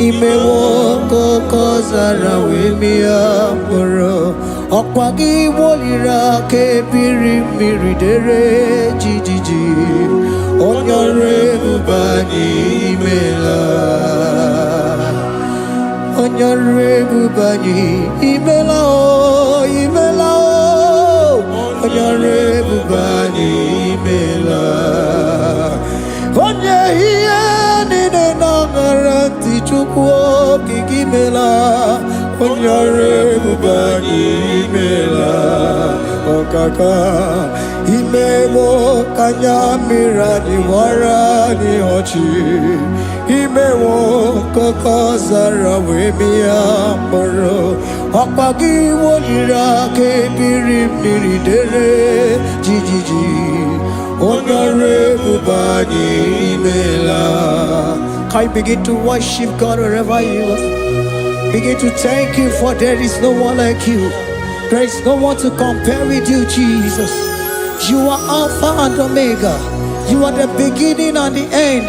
Imewo koko zara wemia moro Okwagi wolira ke biri miridere jijiji Onyore bubani imela Onyore bubani imela o imela o Onyore bubani imela Onye hiye nine nangaranti chukwo kikimela Onyore bubani imela Okaka Imewo kanyamira ni wara ni hochi Imewo koko zara wemia moro Okwagi wolira ke biri miridere jijiji Onyore bubani imela. Can you begin to worship God wherever you are? Begin to thank Him, for there is no one like you. There is no one to compare with you, Jesus. You are Alpha and Omega. You are the beginning and the end.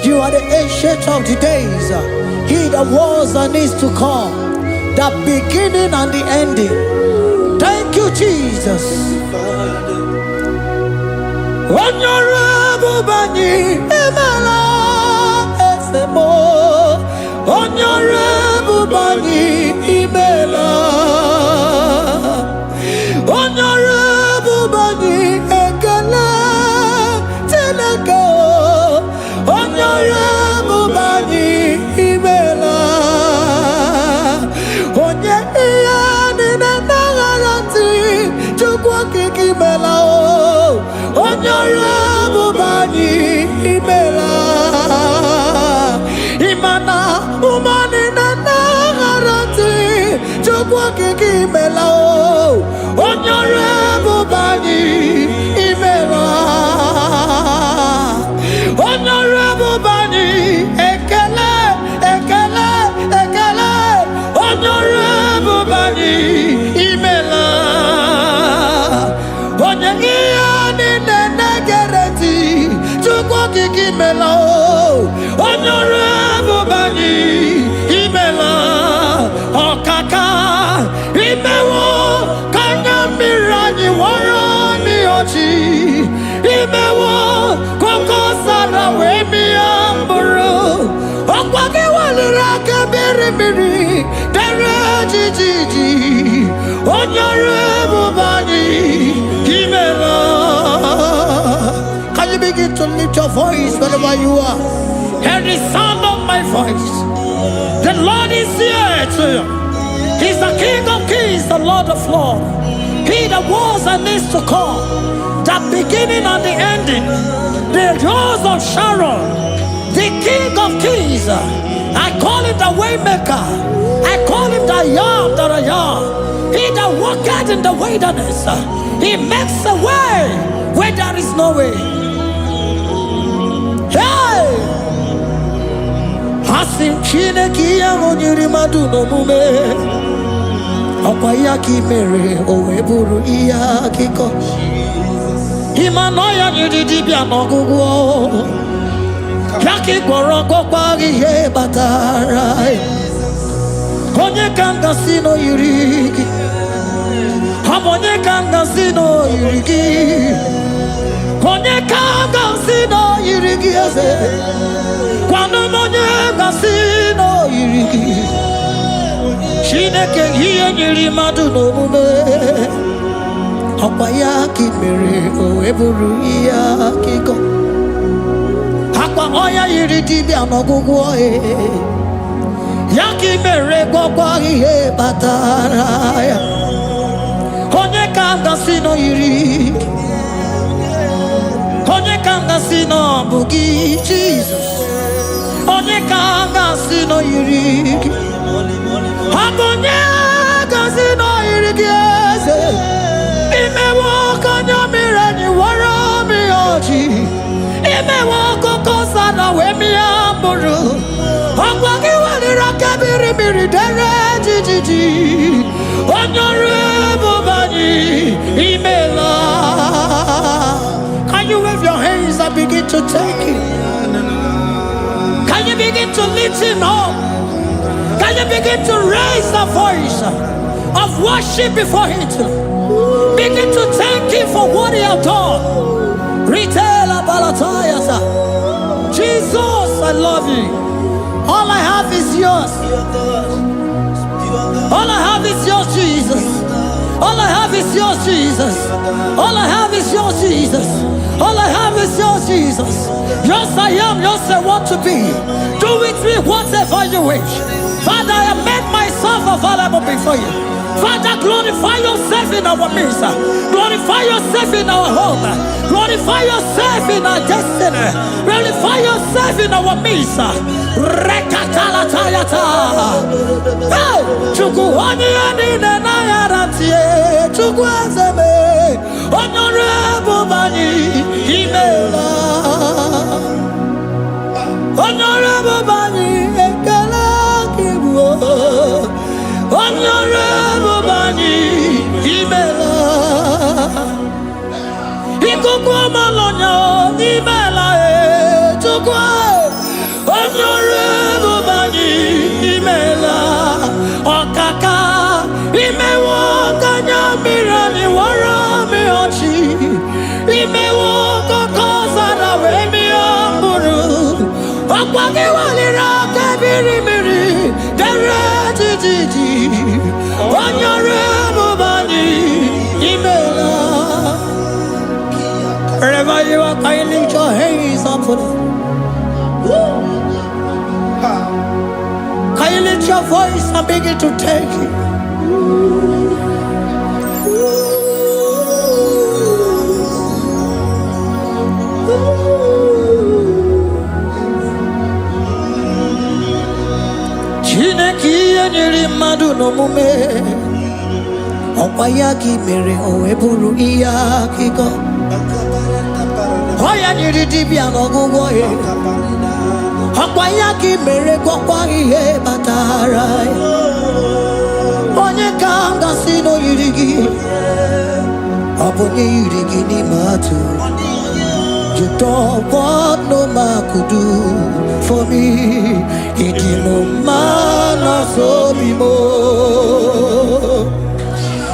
You are the ancient of the days. He that was and is to come. The beginning and the ending. Thank you, Jesus. Onyore bubani imela esemo Onyore bubani imela Onyore bubani ekele teleke Onyore bubani imela Onye iya nina nangaranti chukwa kikimela o Onyore bubani imela Imana umani nangaranti chukwa kikimela o Onyore bubani imela Onyore bubani ekele ekele ekele Onyore bubani imela Onye iya nine negereti chukwa kikimela o Onyore bubani imela Okaka imewo kanyamira ni wara ni ochi Imewo koko sara wemia mburu Okwagi walira ke biri biri dere jijiji Onyore bubani imela. Can you begin to lift your voice wherever you are? Hear the sound of my voice. The Lord is here to you. He's the King of Kings, the Lord of Lords. He that was and is to come, the beginning and the ending, the Rose of Sharon, the King of Kings. I call him the Waymaker. I call him the Yam that I am. He that walketh in the wilderness, he makes a way where there is no way. Hey! Hasim Chineki Yamonyuri Maduno Mume. Okwayaki mere oweburu iya kiko Imanoya nyidibia nogugo Yaki gorogo kwagi ye batara Onye kanga sino yurigi Onye kanga sino yurigi Onye kanga sino yurigi Kwano onye kanga sino yurigi Chineke hiye nyiri madu n'omume Akwa ya ki mere oweburu iya kiko Akwa oya yiri dibia n'ọgwụgwọ Ya ki mere gwọkwa ihe batara ya Onye ka m gasị nọ yiri Onye ka m gasị nọ bụ gị Jesus Onye ka m gasị nọ yiri gị Onye gasị nọ yiri gị eze Imewo kanyamira ni wara mi oji Imewo koko sana we mi amburu Akwa ki walira kabiri miri dere jijiji Onyore bubani imela. Can you wave your hands and begin to take it? Can you begin to lift him up? Can you begin to raise the voice of worship before Him? Begin to thank Him for what He has done. Retail Balatayasa. Jesus, I love you. All I have is yours. All I have is yours, Jesus. All I have is yours, Jesus. All I have is yours, Jesus. All I have is yours, Jesus. Yours I am, yours I want to be. Do with me whatever you wish. Father, I have made myself available before you. Father, glorify yourself in our midst. Glorify yourself in our home. Glorify yourself in our destiny. Glorify yourself in our midst. Rekatalatayata. Hey! Chukwani anine na yaratie. Chukwazeme. Honorable Bani Imela. Honorable Bani Ekala Kibu. Honorable Bani Imela. Ikukwa Malonya Imela Chukwa. Honorable Bani Imela. Okaka Imewo Kanya Mirani Warami Ochi. Imewo Kokosara Wemi Amburu. Okwagi Walira Kabiri Miri. Dere Titi. Honorable Bani Imela. Wherever you are, can you lift your hands up for them? Can you lift your voice and begin to take it? Chineki anyiri madu no mume. Opayaki mere oeburu iya kiko. Oya nyiri dibia no gugo ye. Opayaki mere kokwa ihe batara. Onye kanga sino yirigi. Abonye yirigi ni matu. You don't want no man could do for me. Idimo mana so bimo.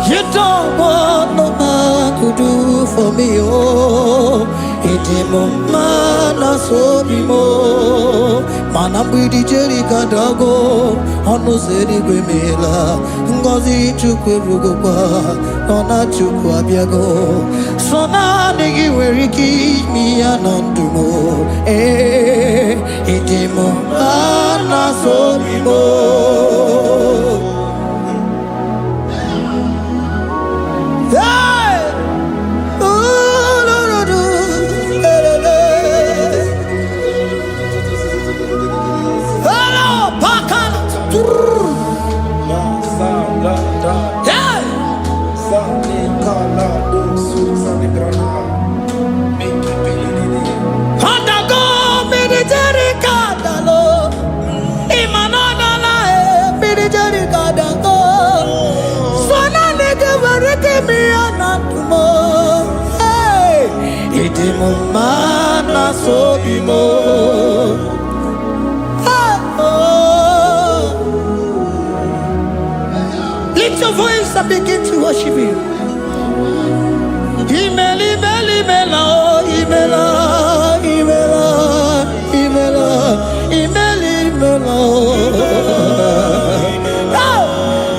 You don't want no man could do for me. Oh, idimo mana so bimo. Manambidi jerika dago. Ono seri gwemela. Ngozi chukwe rugoba. Nona chukwa biago. Sona nigi weriki mi anandumo. Idimo mana so bimo. Mana so bimo. Lift your voice and begin to worship Him. Imeli, imeli, imela, imela, imela, imela, imeli, imela.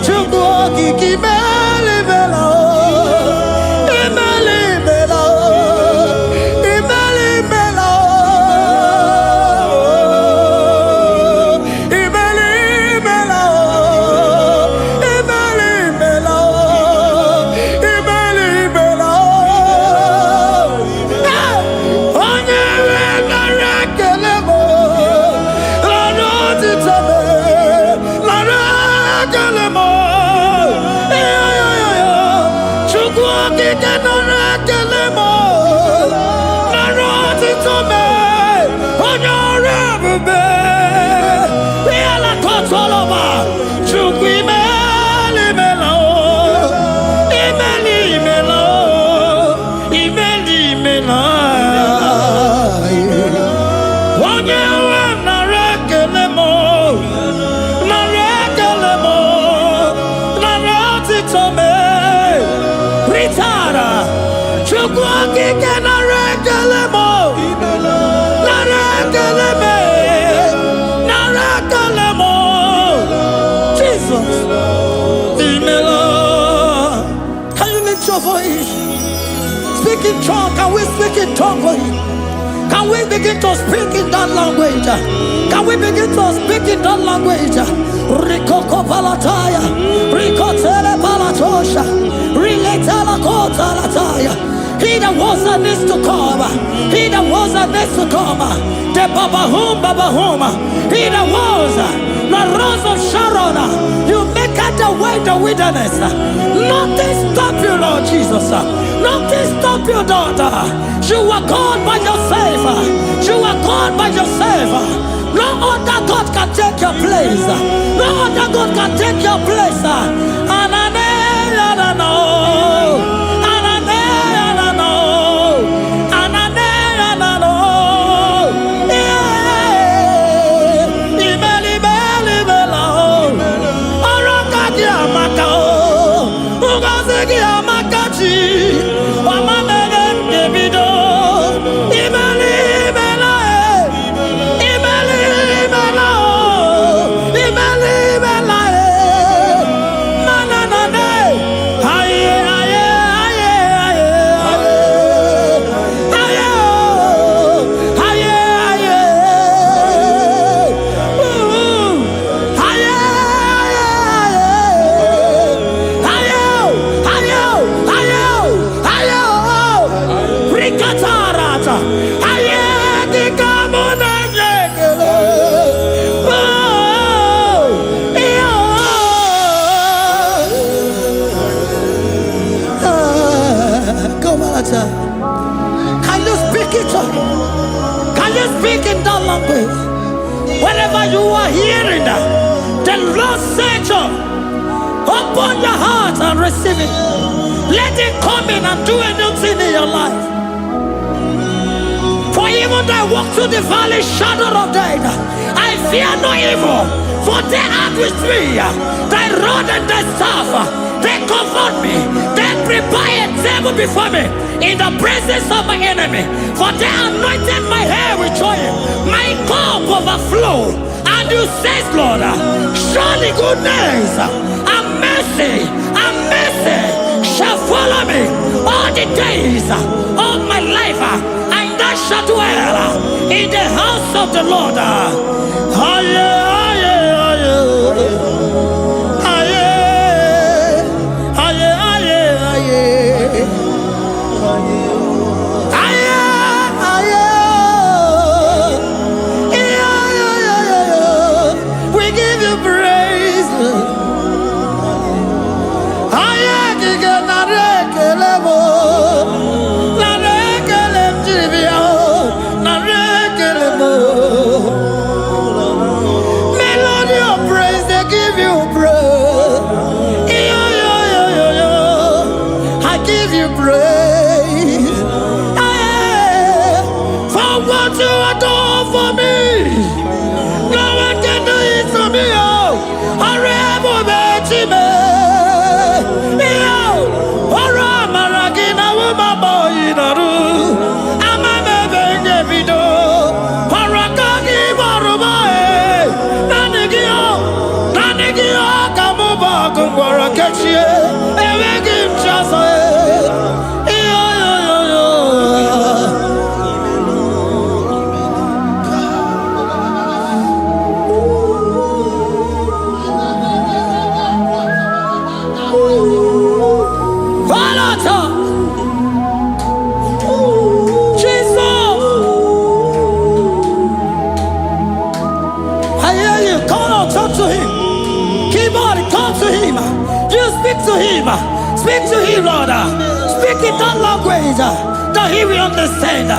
Chukwu kiki imeli, imela. talk to him? Can we begin to speak in that language? Can we begin to speak in that language? Rikoko palataya, rikotele palatosha, riletala kotalataya. He that was and needs to come. He that was and needs to come. The Babahum. He that was the rose of Sharon. You make out the way in the wilderness. Nothing stop you, Lord Jesus. Nothing stop you, daughter. You are God by yourself. You are God by yourself. No other God can take your place. No other God can take your place. And I know. Can you speak it? Can you speak in that language? Whenever you are hearing that, the Lord said, open your heart and receive it. Let it come in and do a new thing in your life. For even though I walk through the valley shadow of death, I fear no evil. For they are with me. Thy rod and thy staff, they comfort me. They prepare a table before me in the presence of my enemy. For they anointed my hair with oil. My cup overflow. And you say, Lord, surely goodness and mercy shall follow me all the days of my life. And I shall dwell in the house of the Lord. We give you praise. Melody of praise, they give you praise. I give you praise. For what you are doing for me, no one can do it for me. Speak to him, Lord. Speak in that language that he will understand.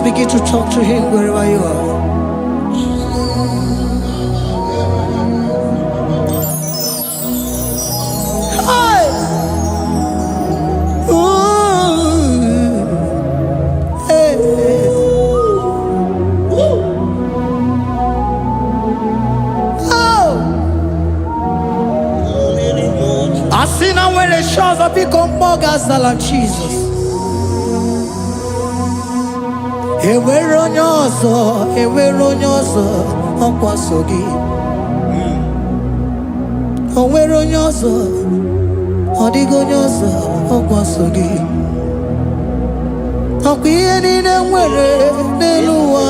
Begin to talk to him wherever you are. Hi. Ooh. gazala Jesus. Enwere onye ọzọ, enwere onye ọzọ ọkwa so gị. O nwere onye ọzọ, ọ dịghị onye ọzọ ọkwa so gị. Ọkwa ihe niile nwere n'elu ụwa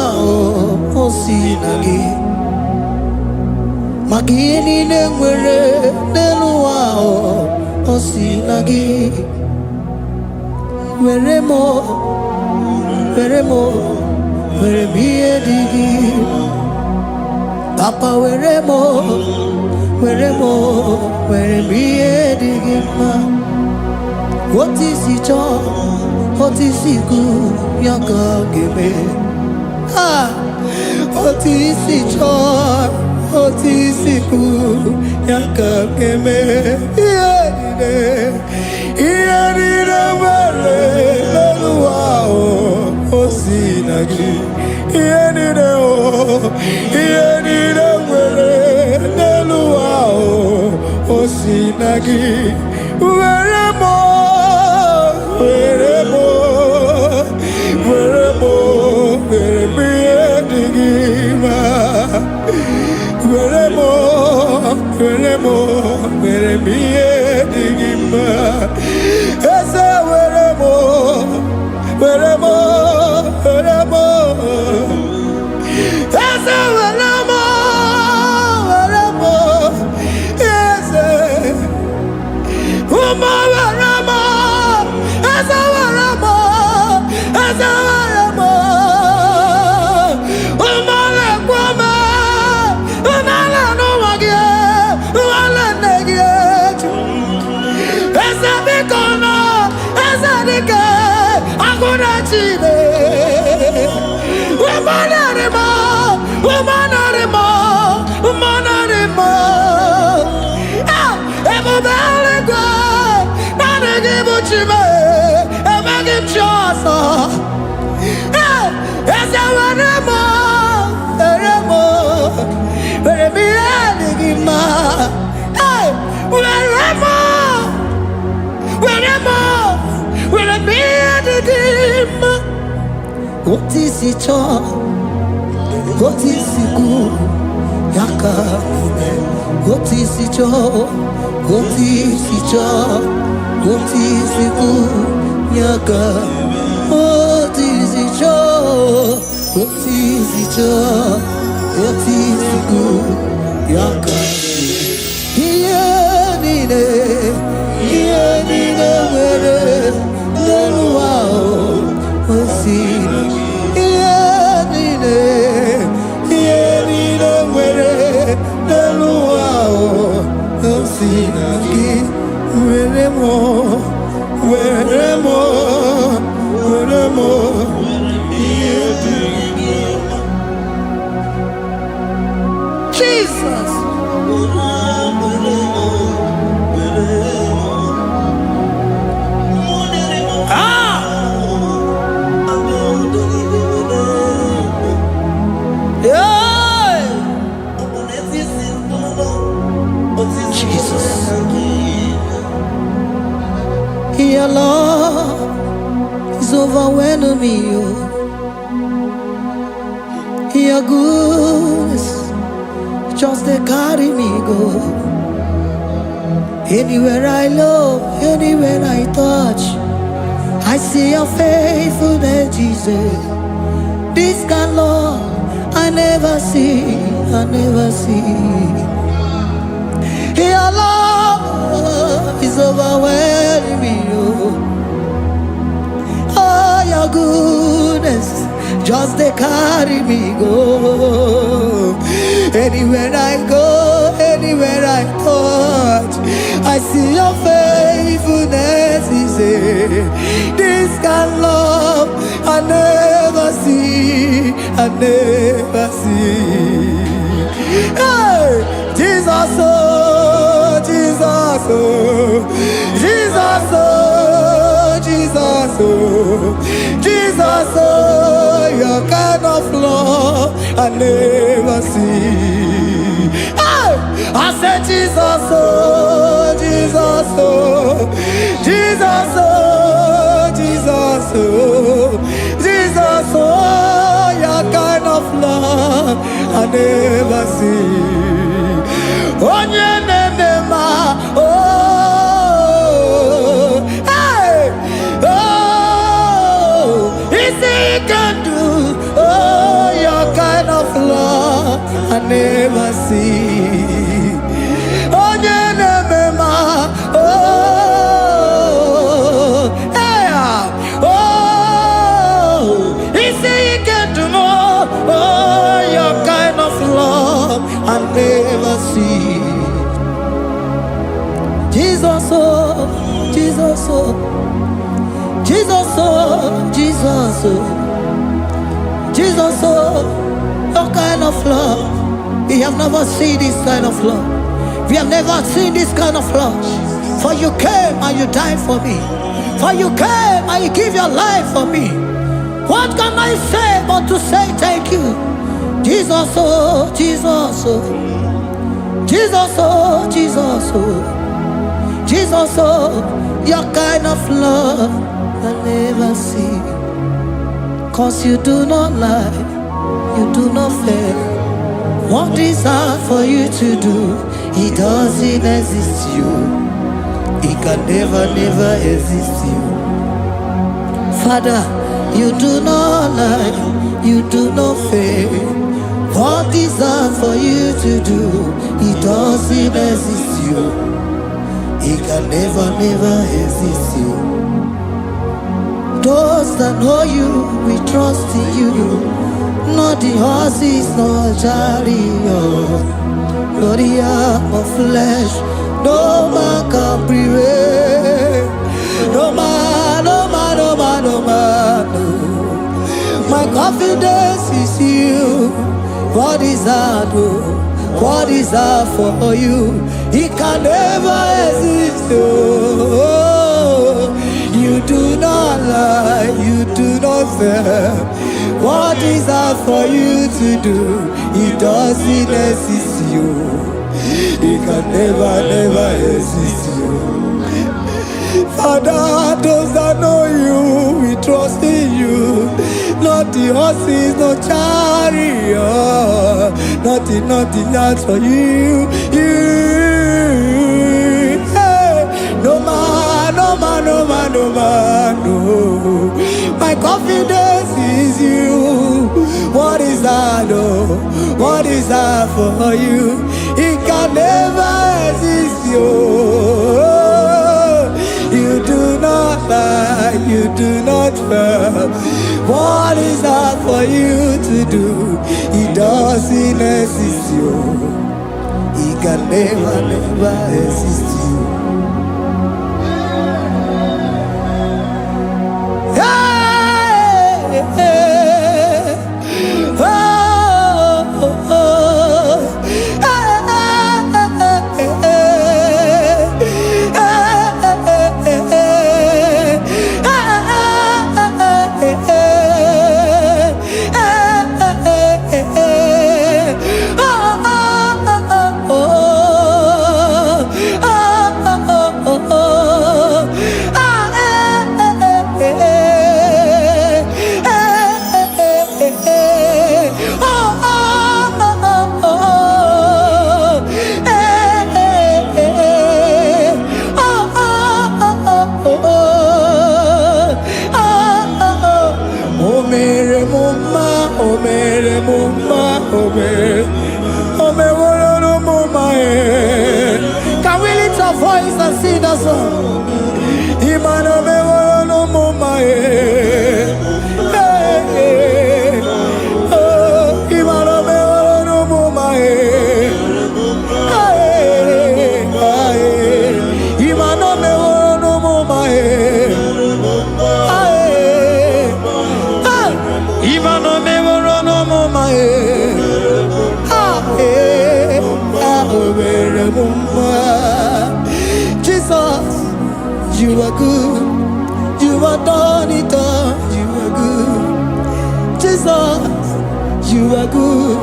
o si na gị. Maka ihe niile nwere n'elu ụwa o si na gị. Were m, were m, were m ihe dị gị. Papa were m, were m, were m ihe dị gị mma. What is it all? What is it good? Ya ka ga-eme. What is it all? What is it good? Ya ka ga-eme. Ihe niile nwere n'elu ụwa o si na gị. Ihe niile nwere n'elu ụwa o si na gị. Were m, were m, were m, were m ihe dị gị mma. Were m, were m, were m ihe dị gị mma. Eze were m, were m, were m. Eze were m, were m. Eze ụmụ were m. Eze were m, eze were m. Ụmụ lekwa m, ụmụala n'ụwa gị, ụmụala nne gị. Eze biko nọ, eze dike, agụna Chine. Ụmụnarị m, ụmụnarị m, ụmụnarị m. Ebube eluigwe, naanị gị bụ Chi m, enweghị m chi ọzọ. Eze were m, were m, were m ihe dị gị mma. Were m, were m, were m ihe dị gị mma. What is it all? What is it good? Ya ka ga-eme. What is it all? What is it all? What is it good? Ya ka. What is it all? What is it all? What is it good? Ya ka. Ihe niile nwere n'elu ụwa o si na gị. Ihe niile nwere n'elu ụwa o si na gị. Were m, were m, were m ihe dị gị mma. Jesus. Your love is overwhelming me. Your goodness just they carry me go. Anywhere I look, anywhere I touch, I see your faithfulness, Jesus. This kind of love I never see, I never see. Your love is overwhelming me. Oh, your goodness just they carry me go. Anywhere I go, anywhere I touch, I see your faithfulness. This kind of love I never see, I never see. Hey, Jesus, oh, Jesus, oh, Jesus, oh, Jesus, oh, Jesus, oh, your kind of love I never see. Hey, I said Jesus, oh, Jesus, oh, Jesus, oh, Jesus, oh, Jesus, oh, your kind of love I never see. Oh, yeah, oh, hey, oh, easy can do. Oh, your kind of love I never see. Oh, yeah, oh, hey, oh, easy can do more. Oh, your kind of love I never see. Jesus, oh, Jesus, oh, Jesus, oh, Jesus, oh, Jesus, oh, your kind of love. We have never seen this kind of love. We have never seen this kind of love. For you came and you died for me. For you came and you give your life for me. What can I say but to say thank you? Jesus, oh, Jesus, oh, Jesus, oh, Jesus, oh, Jesus, oh, your kind of love I never see. 'Cause you do not lie, you do not fail. What is hard for you to do, it doesn't exist you. It can never, never exist you. Father, you do not lie, you do not fail. What is hard for you to do, it doesn't exist you. It can never, never exist you. Those that know you, we trust in you. Not the horses, nor chariot, nor the arm of flesh. No man can prevail. No man, no man, no man, no man. No. My confidence is you. What is hard, oh? What is hard for you? It can never exist, oh. You do not lie, you do not fail. What is hard for you to do, it doesn't exist you. It can never, never exist you. Father, those that know you, we trust in you. Not the horses, no chariot. Nothing else for you. Hey, no man, no man, no man, no man, no. My confidence is you. What is that, oh? What is that for you? It can never exist you. You do not lie, you do not fail. What is that for you to do? It doesn't exist you. It can never, never exist you. Hey, hey, oh, oh, oh. Can we lift our voice and sing that song? Jesus, you are good. You are done it all. You are good. Jesus, you are good.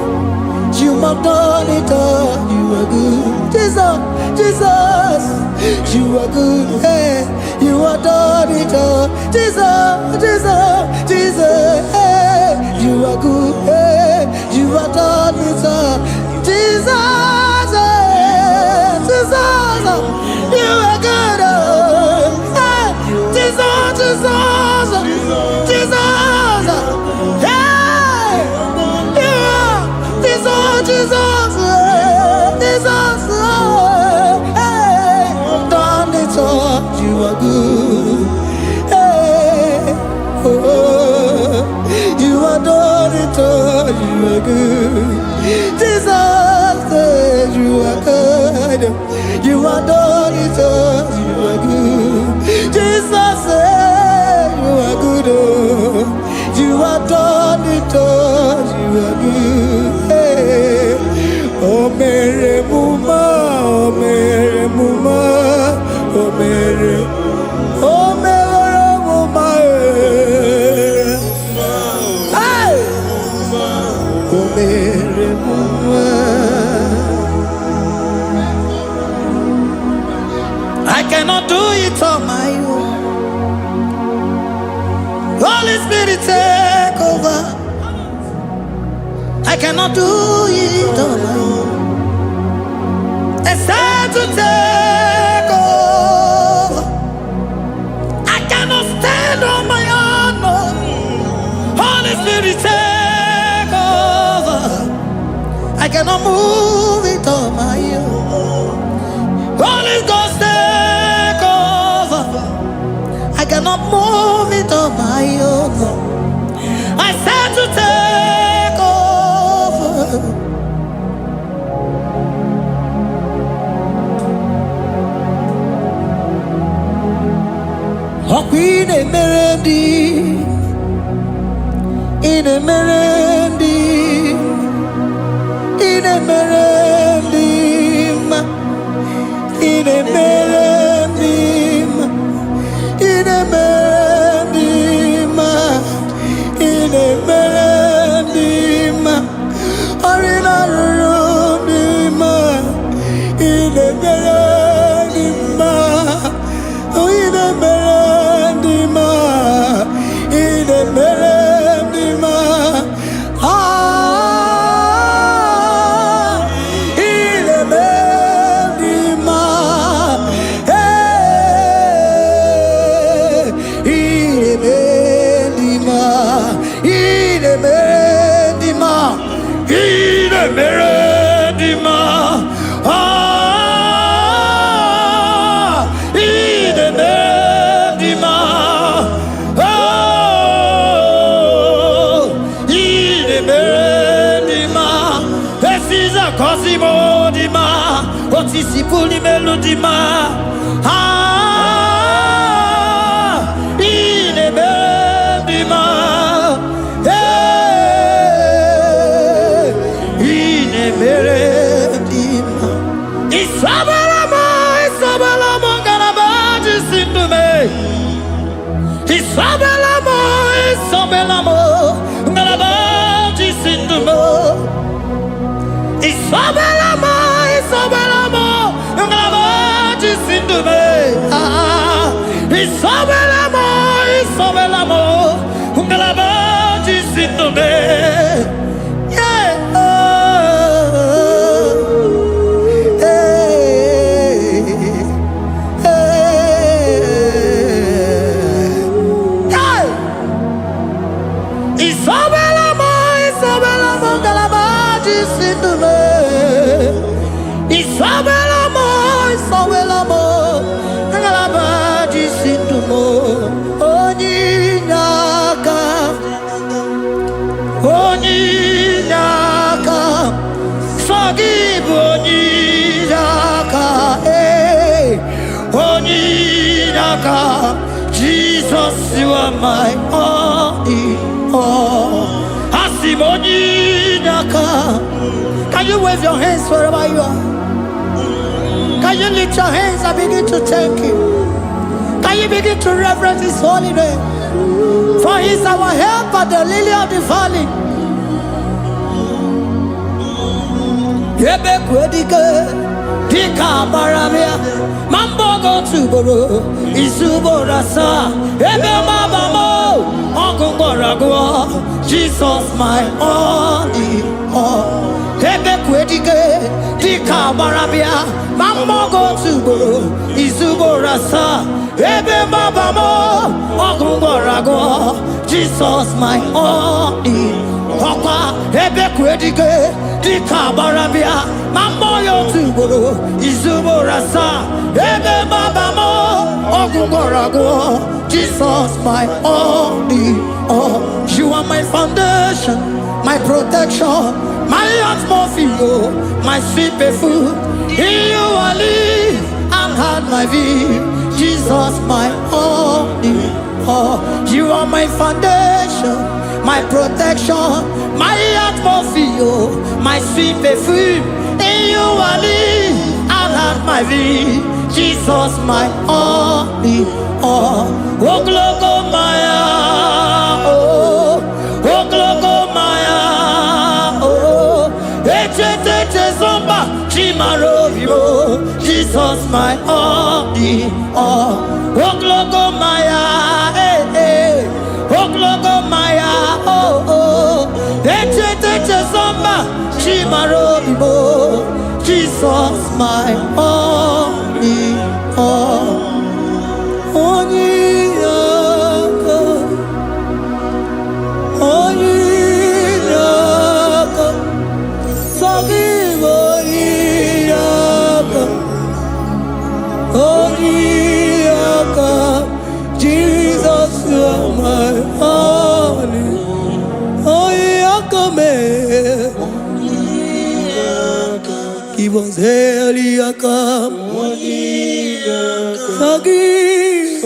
You have done it all. you are good. Jesus, Jesus, you are good. Hey, you are done it all. Jesus, Jesus, Jesus, hey, you are good. Hey, you are done it all. Jesus, hey, Jesus, you are good. Hey, Jesus, Jesus, Jesus, hey, you are Jesus, Jesus, Jesus, hey, done it all. You are good. Hey, oh, you are done it all. You are good. Jesus, you are good. You are done it all. You are good. Jesus, you are good. Oh, you are done it all. You are good. Hey, oh, Mary Muma, oh, Mary Muma, oh, Mary, oh, Mary Muma, hey, oh, Mary Muma. I cannot do it on my own. Holy Spirit, take over. I cannot do it on my own. It's time to take over. I cannot stand on my own. No. Holy Spirit, take over. I cannot move it on my own. Holy Ghost, take over. I cannot move it on my own. I said to take over. In a melody, in a melody, in a melody, in a melody, in a melody, in a melody, or in a room, in a melody, oh, in a melody, in a melody, ah, in a melody, hey, in a melody, in a melody, in a melody, ah, in a melody, oh, in a melody, this is a cosimo dima, what is the fully melody, ah, in a melody, hey, in a melody, Isabelamo, Isabelamo, Garabaji, Sindume, Isabelamo, Isabelamo, Garabaji, Sindume, Isabelamo, Isabelamo, Garabaji, Sindume, Isabelamo, Isabelamo, Garabaji, Sindume, yeah. Isabelamo, Isabelamo, Ngalabaji Sindumo, Onyinaka, Onyinaka, Forgive Onyinaka, hey, Onyinaka, Jesus, you are my only all. Asim Onyinaka. Can you wave your hands wherever you are? Can you lift your hands and begin to thank Him? Can you begin to reverence His holy name? For He is our help at the lily of the valley. ebe kwedike dika barabia mambo go tuboro isubora sa ebe mabamo ogungorago Jesus my only all ebe kwedike dika barabia mambo go tuboro isubora sa ebe mabamo ogungorago Jesus my only Papa, ebe kwedike dika barabia mambo yo tuboro izuborasa ebe babamo ogungorago Jesus my only all. You are my foundation, my protection, my atmosphere, my sweet food. In you I live and had my vie. Jesus my only all. You are my foundation, my protection, my atmosphere, my sweet perfume. In you I live and have my vie. Jesus my only all. Oh glogo maya, oh glogo maya, oh eche zomba chimaro vivo. Jesus my only all. Oh glogo maya, oh glogo maya, oh eche zomba chimaro vivo. Jesus my only all. Jesus, you are my only. Give us Eliakam. Forgive.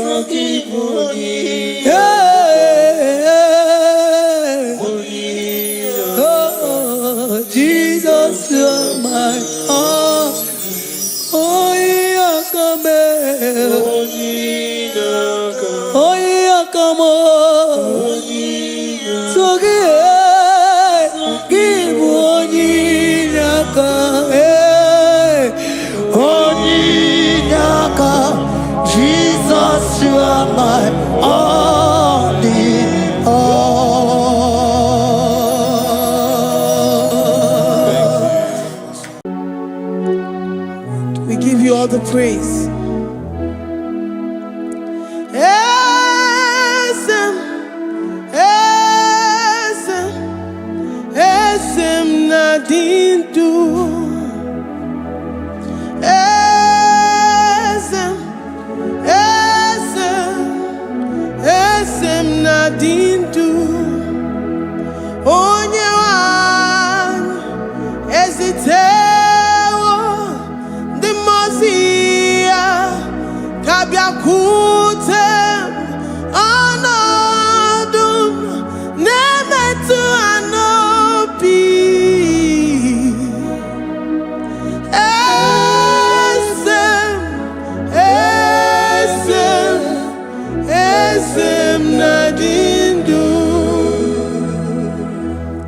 Oh, Jesus, you are my only. Jesus, you are my only all. We give you all the praise. Esem nadindu. Esem nadindu. Onye wan ezitewo the mozia kabia kutem anadum nemetu anopi.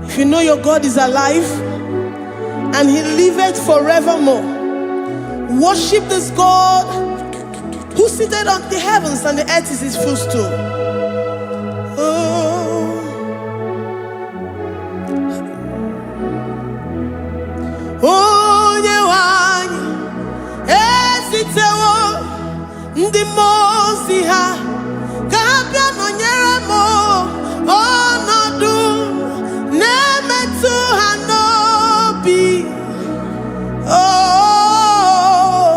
If you know your God is alive and he liveth forevermore, worship this God who seated on the heavens and the earth is his footstool. Onye wanyi esitewo ndi mozi ha kabia nonyere mo onodu nemetu hanobi. Oh,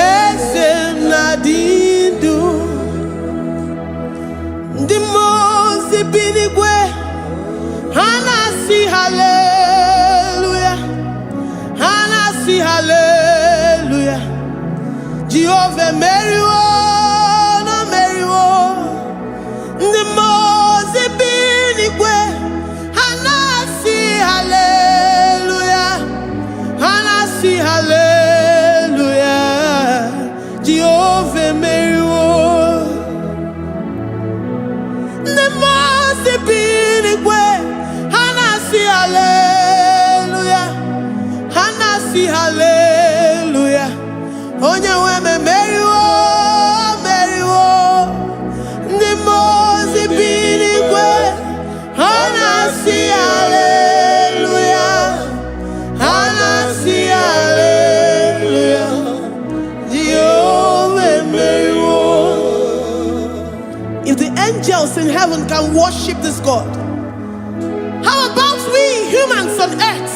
esem nadindu. Ndi mozi binigwe hanasi hallelujah, hanasi hallelujah. Jehovah meriwo no meriwo. Ndi mozi binigwe hanasi hallelujah, hanasi hallelujah. Jehovah meriwo. Ndi mozi binigwe heaven can worship this God? How about we humans on earth?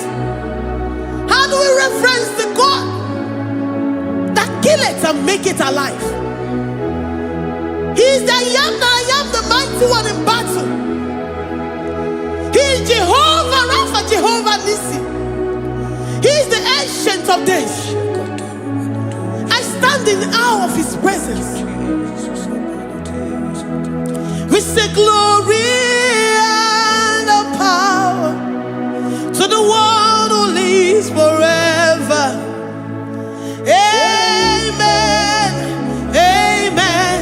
How do we reference the God that kill it and make it alive? He is the I am that I am, the mighty one in battle. He is Jehovah Rapha, Jehovah Nissi. He is the ancient of days. I stand in awe of his presence. We say glory and the power to the one who lives forever. Amen, amen.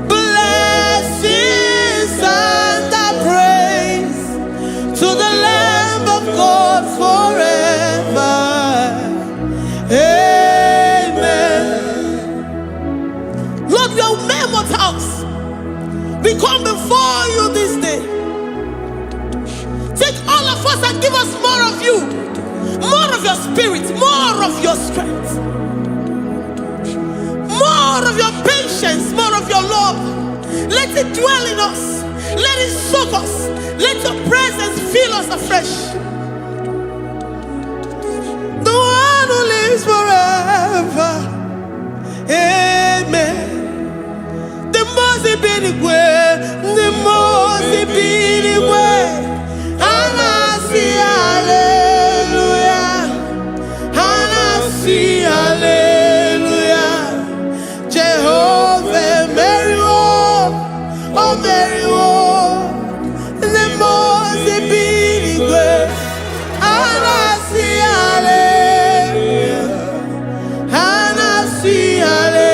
Blessings and the praise to the Lamb of God forever. Amen. Lord, we are mere mortals. We come before you this day. Take all of us and give us more of you, more of your spirit, more of your strength, more of your patience, more of your love. Let it dwell in us. Let it soak us. Let your presence fill us afresh. The one who lives forever. Amen. The most Ibinigwe, the most Ibinigwe, and I see hallelujah, and I see hallelujah. Jehovah, Mary, oh Mary, the most Ibinigwe, and I see hallelujah, and I see hallelujah.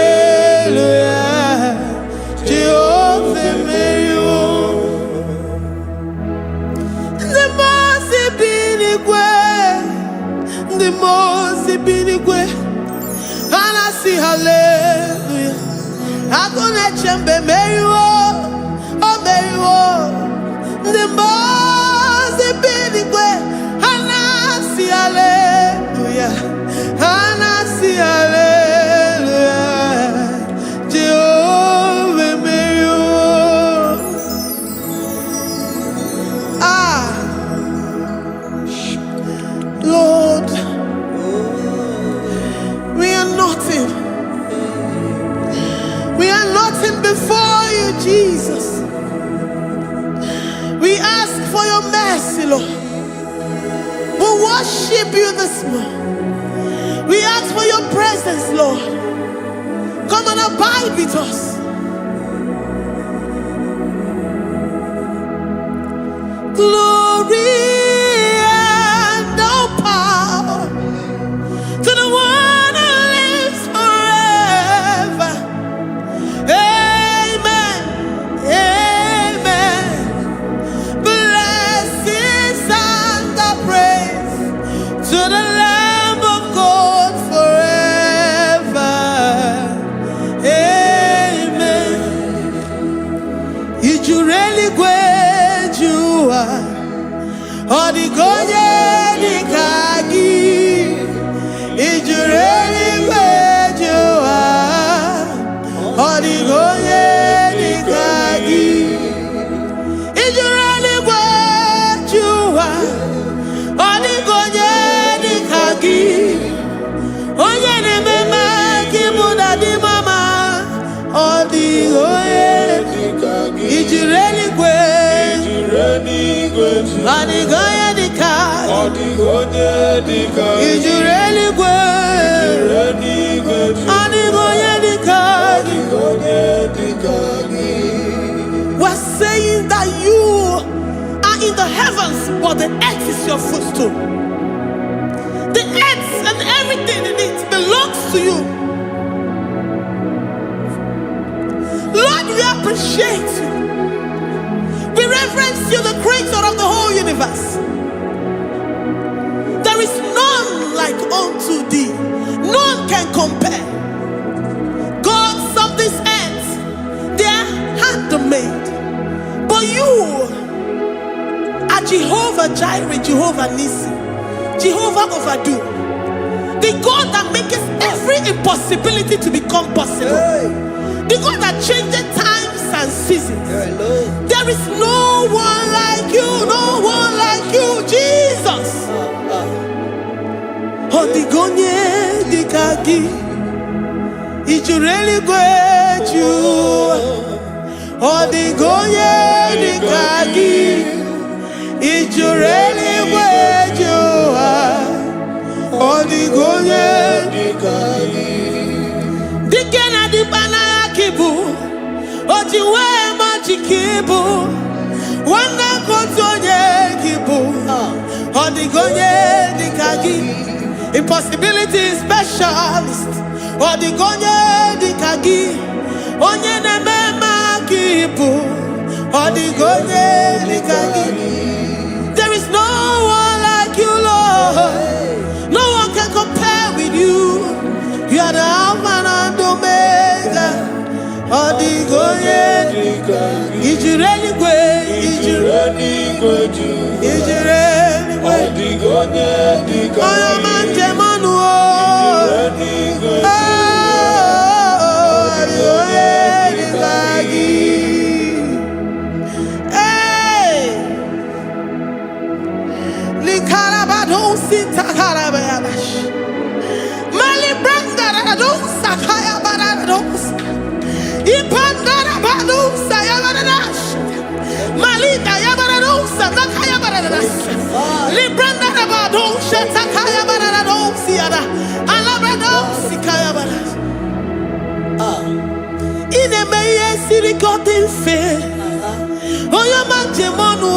The most Ibinigwe, and I see hallelujah. I gonna chamber Mary, oh Mary, the most Ibinigwe, and I see hallelujah, and I see hallelujah. Jehovah Mary, Lord, we are nothing. We are nothing before you, Jesus. We ask for your mercy, Lord. We worship you this morning. We ask for your presence, Lord. Come and abide with us. Glory. Odigonye dikagi, ijureli kwejoa. Odigonye dikagi, ijureli kwejoa. Odigonye dikagi, onye ne mema kimuda di mama. Odigonye dikagi, ijureli kwejoa. Odigonye dikagi, odigonye dikagi, ijureli kwejoa. Odigonye dikagi, odigonye dikagi. We're saying that you are in the heavens, but the earth is your footstool. The earth and everything in it belongs to you. Lord, we appreciate you. We reverence you, the creator of the whole universe. There is none like unto thee. None can compare. Gods of this earth, they are handmade. But you are Jehovah Jireh, Jehovah Nissi, Jehovah Overdo. The God that makes every impossibility to become possible. The God that changes times and and seasons. There is no one like you, no one like you, Jesus. Odigonye dikagi, ijureli gweju. Odigonye dikagi, ijureli gweju. Odigonye dikagi. Dikena dipana kibu, ojiwe majikibu, wana kontonye kibu. Odigonye dikagi. Impossibility specialist. Odigonye dikagi. Onye nemema kibu. Odigonye dikagi. There is no one like you, Lord. No one can compare with you. You are the Alpha and Omega. Odigonye dikagi. Ijureli gwe. Ijureli gwe. Ijureli gwe. Odigonye dikagi. Oyo manje manu o. Ijureli gwe. Odigonye dikagi. Hey. Likarabado sitakarabayabash. Mali branda radon sakaya barados. Ipandara bado sayabaradas. Malita yabarados sakaya baradas. Libranda rabado shatakaya barados yada. Alabrados sikaya baradas. Ine meye sirikotin fe. Oya manje monu o.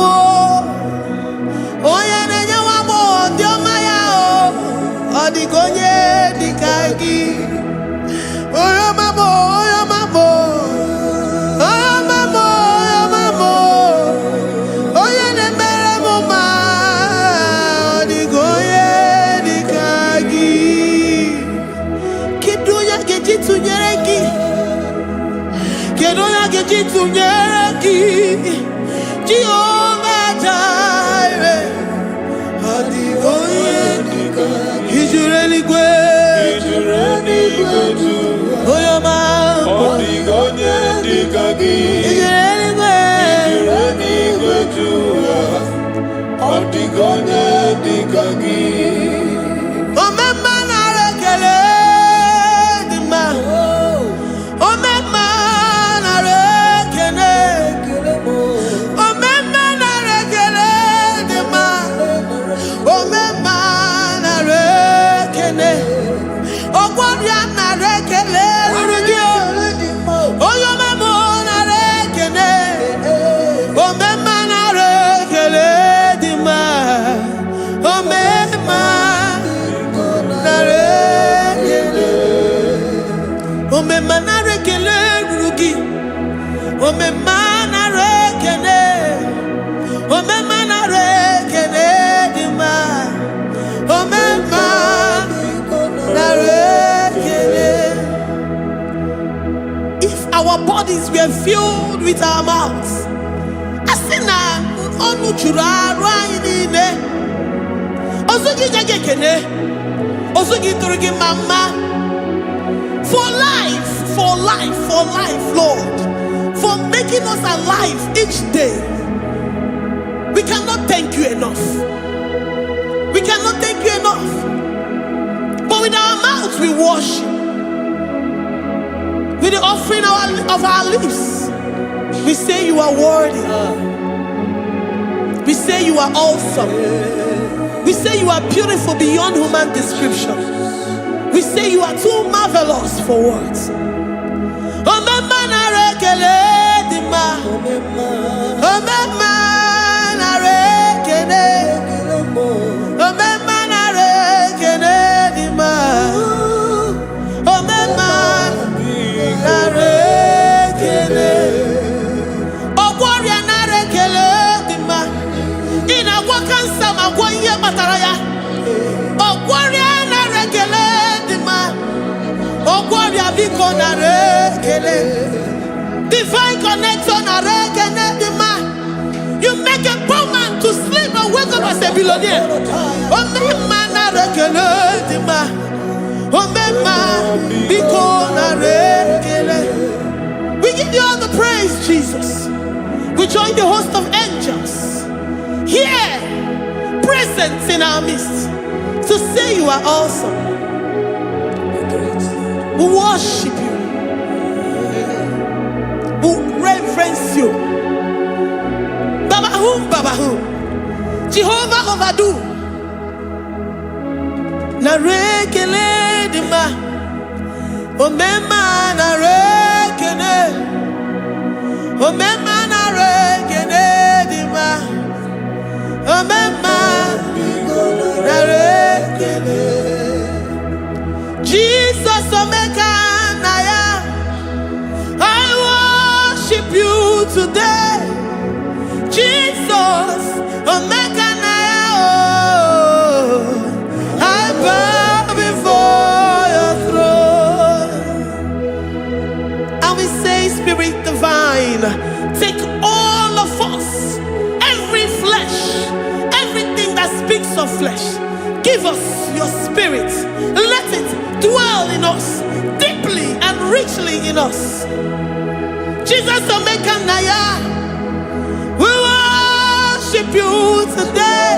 Oya nenya wamo diomaya o. Odigonye dikagi. Oya mamo, oya mamo. Oya mamo, oya mamo. Oya nemere moma. Odigonye dikagi. Kiduya gejitu nyereki. Kiduya gejitu nyereki. Jehovah Jireh. Odigonye dikagi. Ijureli gwe. Ijureli gwe. Oyo ma. Odigonye dikagi. Ijureli gwe. Ijureli gwe. Odigonye dikagi. Omema na rekele dima. Omema na rekele. Omema na rekele dima. Omema na rekele. Ogwaria na rekele rugio. Oyo memo na rekele. Omema na rekele dima. Omema na rekele. Omema na rekele rugi. Omema na rekele. Omema na rekele dima. Omema na rekele. If our bodies were filled with our mouths, asina onu chura rainine. Osugi jage kene. Osugi turugi mama. For life, Lord. For making us alive each day. We cannot thank you enough. We cannot thank you enough. But with our mouths we worship. With the offering of our lips, we say you are worthy. We say you are awesome. We say you are beautiful beyond human description. We say you are too marvelous for words. Omema na rekele dima. Omema na rekele. Omema na rekele dima. Omema na rekele. Ogwaria na rekele dima. Ina wakansa magwanye mataraya. Ogwaria na rekele dima. Ogwaria biko na rekele. Divine connection na rekele dima. You make a poor man to sleep and wake up as a billionaire. Omema na rekele dima. Omema biko na rekele. We give you all the praise, Jesus. We join the host of angels here, present in our midst, to say you are awesome. We worship you. We reverence you. Baba whom, Jehovah overdo. Na rekele dima, omema na rekele, omema na rekele dima, omema na rekele. Jesus omeka na ya, I worship you today. Jesus omeka na ya, oh, I bow before your throne. And we say, Spirit divine, take all of us, every flesh, everything that speaks of flesh. Give us your spirit. Let it dwell in us, deeply and richly in us. Jesus omeka na ya, we worship you today.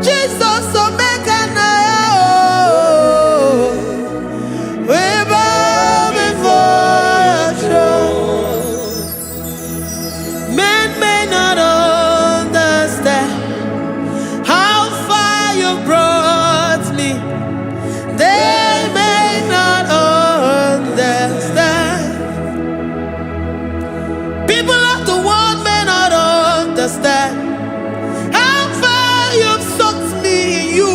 Jesus omeka na ya, oh, we bow before your throne. Men may not understand how far you brought me. They may not understand. People of the world may not understand how far you've sucked me in you.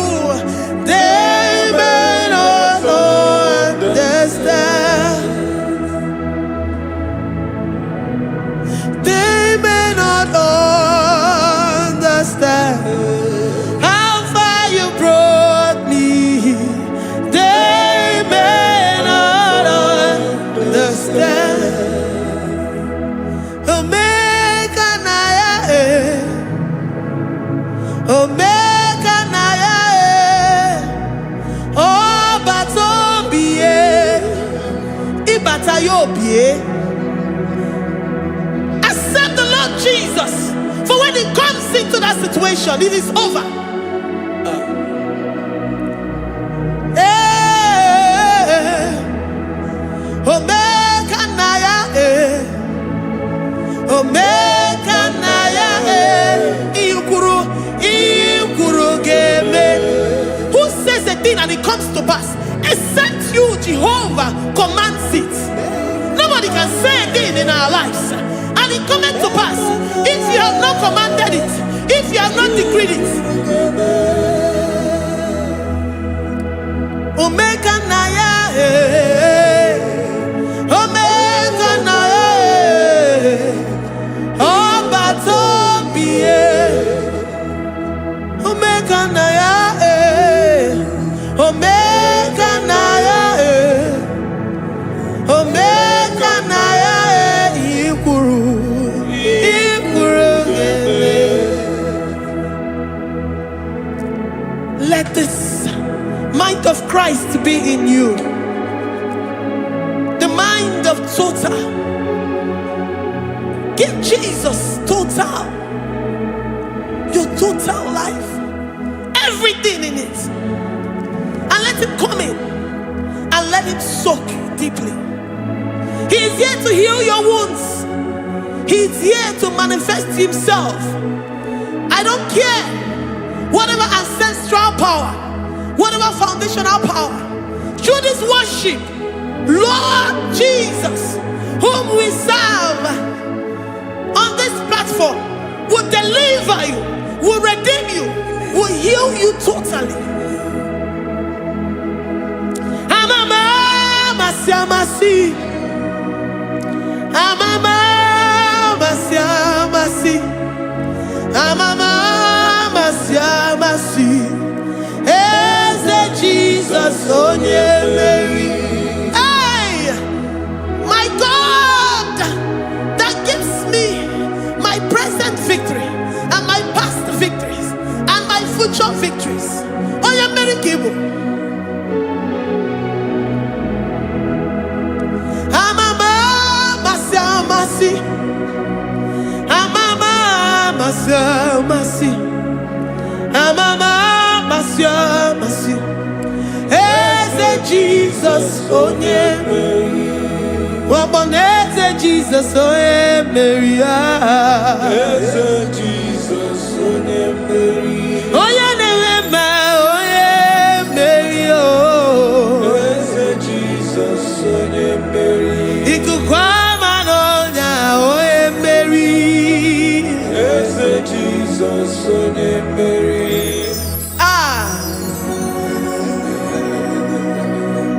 They may not understand. They may not understand how far you brought me. They may not understand. Omeka na ya, omeka na ya, ọba tó bí e, ìbàtà yóò bí e. Accept the Lord Jesus, for when He comes into that situation, it is over. Omeka na ya, omeka na ya, ikuru geme. Who says a thing and it comes to pass? Except you, Jehovah, commands it. Nobody can say a thing in our lives and it comes to pass if you have not commanded it, if you have not decreed it. Omeka na ya, omeka na ya, ọba tó bí e, omeka na ya, omeka na ya, omeka na ya, ikuru gele. Let this mind of Christ be in you, the mind of total. Give Jesus total, your total life, everything in it, and let Him come in and let Him soak you deeply. He is here to heal your wounds. He is here to manifest Himself. I don't care whatever ancestral power, whatever foundational power, through this worship, Lord Jesus, whom we serve on this platform, will deliver you, will redeem you, will heal you totally. Amama masiamasi, amama masiamasi, amama masiamasi. Eze Jesus onye Mary. Hey, my God, that gives me my present victory and my past victories and my future victories. Onye Mary Igbo. Amama masiamasi. masi. Amama masya masi. Eze Jesus onye Mary. Waboneze Jesus onye Mary. Eze Jesus onye Mary. Onye na-eme onye Mary. Eze Jesus onye Mary. Ikukwama n'ọnya onye Mary. Eze Jesus onye Mary.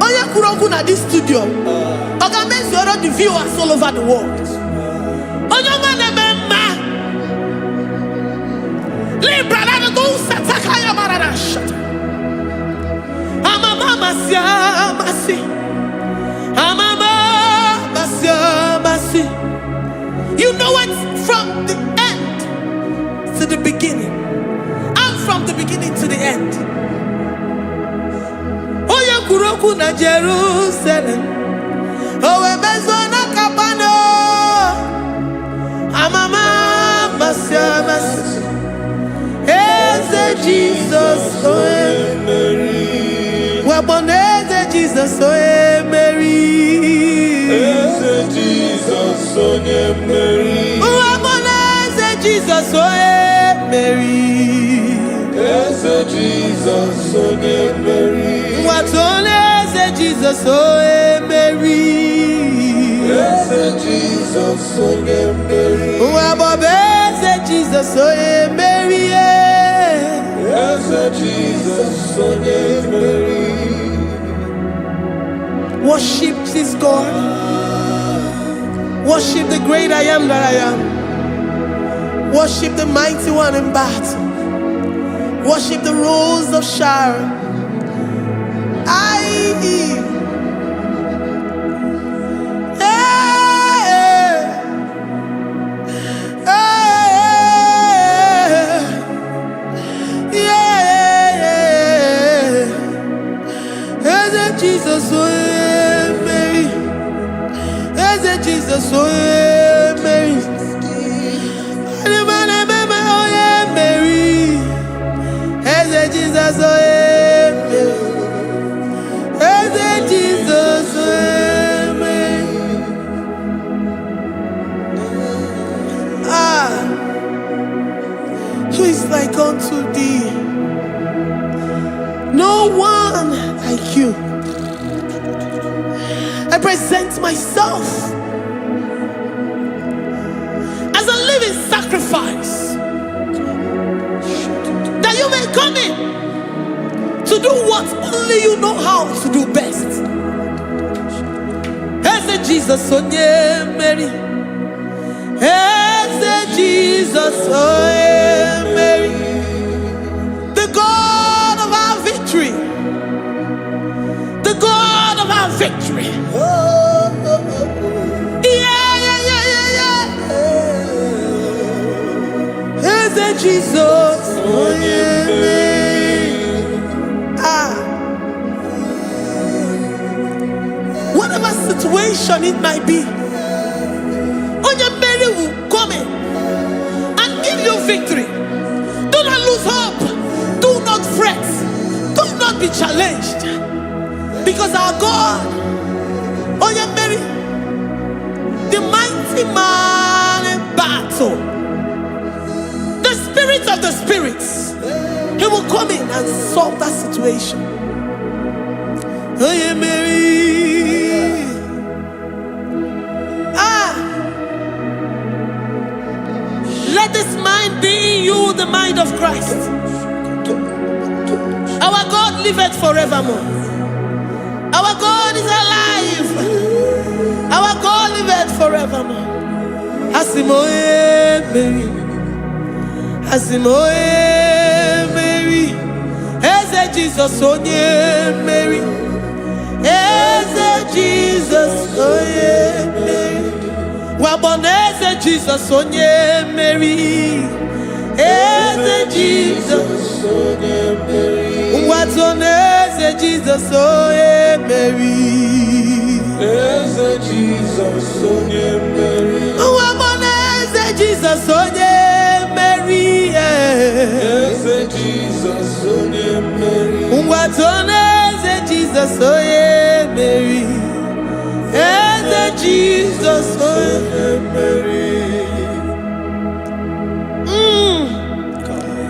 Onye kwuru okwu na this studio, ọ ga-emezuoro the viewers all over the world. Onye ọma na-eme mma. Libra na go sataka ya marara shata. Amama masya masi. Amama masya masi. You know it from the end to the beginning. And from the beginning to the end. Oye kuroku na Jerusalem. Owe bezona kapano. Amama masya masi. Eze Jesus oye Mary. Waboneze Jesus oye Mary. Eze Jesus onye Mary. Waboneze Jesus oye Mary. Eze Jesus onye Mary. Watoneze Jesus oye Mary. Eze Jesus onye Mary. Wabobeze Jesus oye Mary. Eze Jesus onye Mary. Worship this God. Worship the great I am that I am. Worship the mighty one in battle. Worship the rose of Sharon. Jesus, oh Mary. Jesus, oh Mary. Mary. Jesus, oh Mary. Jesus, oh Mary. Who is like unto thee? No one like you. I present myself as a living sacrifice, that you may come in to do what only you know how to do best. Eze Jesus onye Mary. Eze Jesus onye Mary. The God of our victory. The God of our victory. Jesus, oh whatever situation it might be, Onye Mary will come in and give you victory. Do not lose hope. Do not fret. Do not be challenged, because our God, Onye Mary, the mighty man in battle, the spirit of the spirits, he will come in and solve that situation. Onye Mary. Let this mind be in you, the mind of Christ. Our God liveth forevermore. Our God is alive. Our God liveth forevermore. Asimoye Mary. Asimoye Mary. Eze Jesus onye Mary. Eze Jesus onye Mary. Waboneze Jesus onye Mary. Eze Jesus onye Mary. Watoneze Jesus onye Mary. Eze Jesus onye Mary. Waboneze Jesus onye Mary, Jesus, onye Mary. Ungwatone Jesus, oh yeah, Mary. Jesus, onye Mary.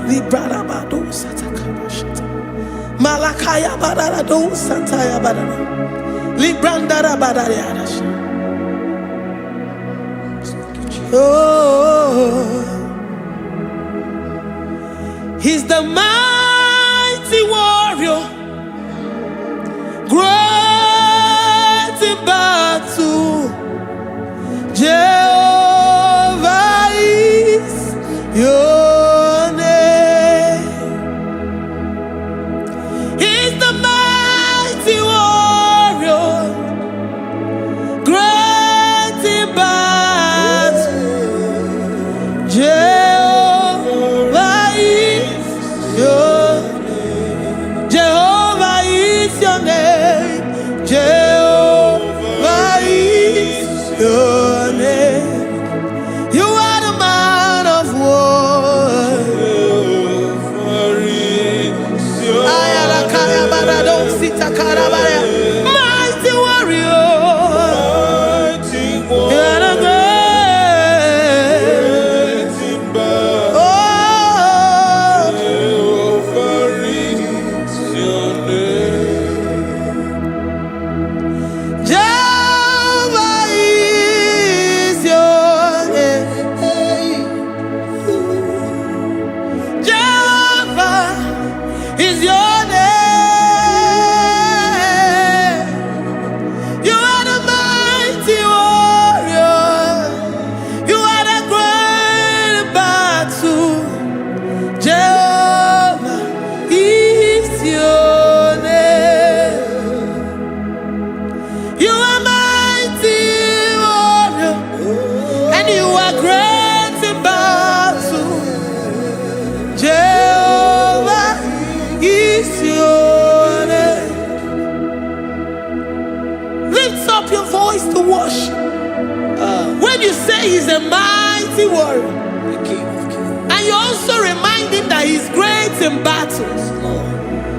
Librada bado satakabashita. Malakaya badara do sataya badara. Librandara badara yadash. Oh, he's the mighty warrior, great in battle. Jehovah is your name. He's the mighty warrior, great in battle. Jehovah is your name. Jehovah is your name. Jehovah is your name. You are the man of war. Jehovah is your name. Mighty warrior. Mighty You are the great. great in battle. Oh, Jehovah is your name. Jehovah is your name. Jehovah is your name. You are the mighty warrior. You are the great battle. Jehovah is your name. You are mighty warrior, and you are great in battle. Jehovah is your name. Lift up your voice to worship. When you say he's a mighty warrior, The King of Kings. and you also remind him that he's great in battles,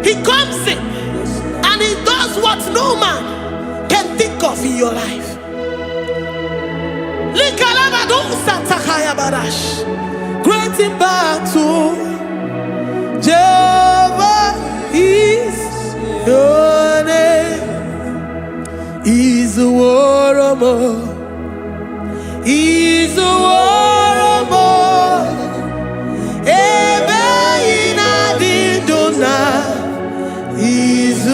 he comes in and he does what no man can think of in your life. Great in battle, Jehovah is your name. He's a warrior. He's a warrior. Ebe ina didona. He's a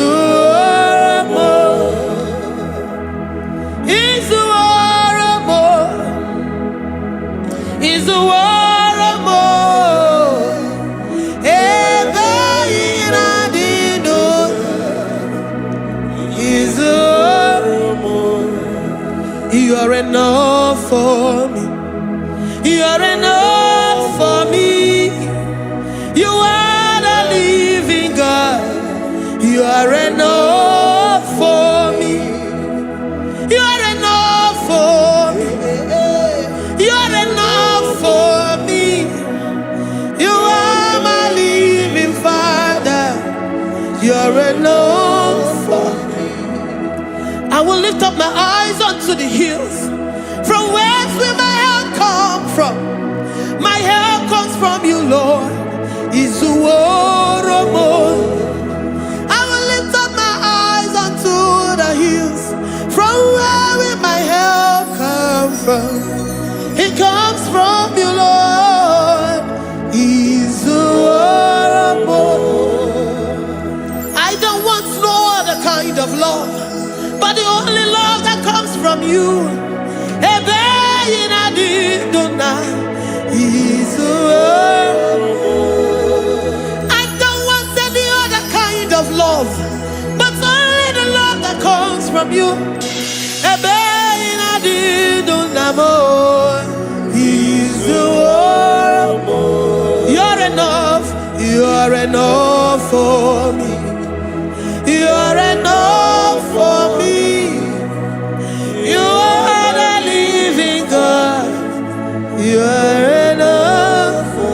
warrior. He's a warrior. He's a warrior. Ebe ina didona. He's a You are enough for me. You are enough for me. You are the living God. You are enough for me. You are enough for me. You are enough for me. You are my living Father. You are enough for me. I will lift up my eyes unto the hills. From whence will my help come from? My help comes from you, Lord. Is the word of God. I will lift up my eyes unto the hills. From where will my help come from? It comes from you, Lord. Is the word of God. I don't want no other kind of love, but the only love that comes from you. I don't want any other kind of love, but only the love that comes from you. You're enough. You're enough for me. You're enough for me. You are the living God. You're enough for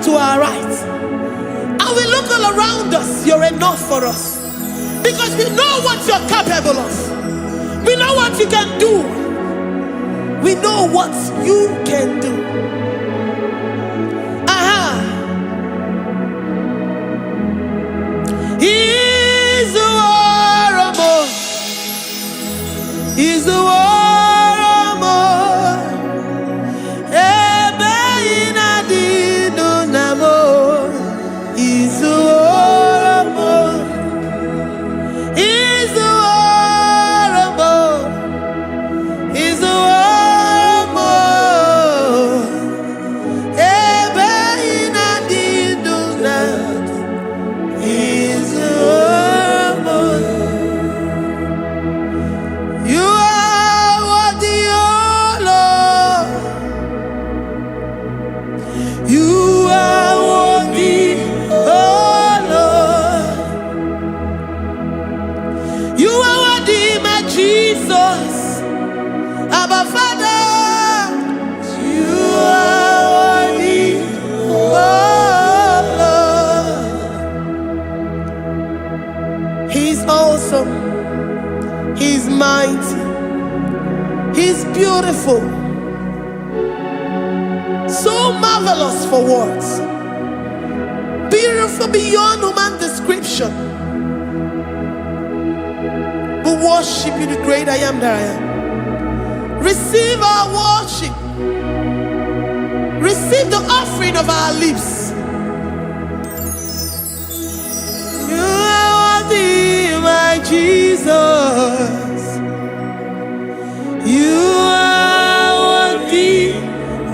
to our right, and we look all around us, you're enough for us. Because we know what you're capable of. We know what you can do. We know what you can do. He's the war. He's the war. He's mighty. He's beautiful. So marvelous for words. Beautiful beyond human description. We worship you, the great I am that I am. Receive our worship. Receive the offering of our lips. You are worthy, my Jesus. You are worthy,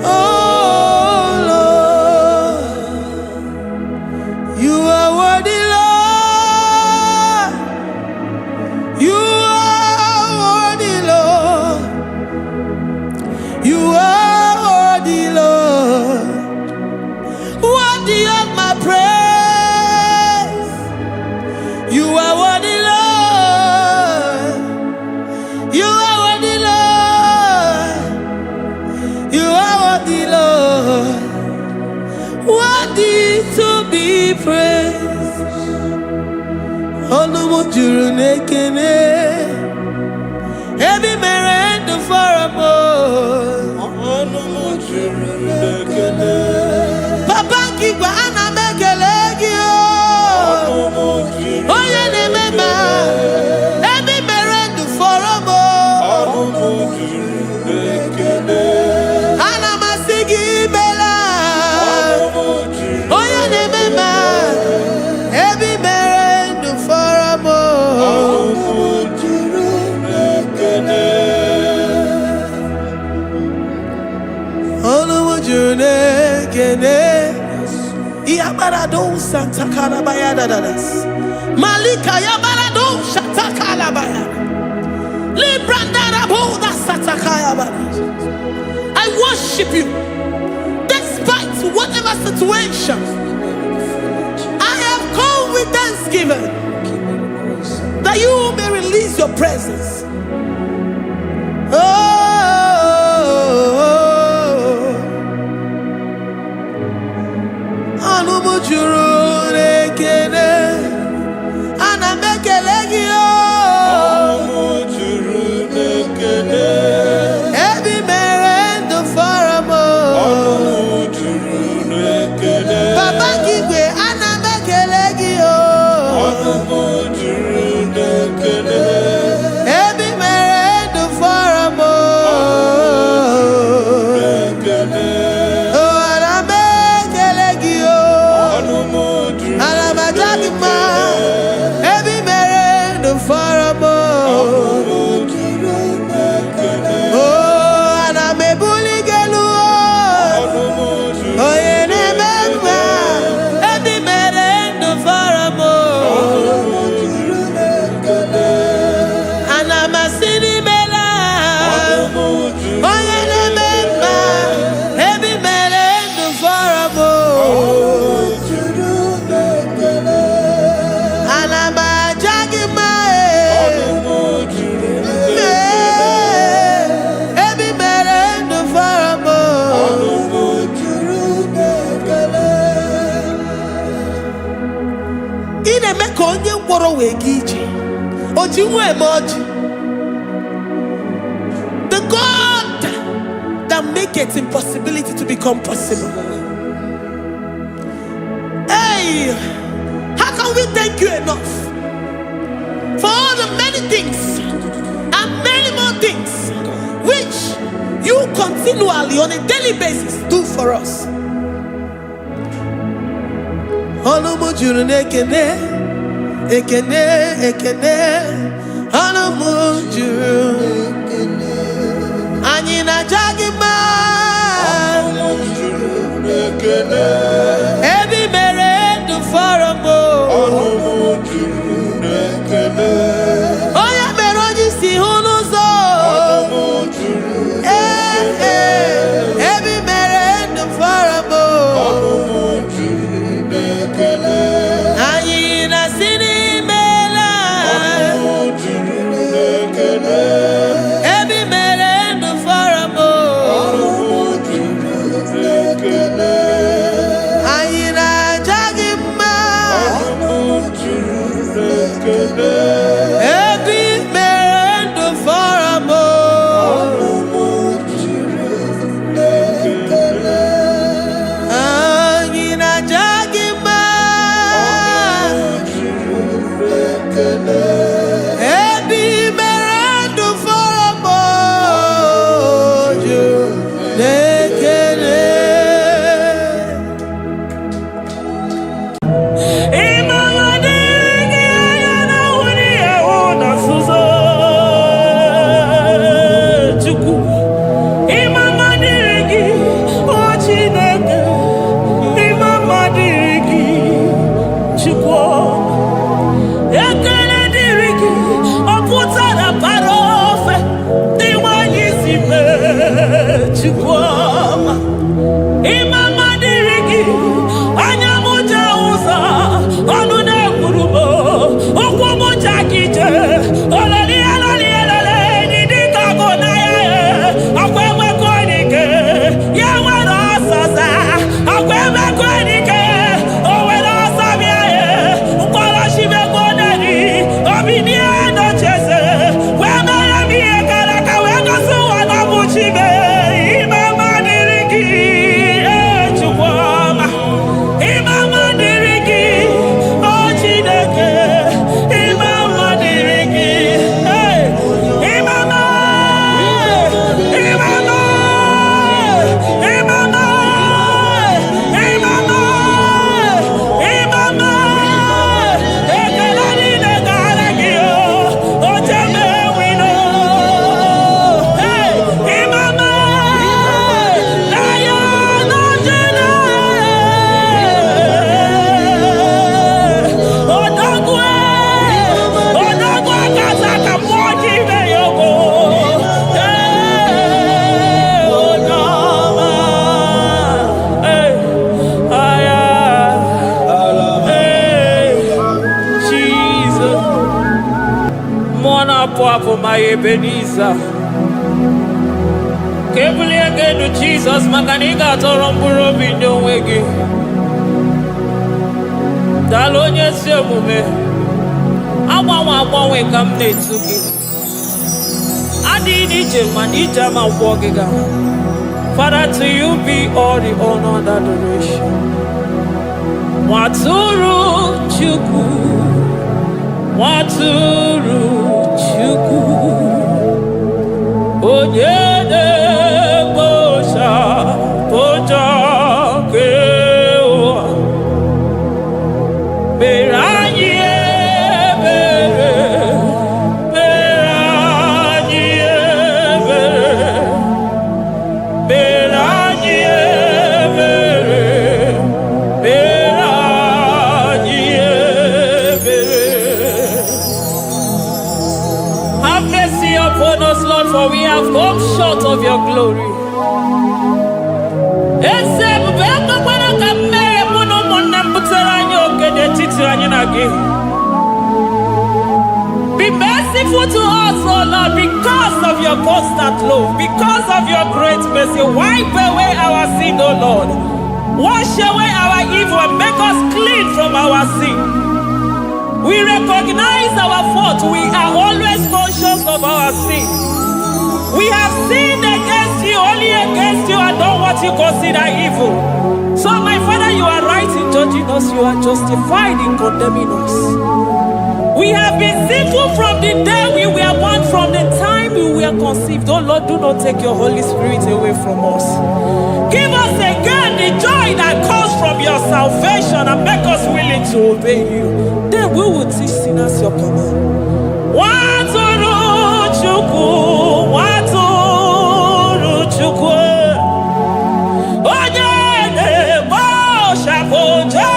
oh Lord. You are worthy, Lord. You are worthy, Lord. You are worthy, Lord. Worthy of my praise. You are worthy, Lord. You are worthy, Lord. You are worthy, Lord. Worthy to be praised. Onu mo juru n'ekele. Ebi mere ndụ fọrọ m. Onu mo juru n'ekele. Papa Igbo ana m ekele gị o. Onye na-eme ma. Ebi mere ndụ fọrọ m. Onu mo juru n'ekele. Ana m asị gị bela. Onye na-eme ma. Ebi mere ndụ fọrọ m. Onu mo juru n'ekele. Onu mo juru n'ekele. Yabarado Santa Calabayada das Malika Yabarado Shatakalabaya Librandara Boda Satakayabada. I worship you despite whatever situation. I have come with thanksgiving that you may release your presence. Anu mo juru n'ekele, ana m ekele gị o. Anu mo juru n'ekele. Ebi mere ndụ fọrọ m. Anu mo juru n'ekele. Papa Igwe, ana m ekele gị o. Anu mo juru n'ekele. Ebi ị na-eme ka onye ngwọrọ wee ga ije oji nwa eme ọjị. The God that maketh impossibility to become possible. Hey, how can we thank you enough for all the many things and many more things which you continually on a daily basis do for us? Ọnụmụ juru n'ekene, ekene, ekene. Ọnụmụ juru anyị na-aja gị mma. Ọnụmụ juru n'ekene. Ebi mere ndụ fọrọ m. Ọnụmụ juru n'ekene. Onye mere onye isi hụ n'ụzọ. Ọnụmụ juru n'ekene. Ebi mere ndụ fọrọ m. Ọnụmụ juru n'ekene. Anyị na-asị n'imela. Ọnụmụ juru n'ekene. Ebi mere ndụ fọrọ m. Ọnụmụ juru n'ekene. Anyị na-aja gị mma. Ọnụmụ juru n'ekene. Ebi mere ndụ fọrọ m. Ọnụmụ juru n'ekene. Anyị na-aja gị mma. Ọnụmụ juru n'ekene. Ebi mere ndụ fọrọ m. Juru n'ekene. For my Ebenezer, Kebuli again to Jesus, Makaniga Toromburo Bindo Wegi, Dalonia Semume, Awa we come to give. Adi Nijam Manijama Wogiga. Father, to you be all the honor and adoration. Waturu Chuku, Waturu Chuku, Onyene Bosha, Boja Kewa, Beranye Bere, Beranye Bere, Beranye Bere, Beranye Bere. Have mercy upon us, Lord, for we have come short of your glory. Be merciful to us, oh Lord, because of your constant love, because of your great mercy. Wipe away our sin, oh Lord. Wash away our evil and make us clean from our sin. We recognize our fault. We are always conscious of our sin. We have sinned against you, only against you, and done what you consider evil. So, my Father, you are right in judging us. You are justified in condemning us. We have been sinful from the day we were born, from the time we were conceived. Oh Lord, do not take your Holy Spirit away from us. Give us again the joy that comes from your salvation and make us willing to obey you. Then we will teach sinners your command. Waturu Chukwu, Waturu Chukwu. Onye na-ebo shapoja.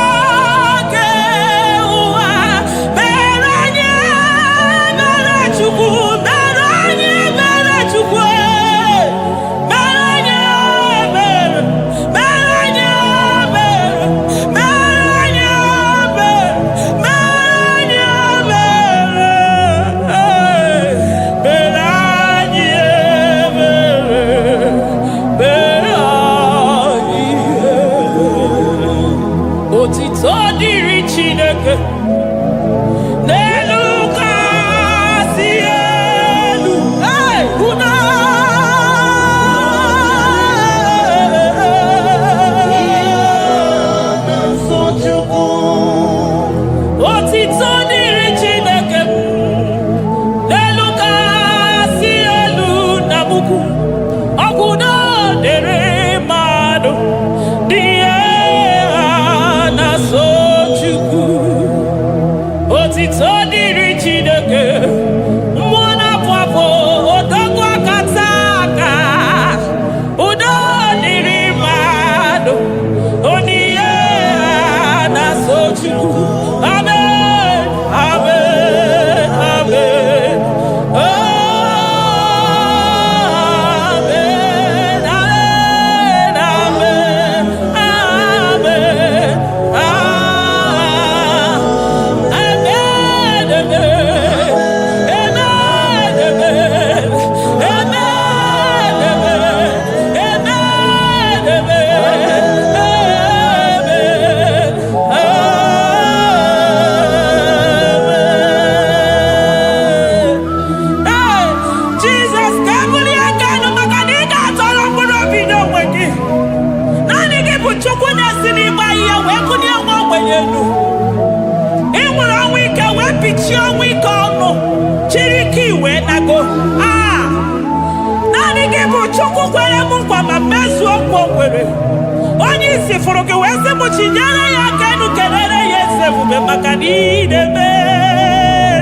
Onye isi fụrụ gị wee sị m chinyere ya aka enu kelere ya eze ebube maka na idebe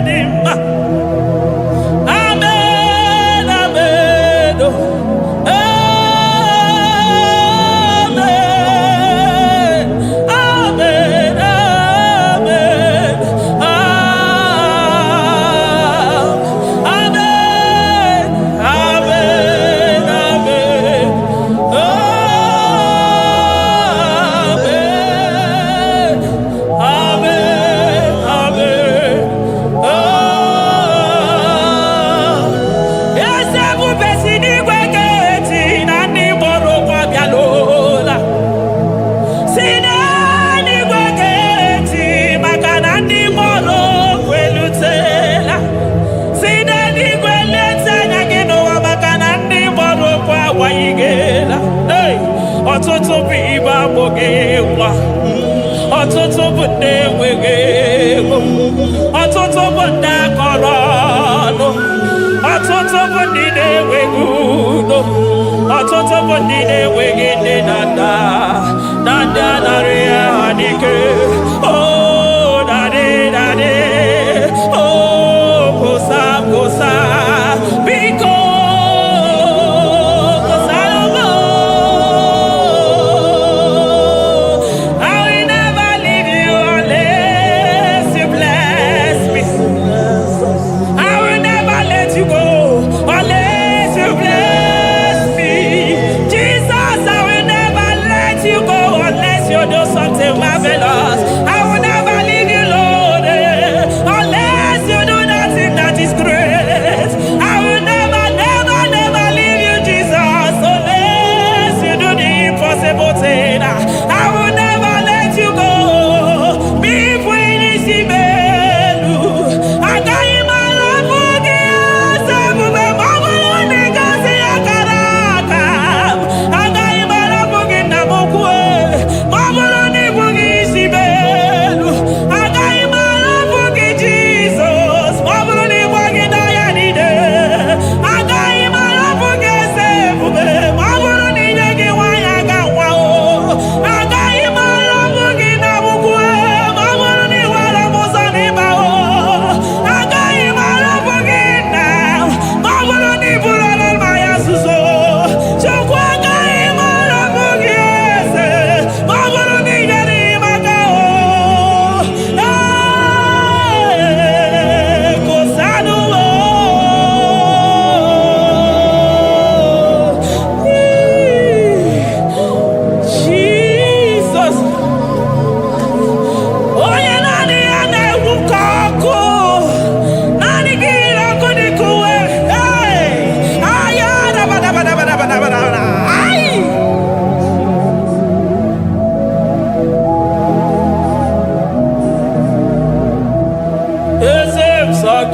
dị mma. Amen, amen, amen, amen, ọtụtụ bụ ibe agbụghị nwa, ọtụtụ bụ ndị enweghị ego, ọtụtụ bụ ndị akọrọ ọnụ, ọtụtụ bụ ndị na-enweghị udo, ọtụtụ bụ ndị na-enweghị nne na nna, na ndị anarị ha n'ike. Oh, daddy, daddy, oh, kosa, kosa, biko. Jesus,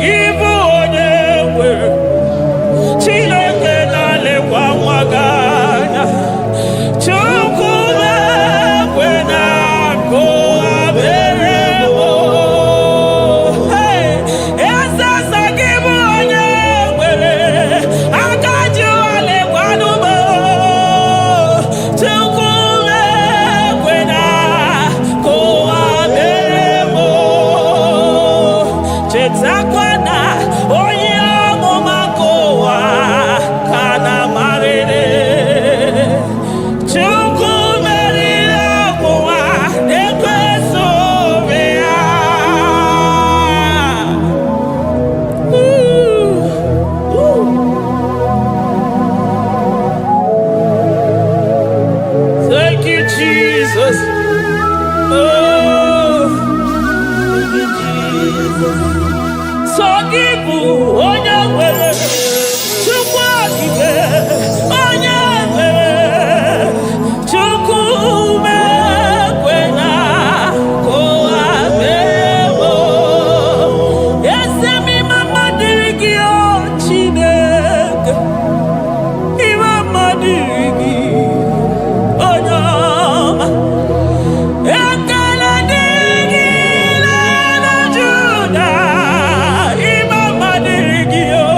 give onye Chineke na-alekwa nwa ganya Chukwu ekwe na akụ abere Esasa gị bụ onye nwere aka ji alekwa n'ugbo Chukwu ekwe na akụ abere chetakwa na onye amụma nke ụwa ka na-amarịrị Chukwu meriri ọnwụnwa na-ekweso obe ya Thank you, Jesus. Oh, thank you, Jesus. So give onye nwere Chukwu okike onye nwere Chukwu ekwe na kowa mewo eze m mama dịrị gị o Chineke mama dịrị gị onye ọma ekele dịrị gị na Juda Mama dịrị gị o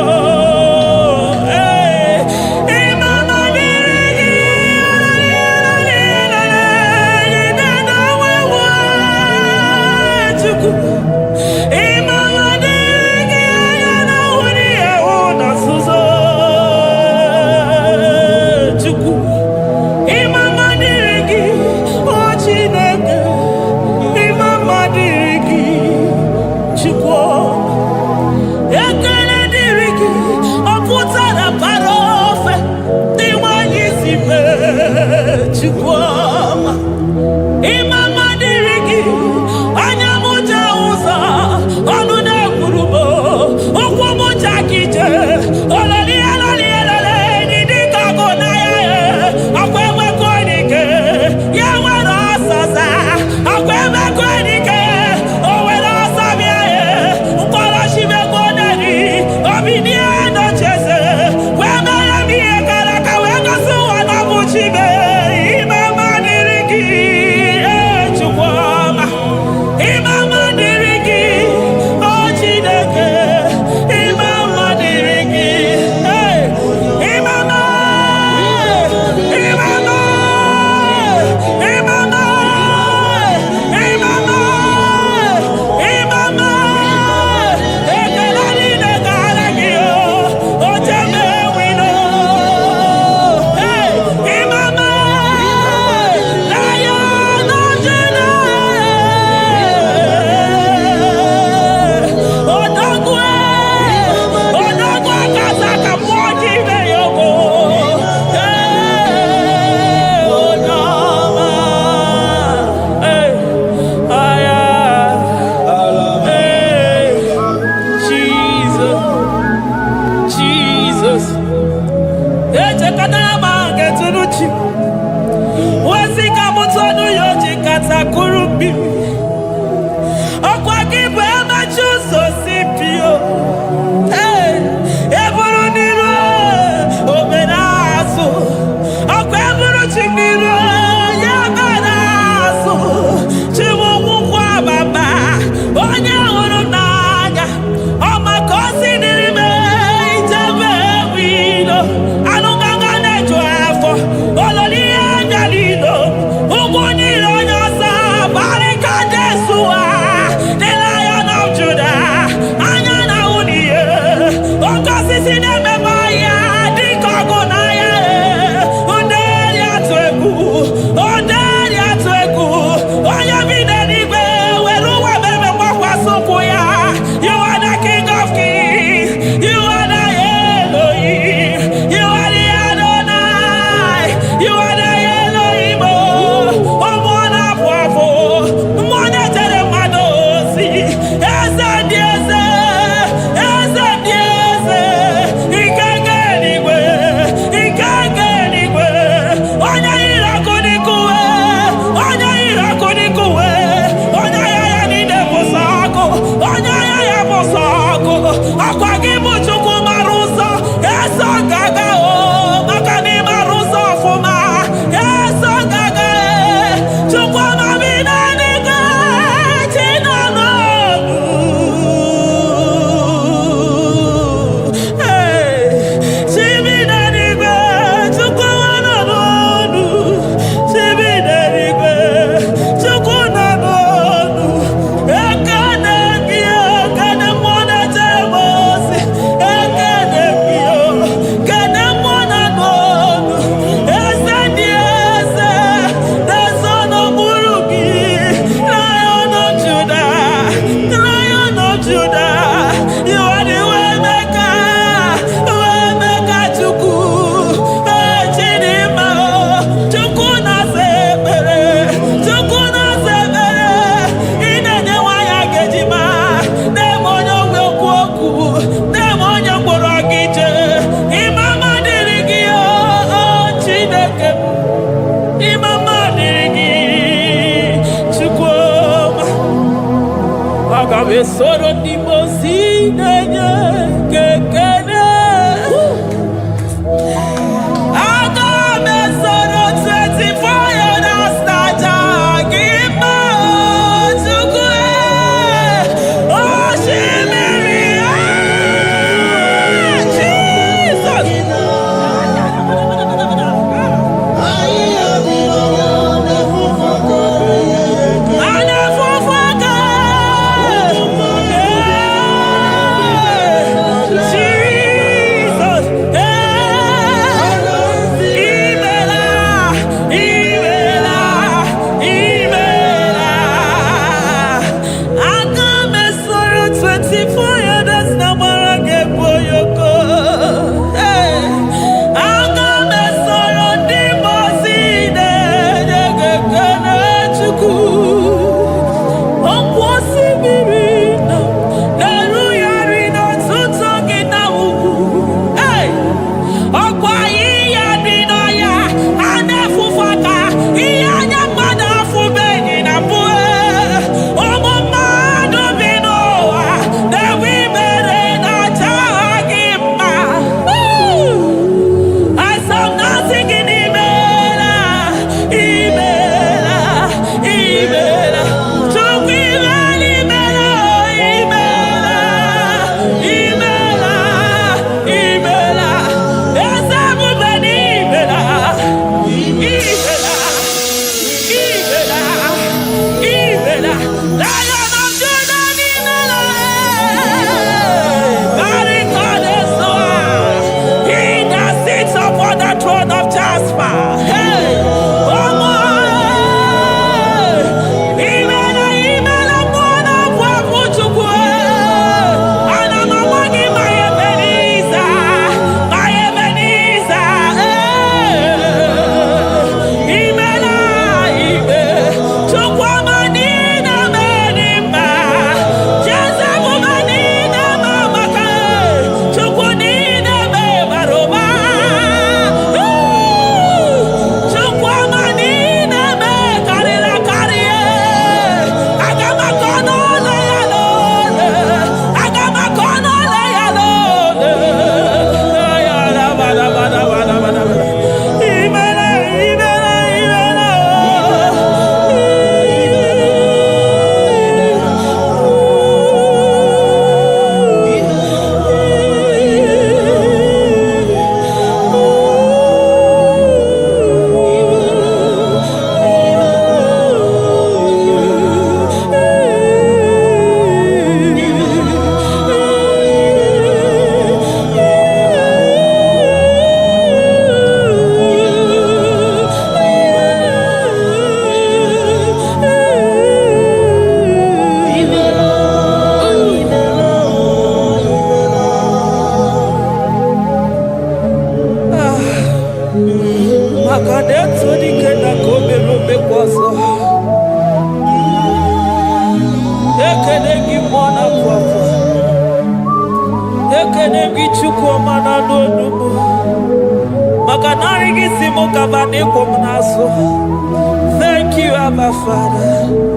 Agabe soro di mozi nenye kekene. Agabe soro 24 years naja gima chukwe. Oh shimiri Jesus. Thank you, Abba Father.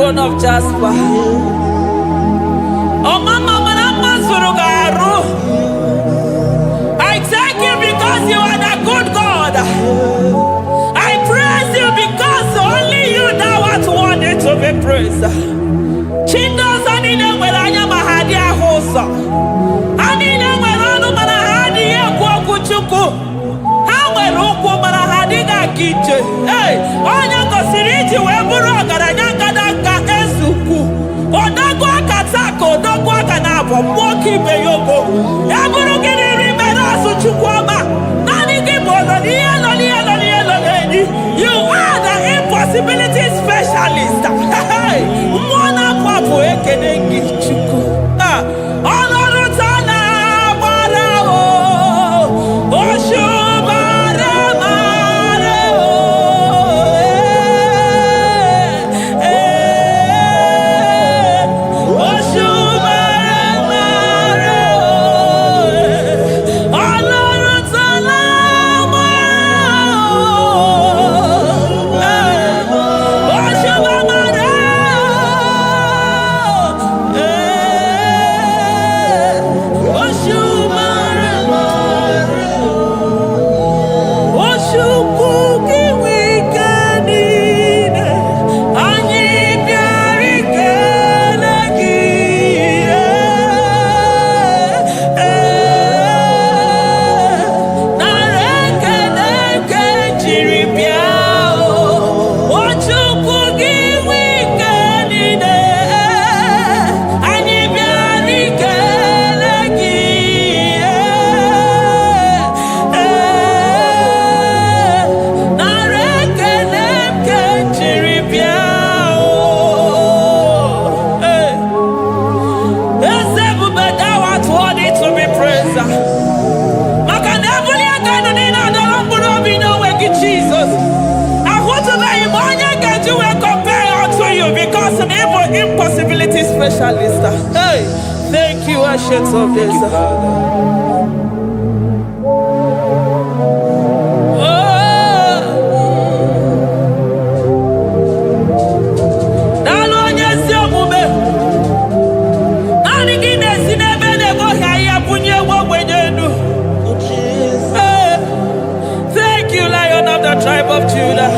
Lion of Jasper. Oh, Mama, I thank you because you are the good God. I praise you because only you now are worthy to be praised. Chindos anine mwelanya mahadi ahosa. Anine mwelanu manahadi ye kwa kuchuku. Hawe ruku manahadi na kiche. Hey, onya kosiriti weburu agaranyanga daka ezuku. Odago akatako, odago akanabo, mwoki beyogo. Eburu gini rimero asuchukwama. Nani gibolo, you are the impossibility specialist. Hey, mwana papu ekenengi chuku. Honoru tana marao, oshu marao. Impossibility specialist. Hey, thank you, Ancient of Days. Thank you, Lion of the tribe of Judah.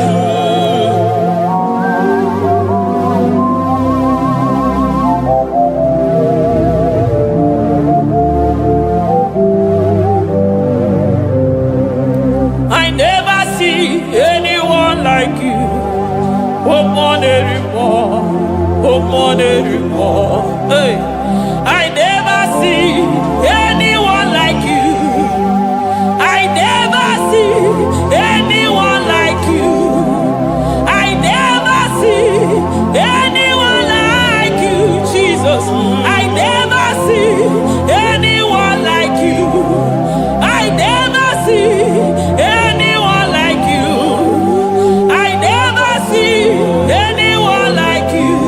Hey, I never see anyone like you. I never see anyone like you. I never see anyone like you, Jesus. I never see anyone like you. I never see anyone like you. I never see anyone like you.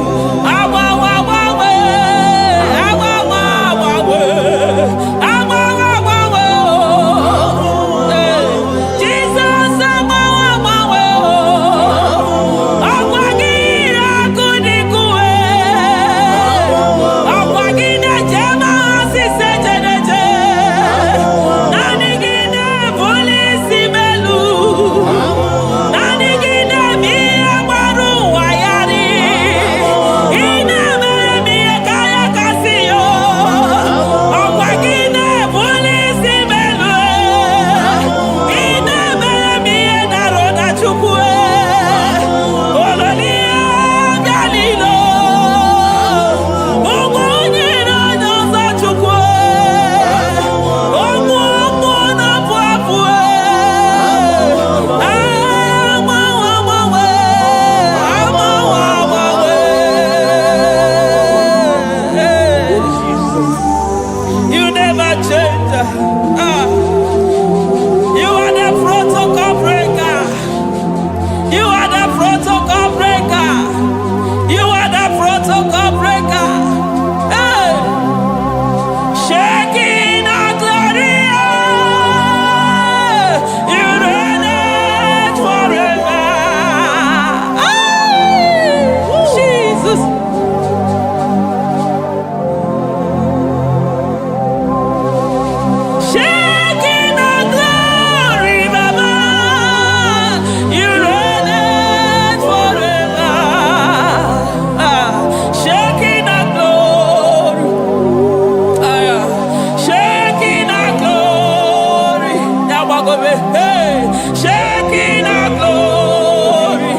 Hey, shaking our glory.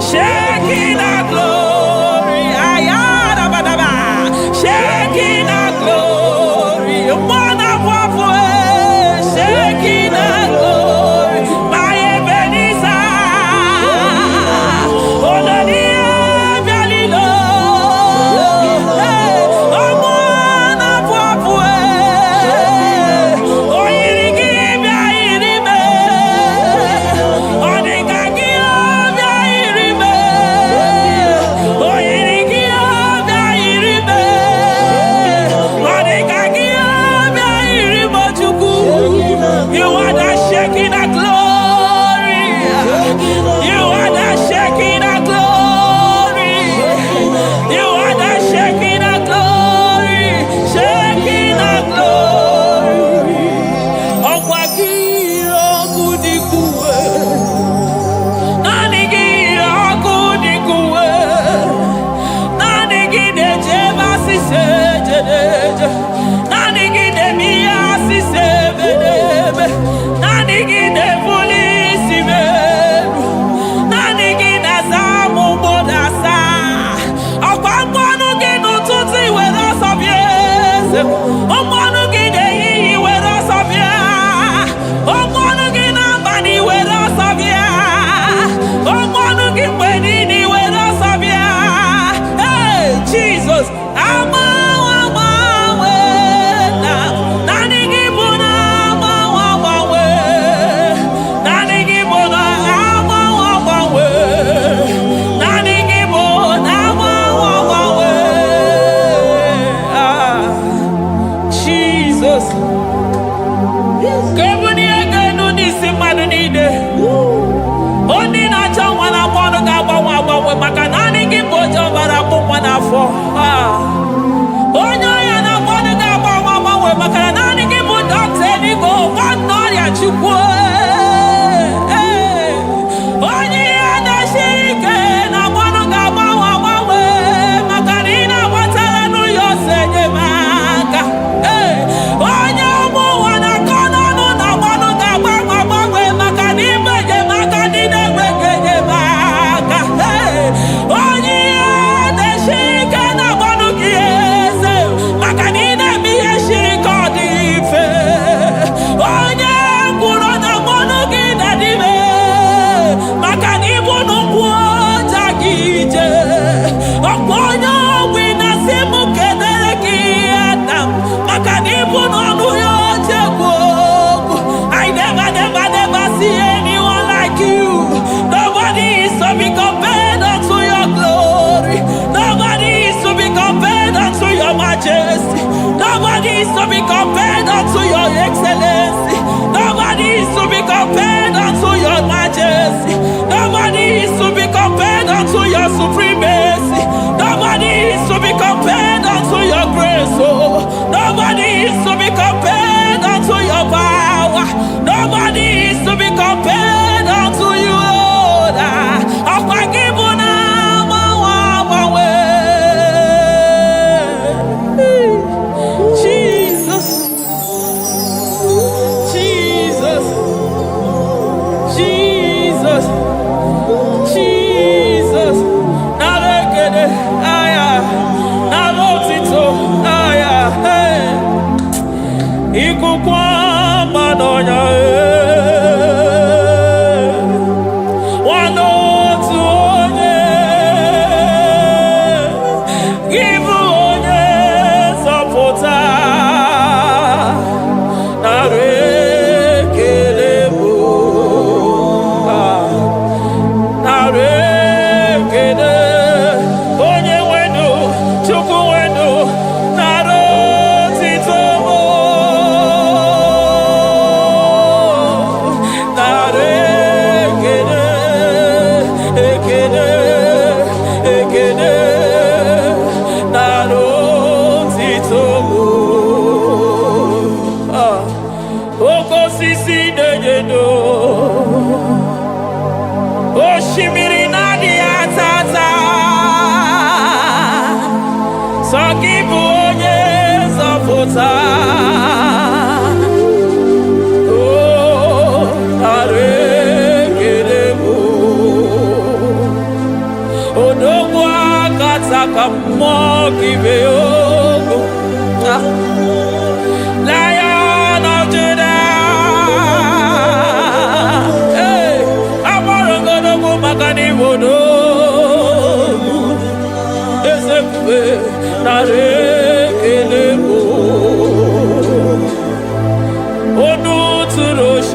Shaking our glory. Shaking our glory. Shaking our glory. My Ebenezer. Nobody is to be compared unto your excellency. Nobody is to be compared unto your majesty. Nobody is to be compared unto your supremacy. Nobody is to be compared unto your grace. Oh, nobody is to be compared unto your power. Nobody is to be compared unto you, Lord.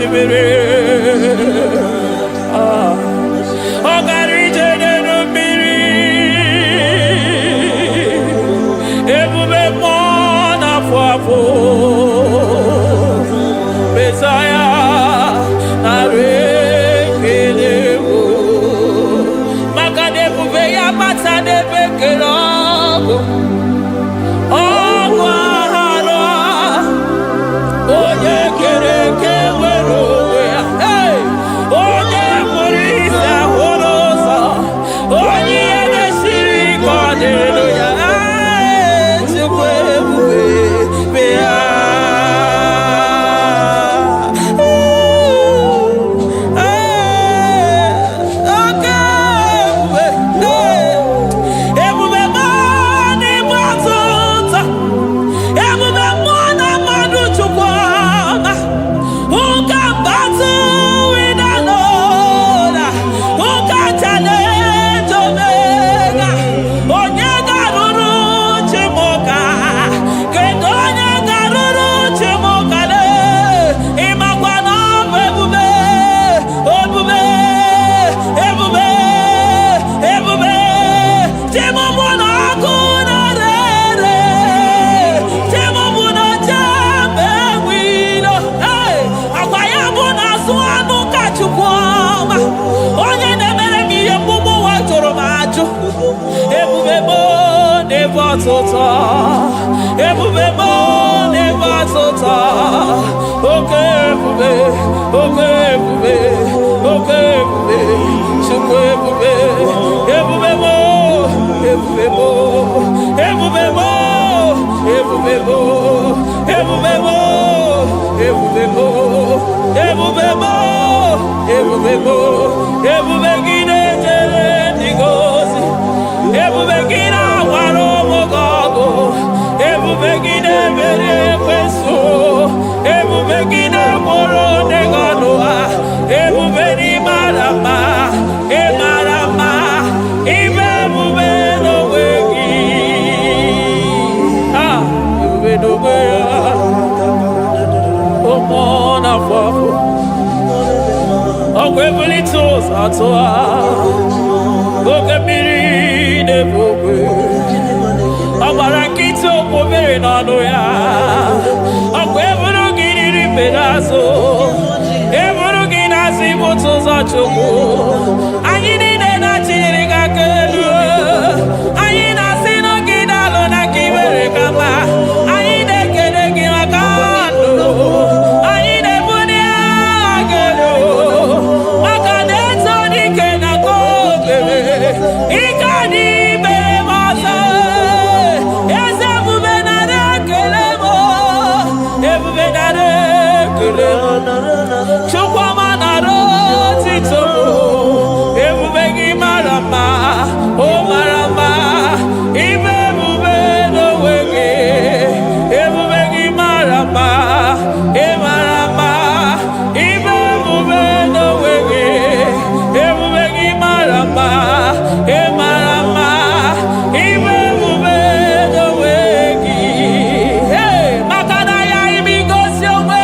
osimiri ọ gara ije n'elu mmiri ebube mmụọ na-afụ afụ Mesaya narị ekele maka na ebube ya bata n'ebe kere ọgụ ọgụ aghara onye kere eke nwere onwe ya onye mụrụ isi ahụrụ ụzọ onye ihe mesiri ike ọ dịrị ya Chukwu ebube be ya ọtụtụ ebube m n'ebe ọtụtụ oke ebube oke ebube oke ebube Chukwu ebube ebube m ebube m ebube m ebube m ebube m ebube m ebube m ebube m ebube gị na-ejere ndị gozi ebube gị na-agwara ebube gị na-emeri ekwensu ebube gị na-agboro ndegọnụ ha ebube n'ịmara mma ịmara mma ime ebube n'onwe gị ebube n'onwe ya ụmụ na-afọ afọ ọgwụ ebulite ụzọ atụ ha oke mmiri na-ebu ogwe ọ gbara nkịtị okwu mmiri n'ọnụ ya ọkwa eburu gị riri mberazụ eburu gị na-asị bụtụ ụzọ Chukwu anyị niile na-achịrị gị aka elu anyị na-asị n'oge dalụ na ka imere ka mma anyị na-ekele gị maka ndụ anyị na-ebuli agha elu maka na eto dike na ka obere ike adị Chukwuma nara otito ebube gị mara mma o mara mma ime ebube n'onwe gị ebube gị mara mma ị mara mma ime ebube n'onwe gị ebube gị mara mma ị mara mma ime ebube n'onwe gị maka na ya imigosi onwe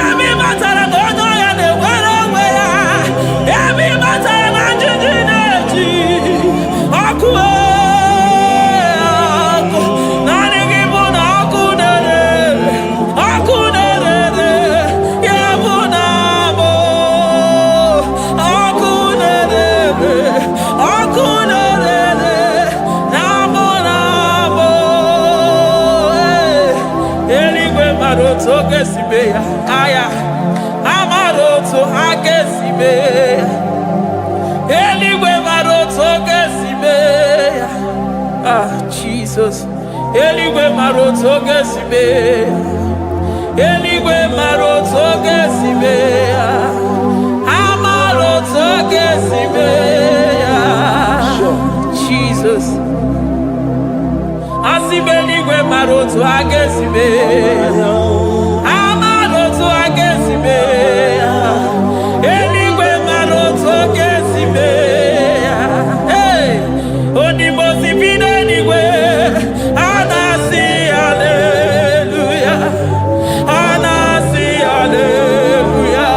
Emi matara na onye ọya na-enwere onwe ya. Emi matara na njiji na-eji. Ọkụ ọkụ. Naanị gị bụ na ọkụ na-ere. Ọkụ na-ere. Ya bụ na abụ. Ọkụ na-ere. Ọkụ na-ere. Na abụ na abụ. Eluigwe mara otu oge si mee ya. Aya. Amara otu ha ga-esi mee ya. Eluigwe mara otu oge si mee ya. Ah, Jesus. Eluigwe mara otu oge si mee ya. Eluigwe mara otu oge si mee ya. Amara otu oge si mee ya. Jesus. Asị m eluigwe mara otu ha ga-esi mee ya. Amara otu ha ga-esi mee ya. Eluigwe mara otu ọ ga-esi mee ya. Hey! Onimosi bi n'eluigwe, a na-asị haleluya. A na-asị haleluya.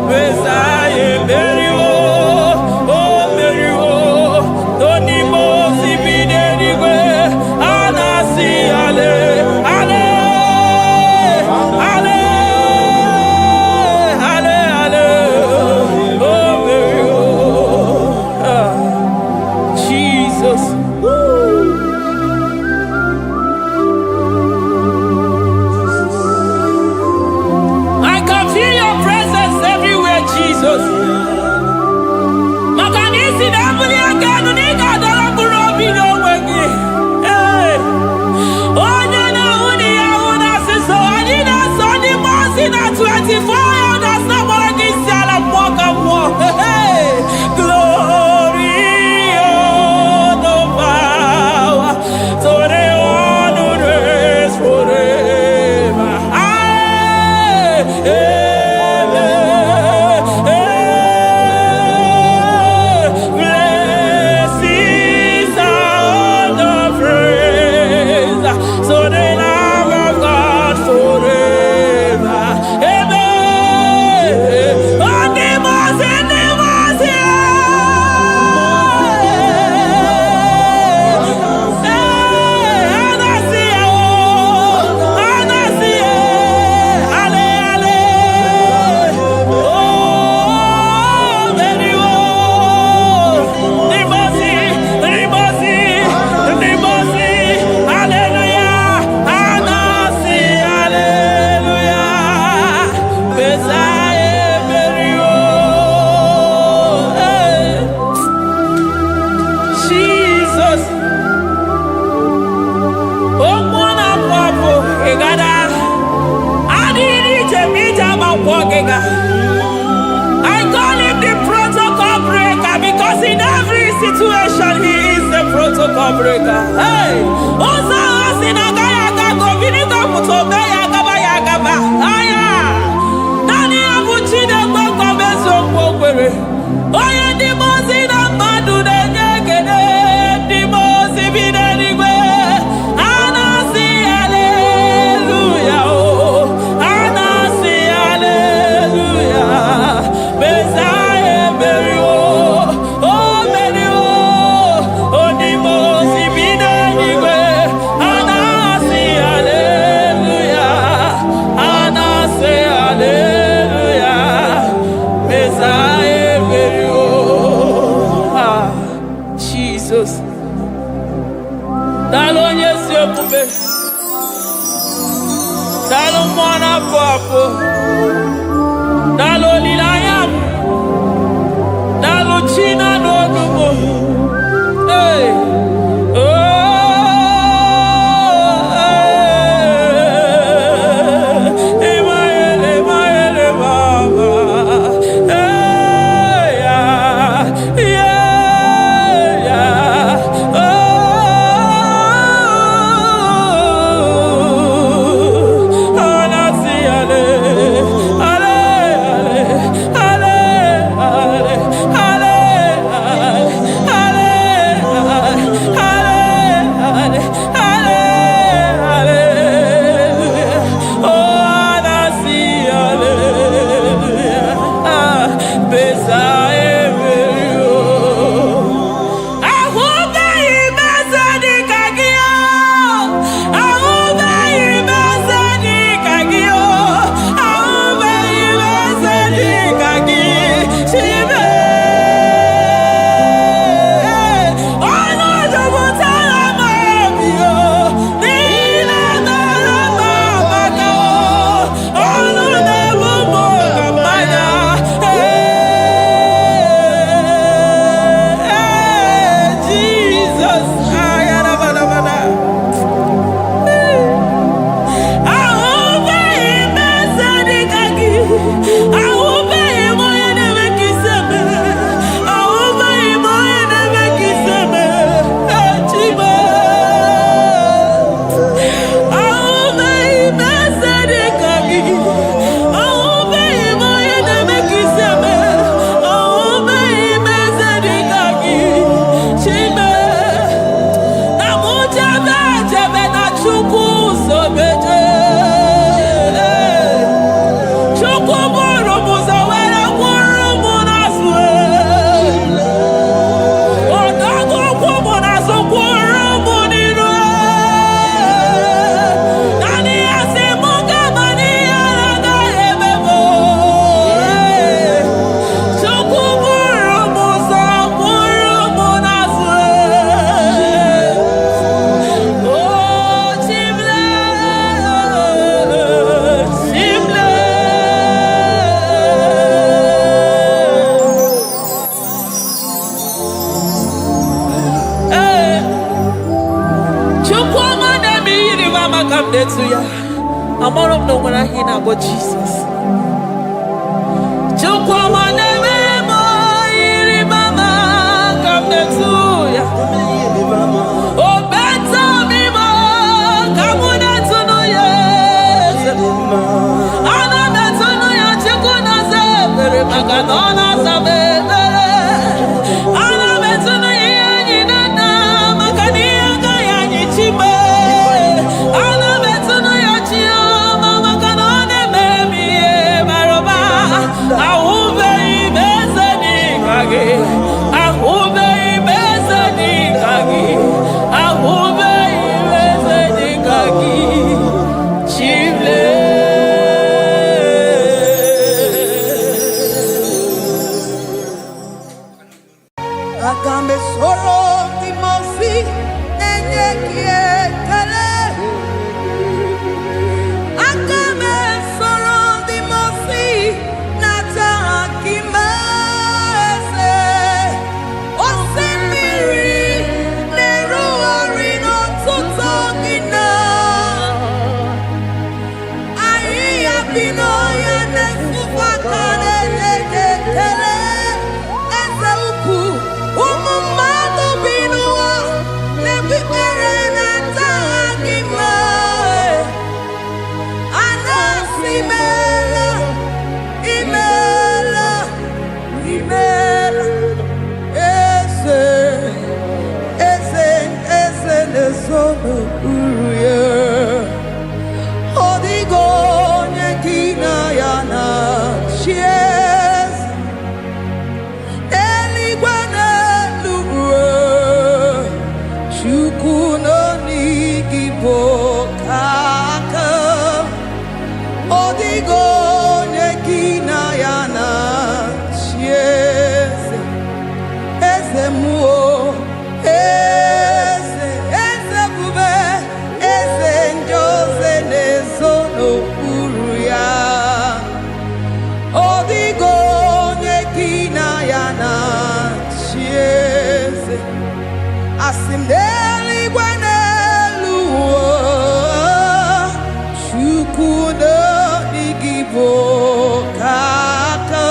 Mesaya emeriwo, o meriwo. Onimosi bi n'eluigwe, a na-asị hale, hale, hale, hale, hale. O meriwo. Ah, Jesus. I can feel your presence everywhere, Jesus. Maka na isi na mbuli aka enu na ị ga-adọrọ mkpụrụ obi n'onwe gị. Hey! Onye na-ahụ na ihe ahụ na-asịsọ, anyị na-asọ ndị mmụọ si na 24 elders na-agbara gị isi ala mmụọ ka mmụọ. Hey! Glory, honor, power to the one who reigns forever. Aye! Amen. Blessings and the praise to the Lamb of God forever. Amen. Onimosi, onimosi, anasi, anasi, ale, ale. Oh, very well. Onimosi, onimosi, onimosi, hallelujah. Anasi, hallelujah. Messiah, very well. Hey. Jesus. Omwana papo egada. Adiri jemija makwogega. I call him the protocol breaker because in every situation he is the protocol breaker. Hey, osa osina gaya gago vinito mutobe ya gaba ya gaba. Aya, nani abuchi de gbogbo beso gbogbere. Oye di mozi na madu de nyegede. Di mozi bi n'eluigwe. Anasi hallelujah, oh. Anasi hallelujah. Messiah Mary, oh, oh Mary, oh. Onimosi bi n'eluigwe. Anasi hallelujah. Anasi hallelujah. Messiah Mary, oh. Ah, Jesus. Dalo onye si omume. Dalo mmụọ na-apụ apụ. Dalo olileanya m. Dalo chi na n'ogugo. Hey. Oh, hey. Imayele, imayele, baba. Hey, yeah, yeah, yeah. Oh, anasi, ale, ale, ale. na-etu ya. Amara m na onwere ahụ ị na-agbọ Jizọs. Chukwu ọma na-emere m yiri mama ka m na-etu ya. O beta m ime ka mụ na-etunu ya eze. Ana m etunu ya Chukwu na-aza ekpere maka na ọ na-aza m ekpere. Ana m etunu ya ihe anyị na-ena maka na ihe agaghị anyị chime. Ana m etunu ya Chioma maka na ọ na-emere m ihe bara ụba. Ahụbeghị m eze dịka gị. Ahụbeghị m eze dịka gị. Ahụbeghị m eze dịka gị. Chile. Aga m esoro ndị mosi na-enye gị ekele. Aga m esoro ndị mosi na-aja gị mma eze. Osimiri na-erugharị n'ọtụtụ gị na ahịhịa bi n'ọhịa na-efufe aka na-enye gị ekele. Eze ukwu, ụmụ mmadụ bi n'ụwa na-ekpere na-aja gị mma. Anasị imeela, imeela, imeela. Eze, eze, eze na-ezo n'okpuru ya. Ọ dịghị onye gị na ya na-achị eze. Eluigwe n'elu ruo, Chukwu nọ n'igi bụ aka. Ọ dịghị onye gị na ya na-achị eze. Eze mmụọ, eze, eze ebube, eze ndị ozi na-ezo n'okpuru ya. Ọ dịghị onye gị na ya na-achị eze. Asị m n'eluigwe n'elu ụwa, Chukwu n'igwe bụ aka.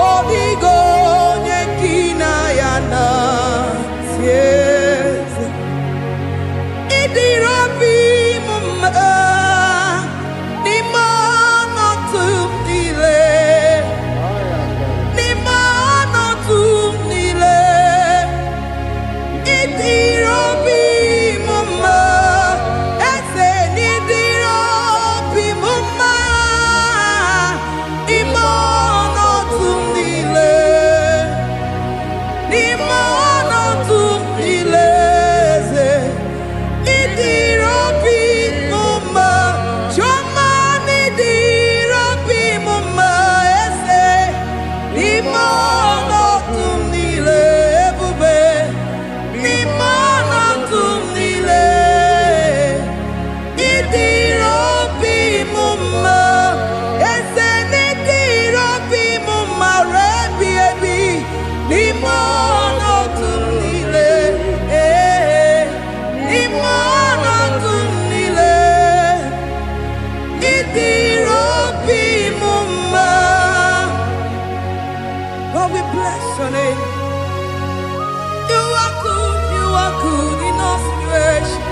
Ọ dịghị onye gị na ya na-achị eze. Ịdịrị obi m mma n'ime ọnọdụ m niile. N'ime ọnọdụ m niile. Ịdịrị obi m mma. Eze n'ịdịrị obi m mma. N'ime ọnọdụ m niile. N'ime ọnọdụ m niile. Eze ịdịrị obi m mma. Chioma n'ịdịrị obi m mma. Eze n'ime ọnọdụ m niile. Ebube n'ime ọnọdụ m niile. Ịdịrị obi m mma. Eze n'ịdịrị obi m mma. Rebi ebi n'ime ọnọdụ m niile. N'ime ọnọdụ m niile. Ịdịrị obi m mma. Lord, we bless your name. You are good in all situations.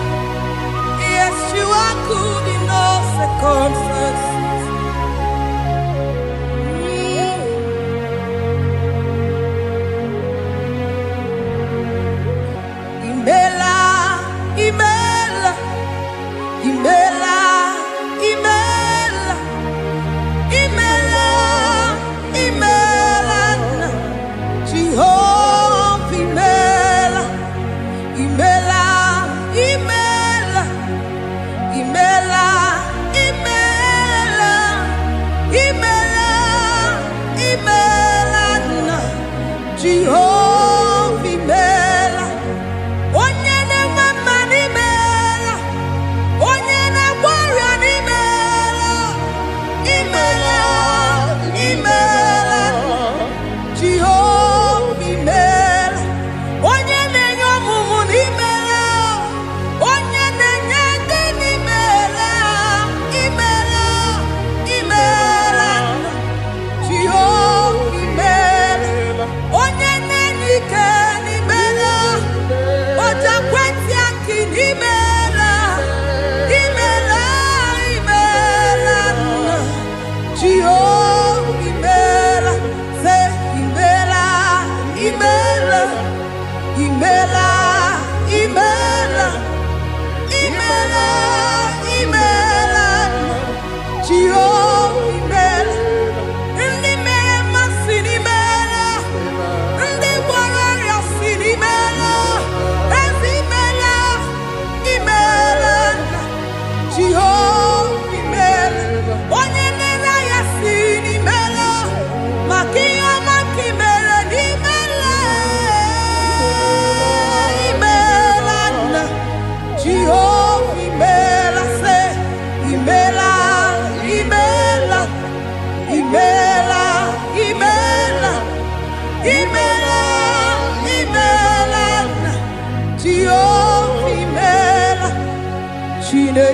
Yes, you are good in all circumstances. Imela, imela, imela, imela, imela, imela, Jehovah, imela, imela, imela, imela, imela, imela, imela, Jehovah, imela. Onye na-enwe mma n'imela. Onye na-agwọ ọrịa n'imela. Imela, imela, Jehovah, imela. Onye na-enye ọmụmụ n'imela. Onye na-enye ndị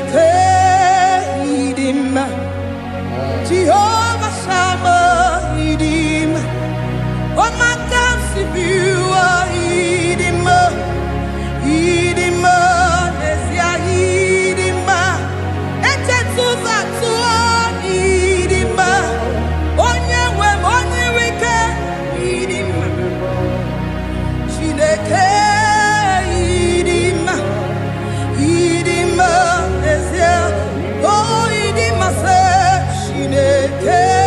Chineke idima, Jehovah Shammah idima, Omakansibua idima, idima, Nesia idima, Etetuza tua idima, Onyewe Onyewike idima, Chineke idima, idima, Nesia, oh idima se Chineke.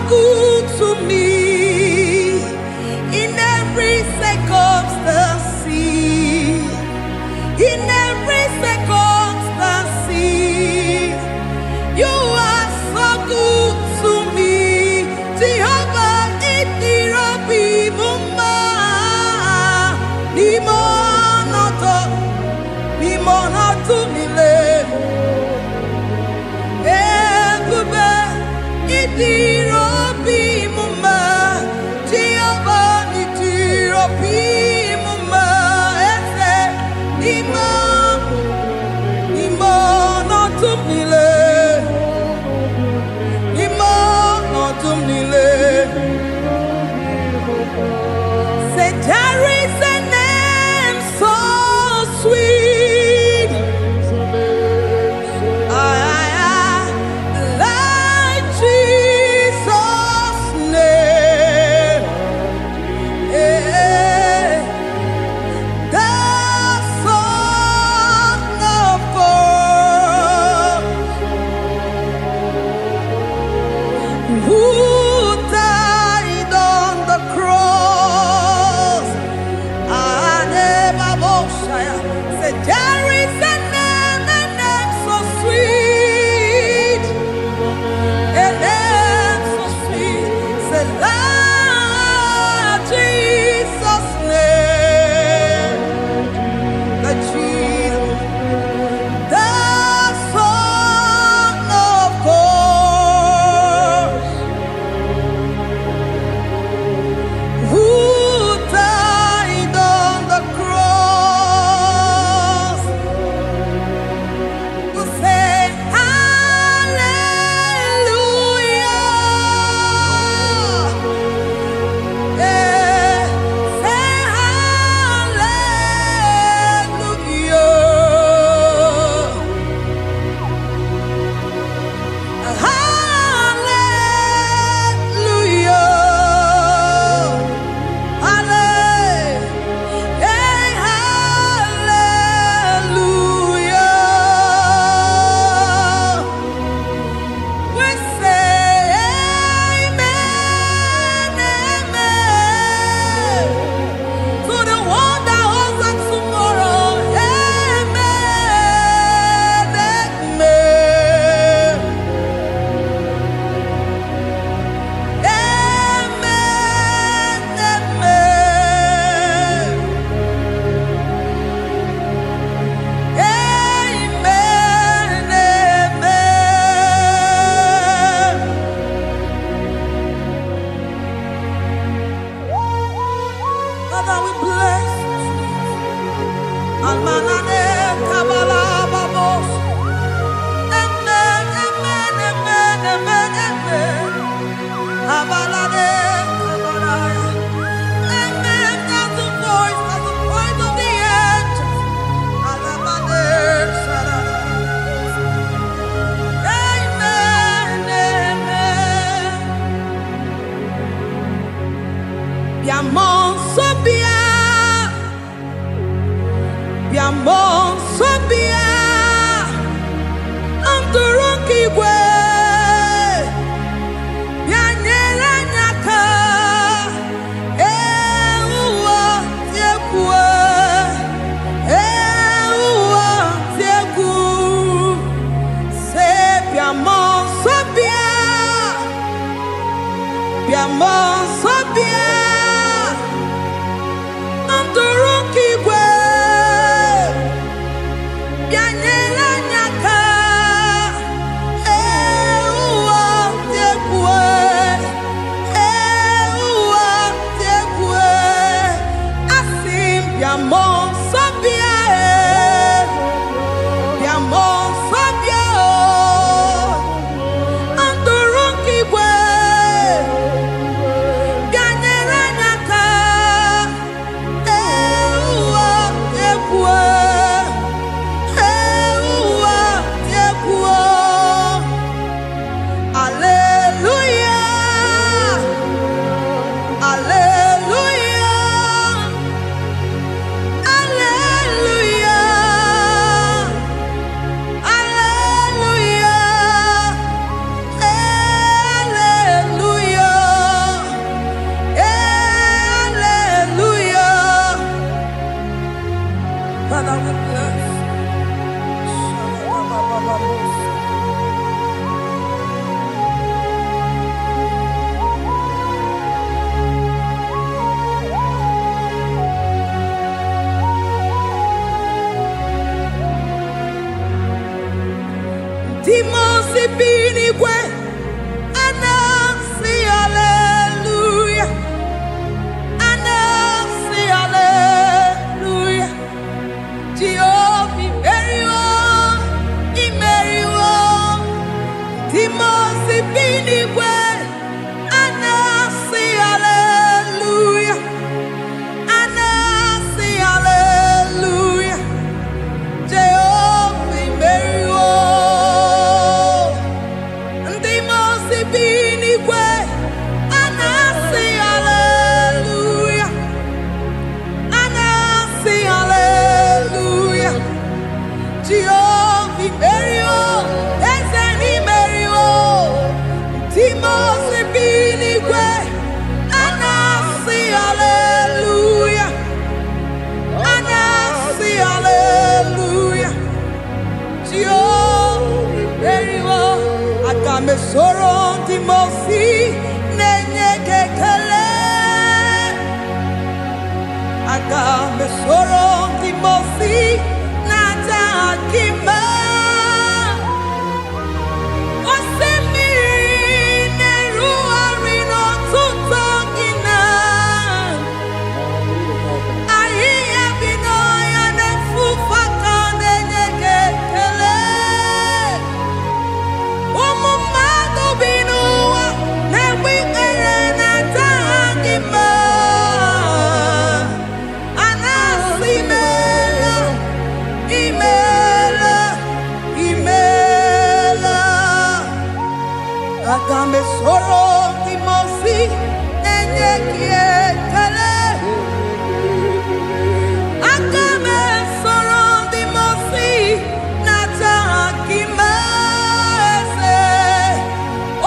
good to me in every circumstance. In every circumstance, you are so good to me. Jehovah, it be mumma, ni monoto mile. Idirobi mumma, Jehovah, idirobi mumma, ese imo notum nile, imo notum nile. Say there is a name so sweet. Like Jesus' name, the Son of God, who died on the cross. Say there is a name so sweet. And then so sweet, say, Lord Jesus' name, the Jesus, the Son of God, who died on the cross, who said, Father, we bless you. Almanane kabala babos. Amen, amen, amen, amen, amen. Abalade kabalaya. Amen. That's the voice of the angels. Alabade sarara. Amen, amen. Biamon sobia. Biamon sobia. Anturuki gwe. Bianyera nyaka. Ewa tiekwe. Ewa tieku. Se biamon sobia. Biamon sobia. Anturuki gwe. Bianyera nyaka. Ewa tiekwe. Ewa tiekwe. Asim biamon sobia. Biamon sobia. Anturuki gwe. soro ndị mosi na-enye gị ekele. Aga m esoro ndị mosi na-aja gị mma. Osimiri na-erugharị n'ọtụtụ gị na ahịhịa bi n'ọhịa na-efufe aka na-enye gị ekele. Ụmụ mmadụ bi n'ụwa na-egbu ikpere na-aja gị mma. A na-asị imeela, imeela, imeela. Aga m esoro ndị mosi na-enye gị ekele. Aga m esoro ndị mosi na-aja gị mma. Eze,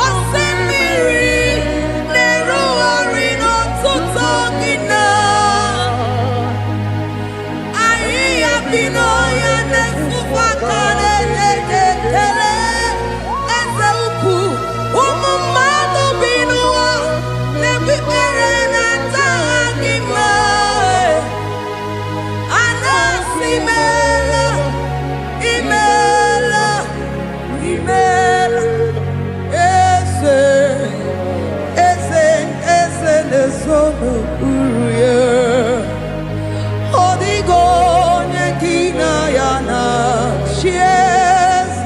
osimiri na-erugharị n'ọtụtụ gị na ahịhịa bi n'ọhịa na-efufe aka na-enye gị ekele. Eze ukwu, ụmụ mmadụ bi n'ụwa na-egbu ikpere na-aja gị mma. A na-asị imeela, imeela, imeela. Eze, eze, eze na-ezo n'okpuru ya. Ọ dịghị onye gị na ya na-achị eze.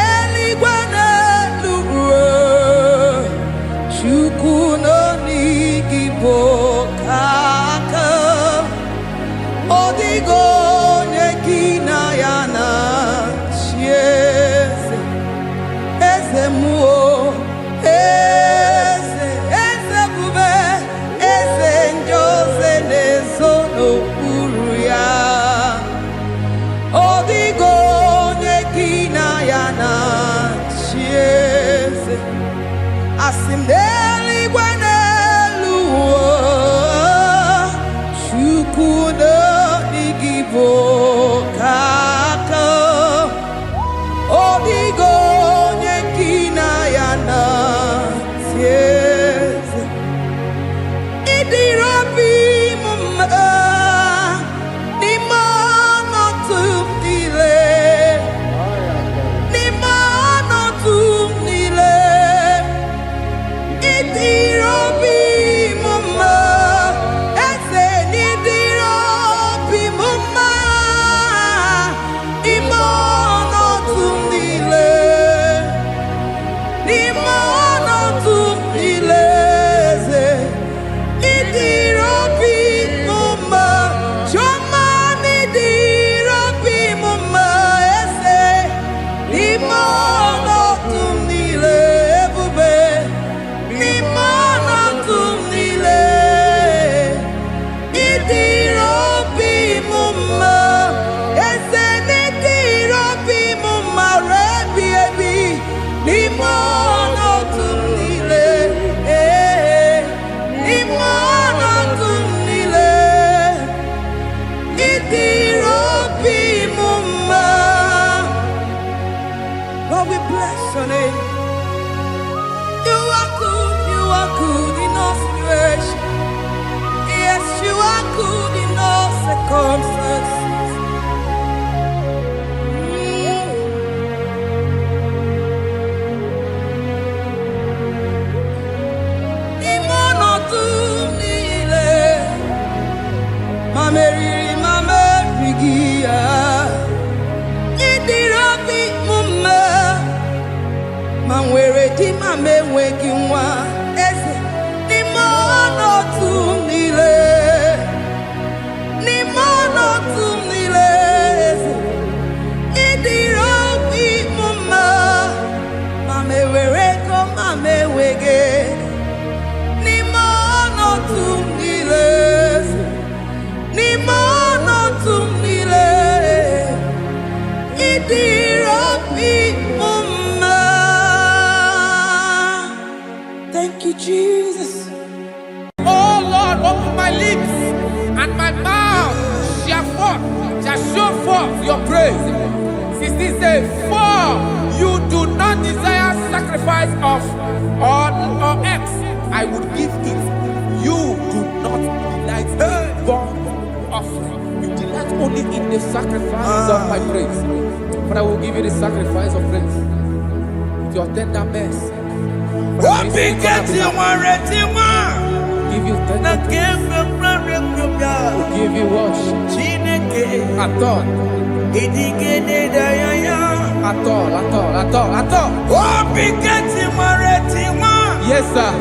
Eluigwe n'elu ruo, Chukwu nọ n'igi bụ aka. Ọ dịghị onye gị na ya na-achị eze. Eze mmụọ, eze, eze ebube, eze ndị ozi na-ezo n'okpuru ya. Ọ dịghị onye gị na ya na-achị eze. Asị m n'eluigwe n'elu ụwa, Chukwu n'igwe bụ aka. Ọ dịghị onye gị na ya na-achị eze. Ịdịrị obi m mma n'ime ọnọdụ m niile. N'ime ọnọdụ m niile, ịdịrị obi m mma. Eze, n'ịdịrị obi m mma n'ime ọnọdụ m niile. N'ime ọnọdụ m niile, eze, ịdịrị obi m mma. Chiọma, n'ịdịrị obi m mma. Eze, n'ime ọnọdụ m niile. Ebube, n'ime ọnọdụ m niile, ịdịrị obi m mma. Eze, n'ịdịrị obi m mma ruo ebi ebi. N'ime ọnọdụ m niile, n'ime ọnọdụ m niile, ịdịrị obi m mma. Lord, we bless your name. You are good in all situations. Yes, you are good in all circumstances. N'ime ọnọdụ m niile, ma meriri ma merighị ya, ịdịrị obi m mma. Ma nwere di ma m enweghị nwa. Eze, n'ime ọnọdụ m niile, n'ime ọnọdụ m niile, eze, ịdịrị obi m mma. Ma m enwere ego ma m enweghị. N'ime ọnọdụ m niile, eze, n'ime ọnọdụ m niile, ịdịrị obi m mma. Thank you, Jesus. Oh Lord, open my lips and my mouth shall show forth your praise. 16 says, for you do not desire sacrifice of or X, I would give it. You do not delight in burnt offering. You delight only in the sacrifice of my praise. But I will give you the sacrifice of praise. With your tender mercy. Give you tender will give you worship. At all. At all. Yes, sir.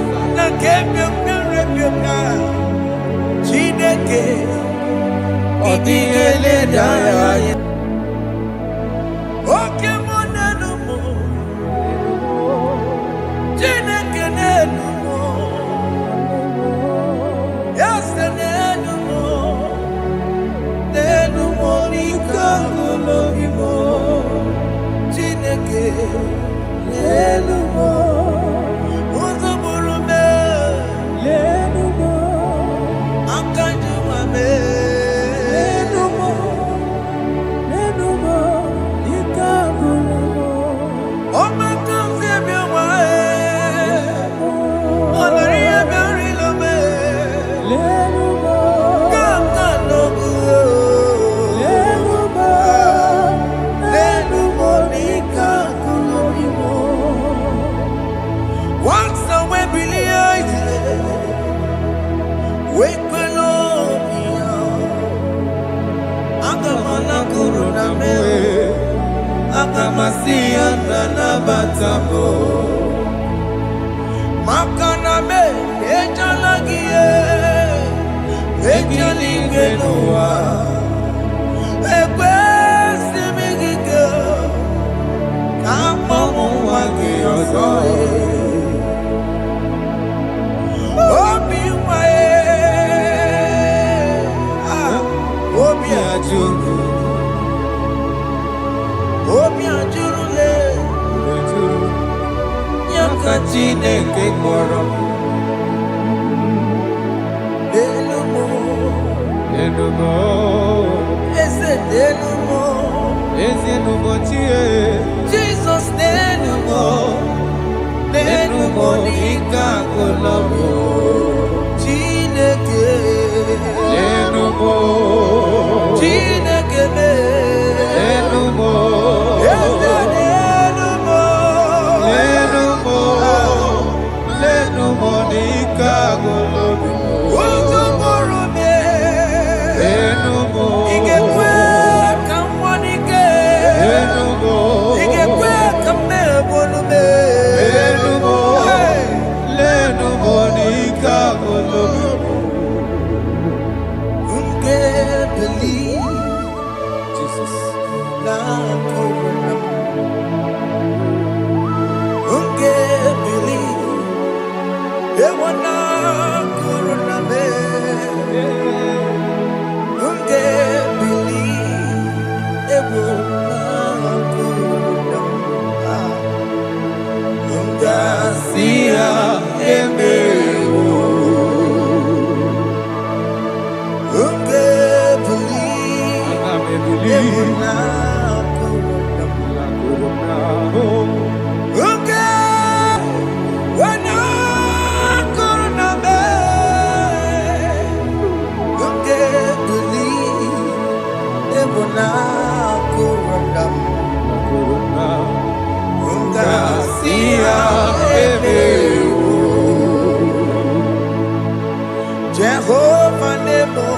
Jehovah Nebo,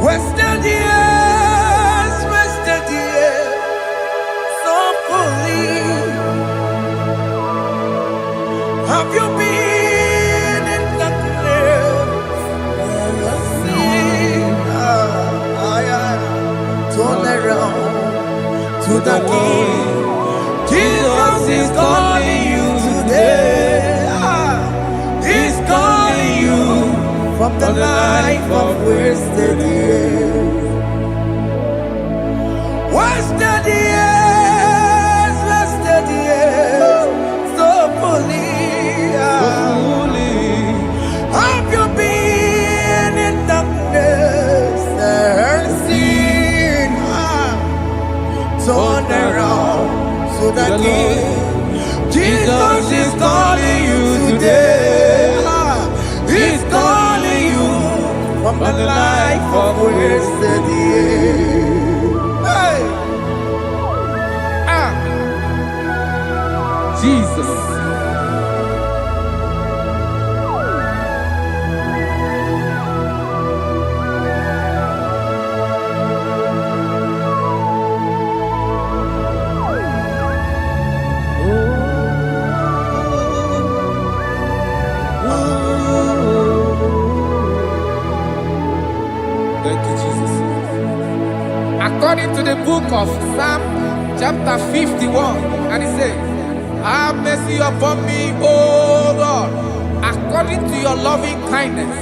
Wasted years, so fully. Have you been in the place? Turn around to the King. Jesus is calling you today. He's calling you from the life of wasted years. Wasted years, so fully. Have you been in darkness and seen? Turn around to the King. Jesus is calling you today. He's calling you from the life of wasted years. Hey! Jesus. Thank you, Jesus. According to the book of Psalm, chapter 51, and it says, have mercy upon me, O Lord, according to your loving kindness,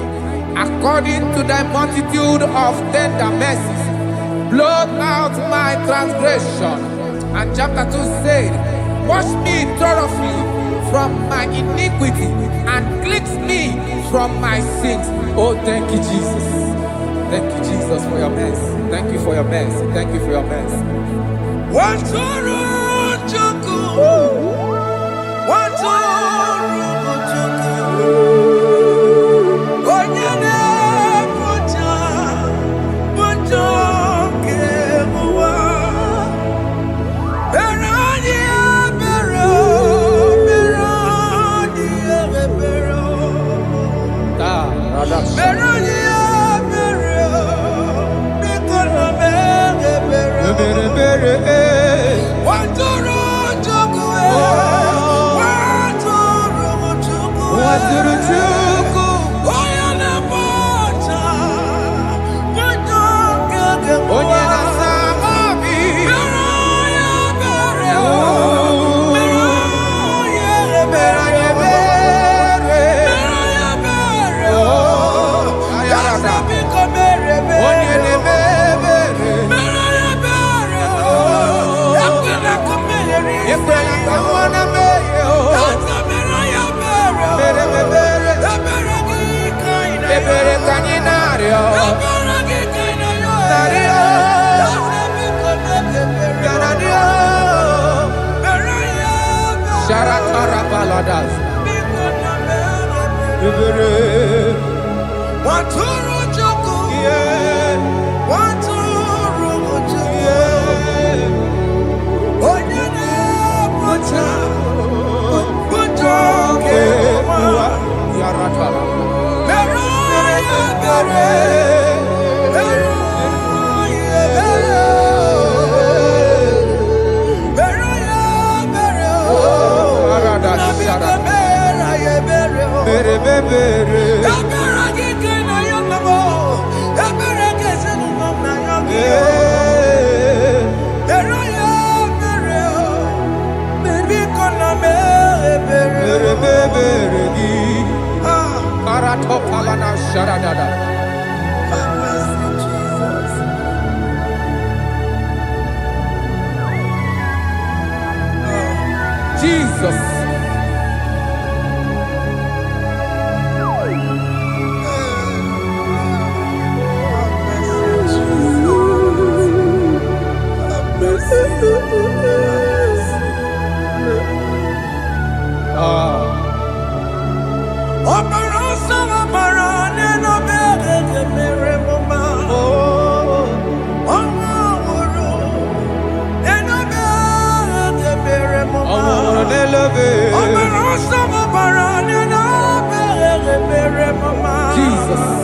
according to thy multitude of tender mercies, blot out my transgression. And chapter 2 said, wash me thoroughly from my iniquity and cleanse me from my sins. Oh, thank you, Jesus. Thank you, Jesus, for your mercy. Thank you for your mercy. Thank you for your mercy. Jesus. Love it. Jesus.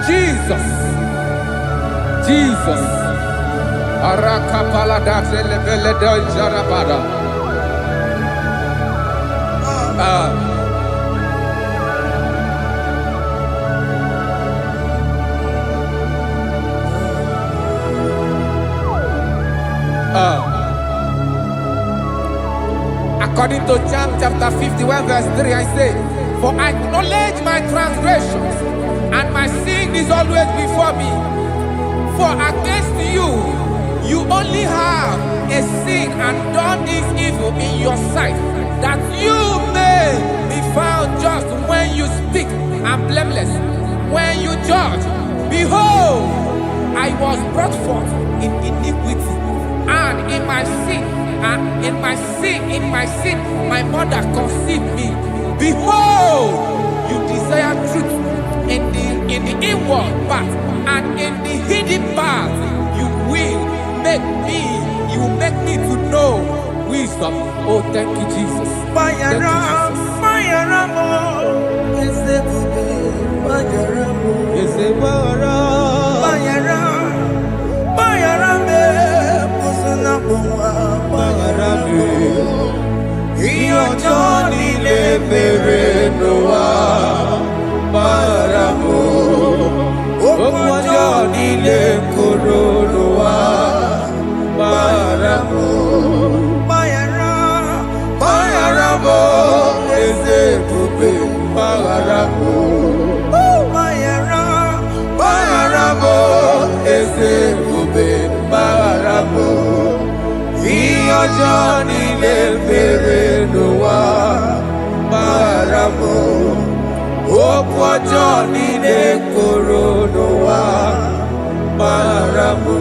Jesus. Jesus. Arakapalada zelebeledo jarabada. According to John chapter 51 verse 3, I say, for I acknowledge my transgressions, and my sin is always before me. For against you, you only have a sin and done this evil in your sight, that you may be found just when you speak and blameless when you judge. Behold, I was brought forth in iniquity, and in my sin, my mother conceived me. Behold, you desire truth in the inward part, and in the hidden part you will make me to know wisdom. Oh, thank you, Jesus. Thank you, Jesus. Johnny Neverenoa Maramo Okwa Johnny Nekoronoa Maramo.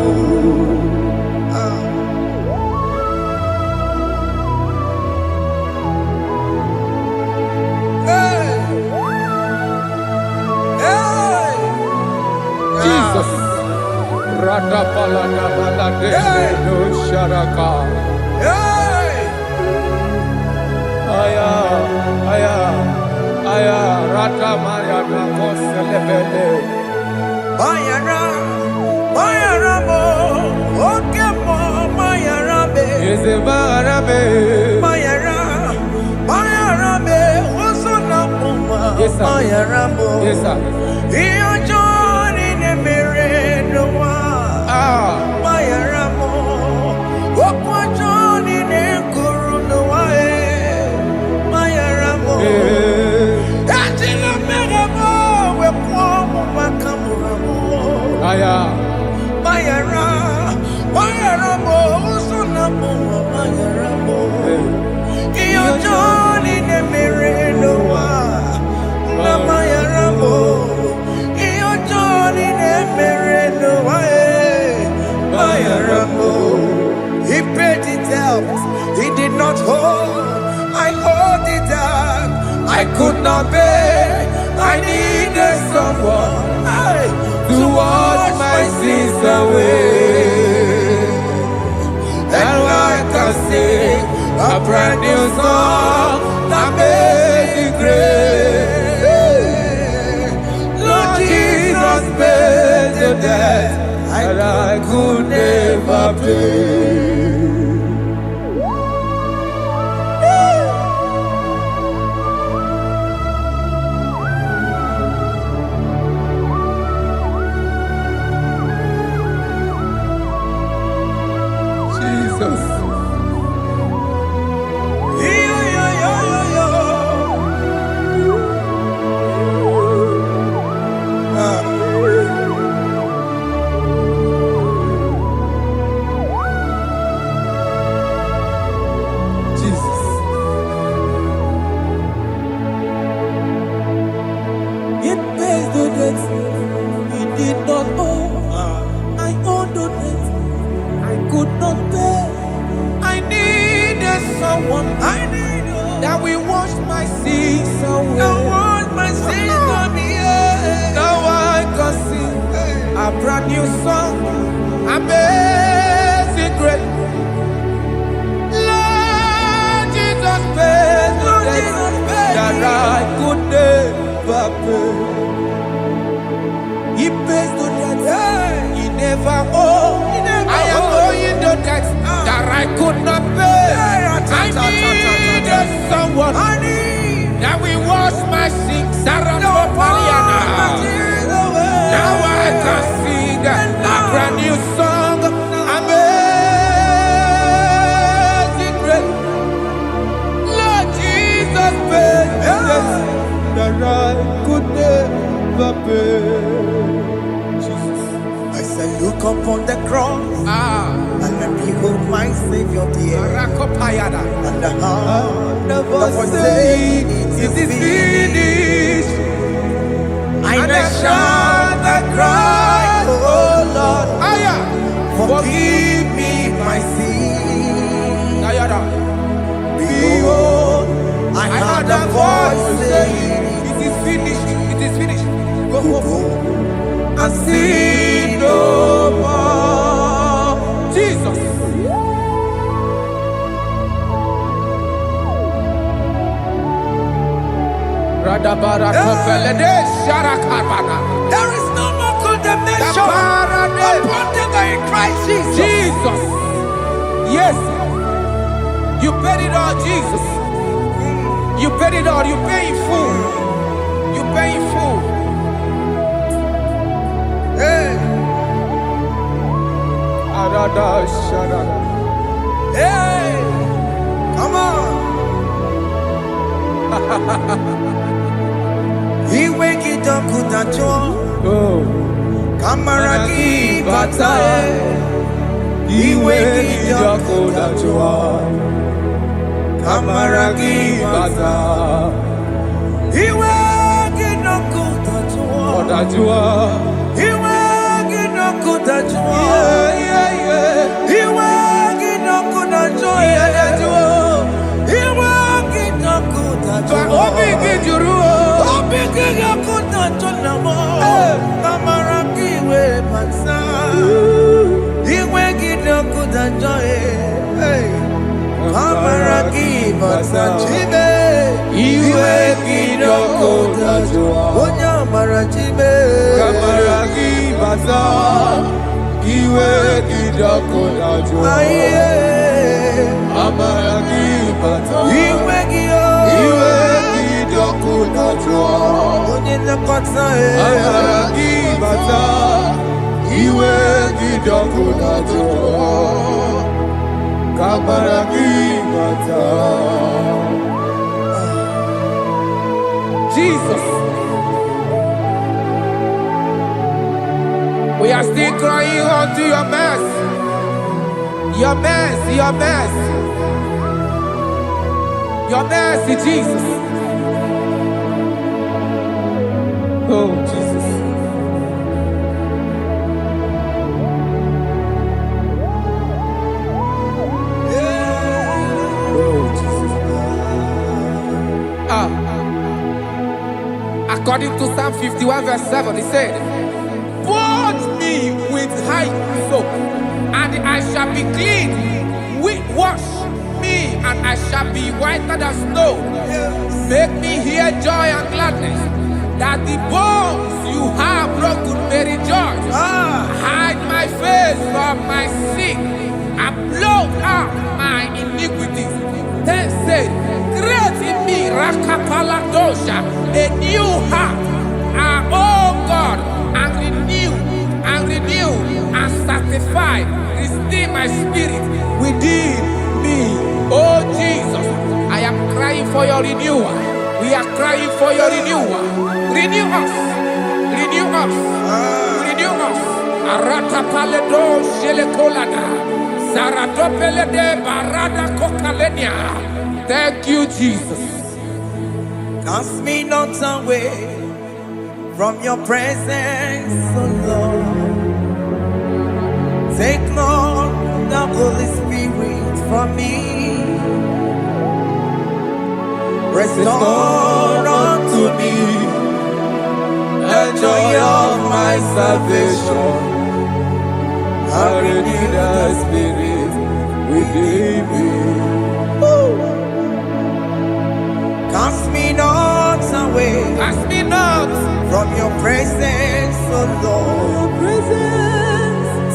Jesus. No Sharaka. Aya, Rata Maya Nakoselebele. Bayara mo, okemo bayarabe. Ezebarabe. Bayarabe, osona muma. Yes, sir. Bayaramo. Yes, sir. Iyo Johnny Neverenoa. Bayaramo, okwa Johnny Nekoronoa. Bayaramo. Ajila meramo, wekwa mumakamuramo. Aya. Bayaramo, osona muma. Bayaramo. Iyo Johnny Neverenoa. Bayaramo. Iyo Johnny Neverenoa. Bayaramo. He paid it out. He did not hold. I hold it out. I could not bear. I needed someone to wash my sins away. And I can sing a brand new song, Amazing Grace. Lord Jesus paid the debt that I could never pay. Jesus. It pays the debt he did not owe. I owed the debt I could not pay. I needed someone. That will wash my sins away. Now I can sing a brand new song. Amazing Grace. Lord Jesus paid the debt that I could never pay. He pays the debt he never owed. I am owing the debt that I could not pay. I needed someone that will wash my sins. Now I can sing a brand new song. Amazing Grace. Lord Jesus paid the debt that I could never pay. Jesus. I said, look upon the cross and then behold my Savior dear. And the heart of us saying, it is finished. And I shout and cry, oh Lord, forgive me my sin. Behold, I heard a voice saying, It is finished. It is finished. go and sin no more. Jesus. There is no more condemnation upon them that are in Christ Jesus. Jesus. Yes. You paid it all, Jesus. You paid it all. You pay in full. You pay in full. Hey, hey, come on. He wake it up, kutacho. Oh. Kamaraki batae. iwe gị ọkụ dajụọ, amara gị bata. Iwe gị ọkụ dajụọ, ọ dajụọ. Iwe gị ọkụ dajụọ, iwe gị ọkụ dajụọ, iwe gị ọkụ dajụọ. Obi gị jụrụ, obi gị ọkụ dajụọ na mọ, amara gị iwe bata. Iwe gị ọkụ dajụọ, amara gị bata. Chibe, iwe gị ọkụ dajụọ, onye amara chibe, amara gị bata. Iwe gị ọkụ dajụọ, amara gị bata. Iwe gị ọkụ dajụọ, onye nlekọta, amara gị bata. Iwe gị ọkụ dajụọ, amara gị bata. Jesus. We are still crying unto your mercy. Your mercy, your mercy. Your mercy, Jesus. Oh, Jesus. Oh, Jesus. According to Psalm 51 verse 7, he said, "Wash me with high soap, and I shall be clean. Wash me, and I shall be whiter than snow. Make me hear joy and gladness, that the bones you have broken may rejoice. Hide my face from my sin, and blot out my iniquities." Then said, "Create in me Rakapaladosha, a new heart, oh God, and renew, and sanctify, restore my spirit within me." Oh Jesus, I am crying for your renewal. We are crying for your renewal. Renew us, renew us, renew us. Arata paledo shelekolada, saratopele de barada kokalenia. Thank you, Jesus. Cast me not away from your presence, oh Lord. Take not the Holy Spirit from me. Restore unto me the joy of my salvation. I renew the spirit within me. Cast me not away, Cast me not from your presence, oh Lord.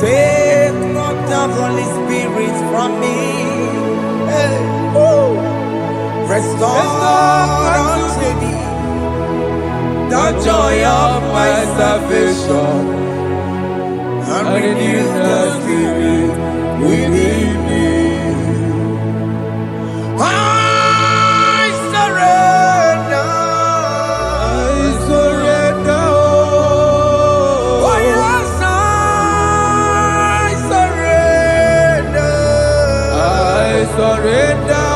Take not the Holy Spirit from me. Hey. Restore unto me the joy of my salvation, and renew the spirit within me. I surrender. Oh yes, I surrender. I surrender.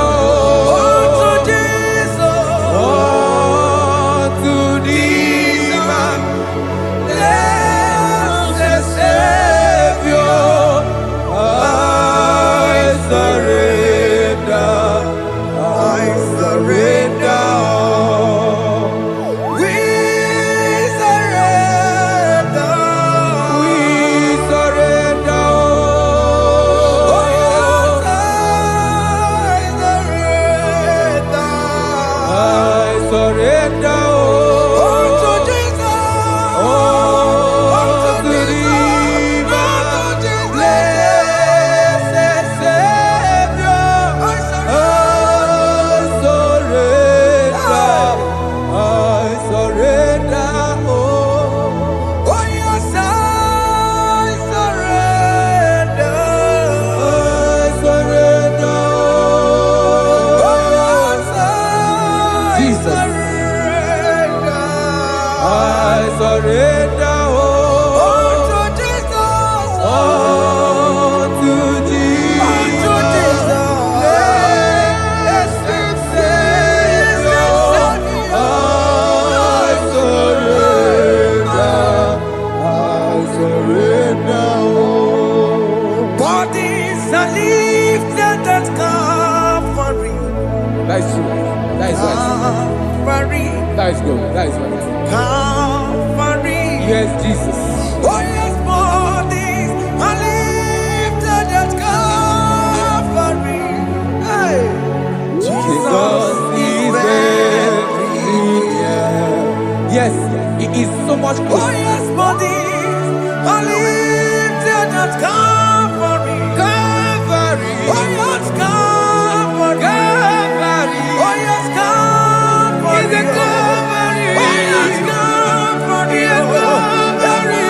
That is true. That is right. Calvary, That is good. That is right. Calvary. Yes, Jesus. Oh yes, bodies are lifted at Calvary. Hey. Jesus is very near. Yes, it is so much Oh closer. yes, bodies are lifted at Calvary. Calvary. Oh yes, Calvary. Calvary. Oh yes, Calvary. Is it Calvary? Oh yes, Calvary. Yes, Calvary.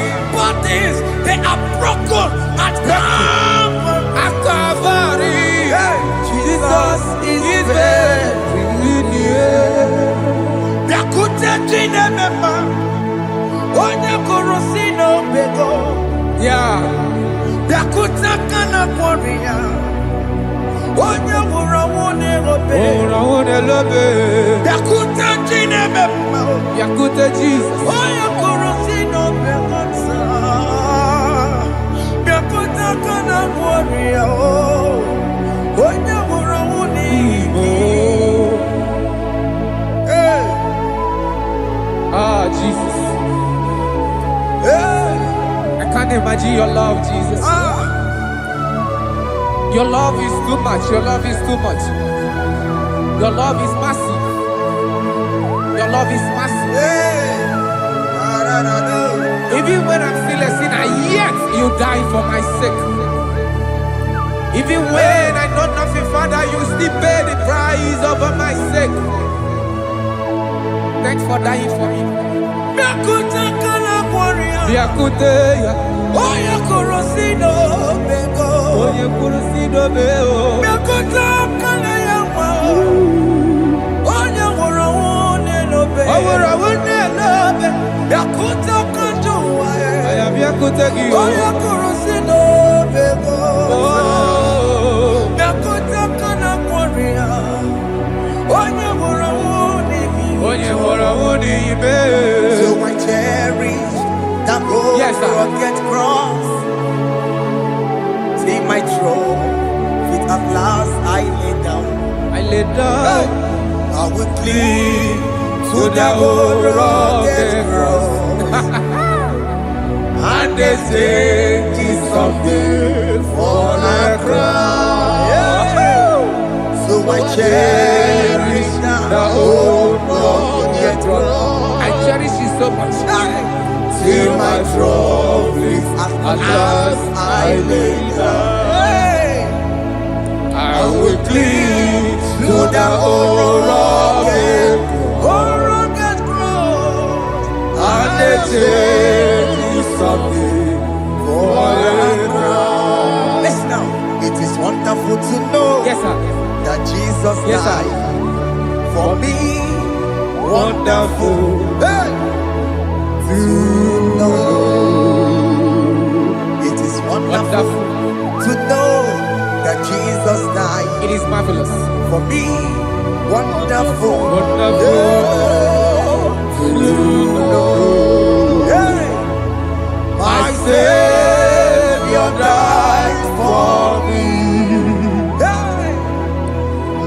They are broken at Calvary. Jesus is very near. Biakute jine mema, onye korosino bego. Yeah. Biakute kana kworiya, onye wurawone robe. Biakute jine mema, Yakute Jesus. onye korosino bego sa. Biakute kana kworiya, onye wurawone Igbo. Hey. Ah, Jesus. Hey. I can't imagine your love, Jesus. Your love is too much. Your love is too much. Your love is massive. Your love is massive. Hey. Even when I'm still a sinner, yet you die for my sake. Even when I know nothing, Father, you still pay the price over my sake. Thanks for dying for me. Biakute kana kworiya, Biakute, onye korosino bego. onye kurusido beo. Biakute kana yawa, onye wurawone lobe. Owura wone lobe. Biakute kanjuwa, Aya biakute giyo. onye korosino bego. Oh, Biakute kana kworiya, onye wurawone onye wora wone ibe. So I cherish that Yes, sir. rugged cross. See my throne, feet at last I lay down. I lay down I will cling to the old rugged cross. And they say this someday for a crown. So I cherish the old rugged cross. I cherish you so much. Till my troubles at last I lay down. I will cling to the old rugged cross, and they take me something for a crown. Listen now, it is wonderful to know Yes, sir. that Jesus Yes, sir. died for me. Wonderful. Hey! To know. It is wonderful to know that Jesus died It is marvelous. for me. Wonderful. Wonderful. To know. Hey! My Savior died for me. Hey!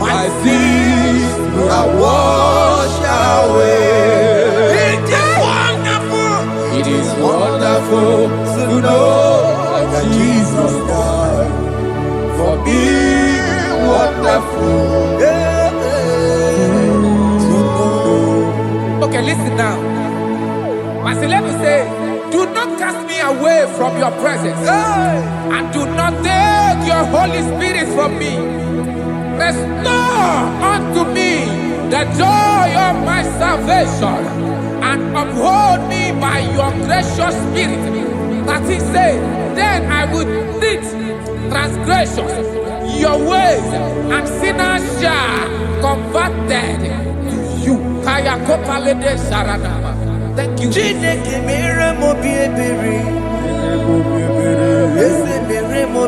My sins are washed away. It is wonderful. It is wonderful To know that Jesus died for me. Wonderful. To know. Okay, listen now. My celeb say, do not cast me away from your presence, Hey! and do not take your Holy Spirit from me. Restore unto me the joy of my salvation, and uphold me by your gracious spirit. That he said, then I would teach transgressions your ways, and sinners shall converted to you. Kaya kopalede saranama. Thank you. Chineke mere mo bi ebere. Eze mere mo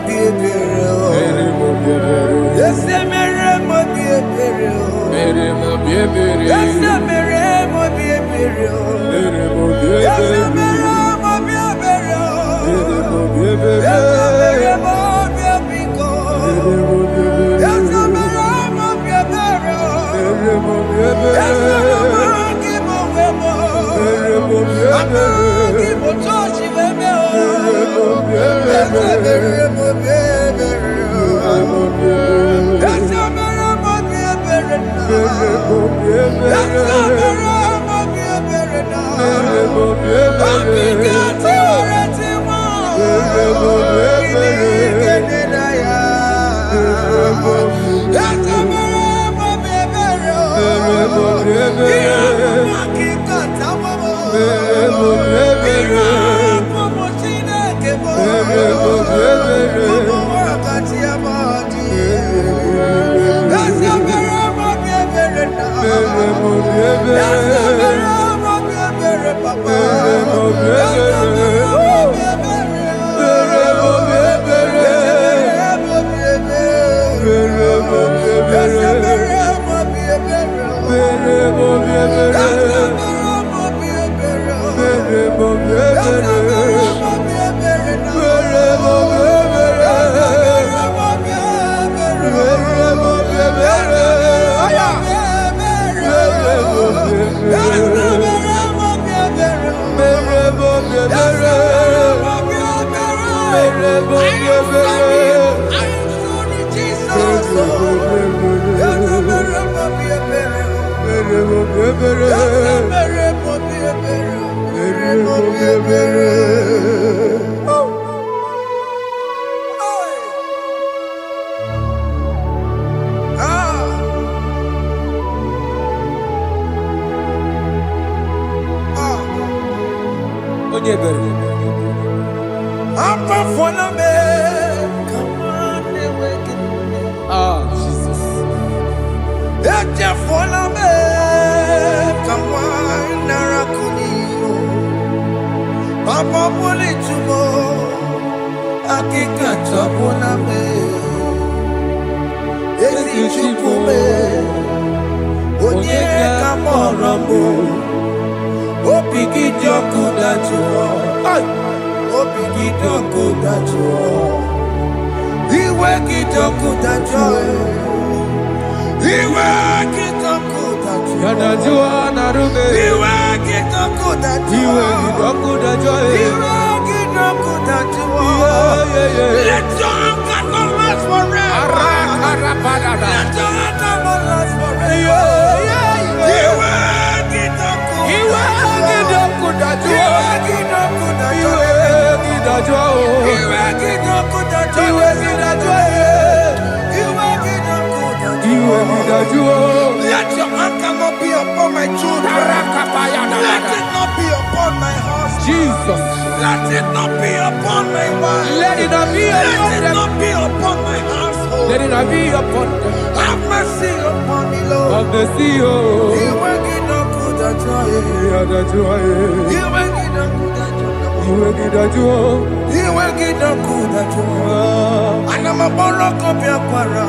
Let your anger not be upon my children. Let it not be upon my husband. Jesus. Let it not be upon my wife. Let it not be upon Let it them. not be upon my household. Let it not be upon them. Have mercy upon me, Lord. Of the sea, oh. You will get no good at joy. You will get no good at joy. You will get no good at joy. And I'm a borrow copy of Para.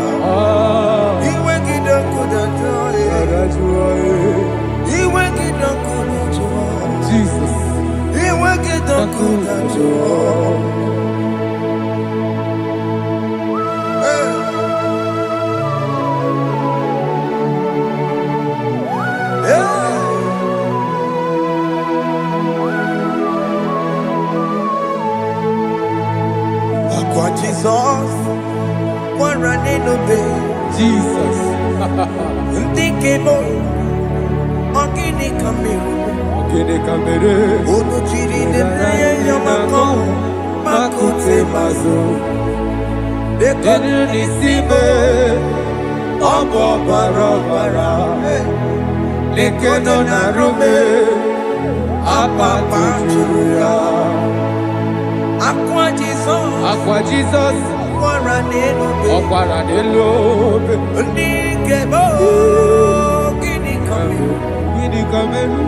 You will get no good at joy. You will get no good at joy. Jesus. You will get no good at joy. Jesus, one running obey. Jesus. Ndikemo, ogini kamiru. Ogini kamiru. Ono chiri nene yamako, makute mazo. Dekonu nisibe, obo barabara. Lekono narume, apa churuya. Aqua Jesus, Okwara Nelobe, Ndikemo, Gini Kameru,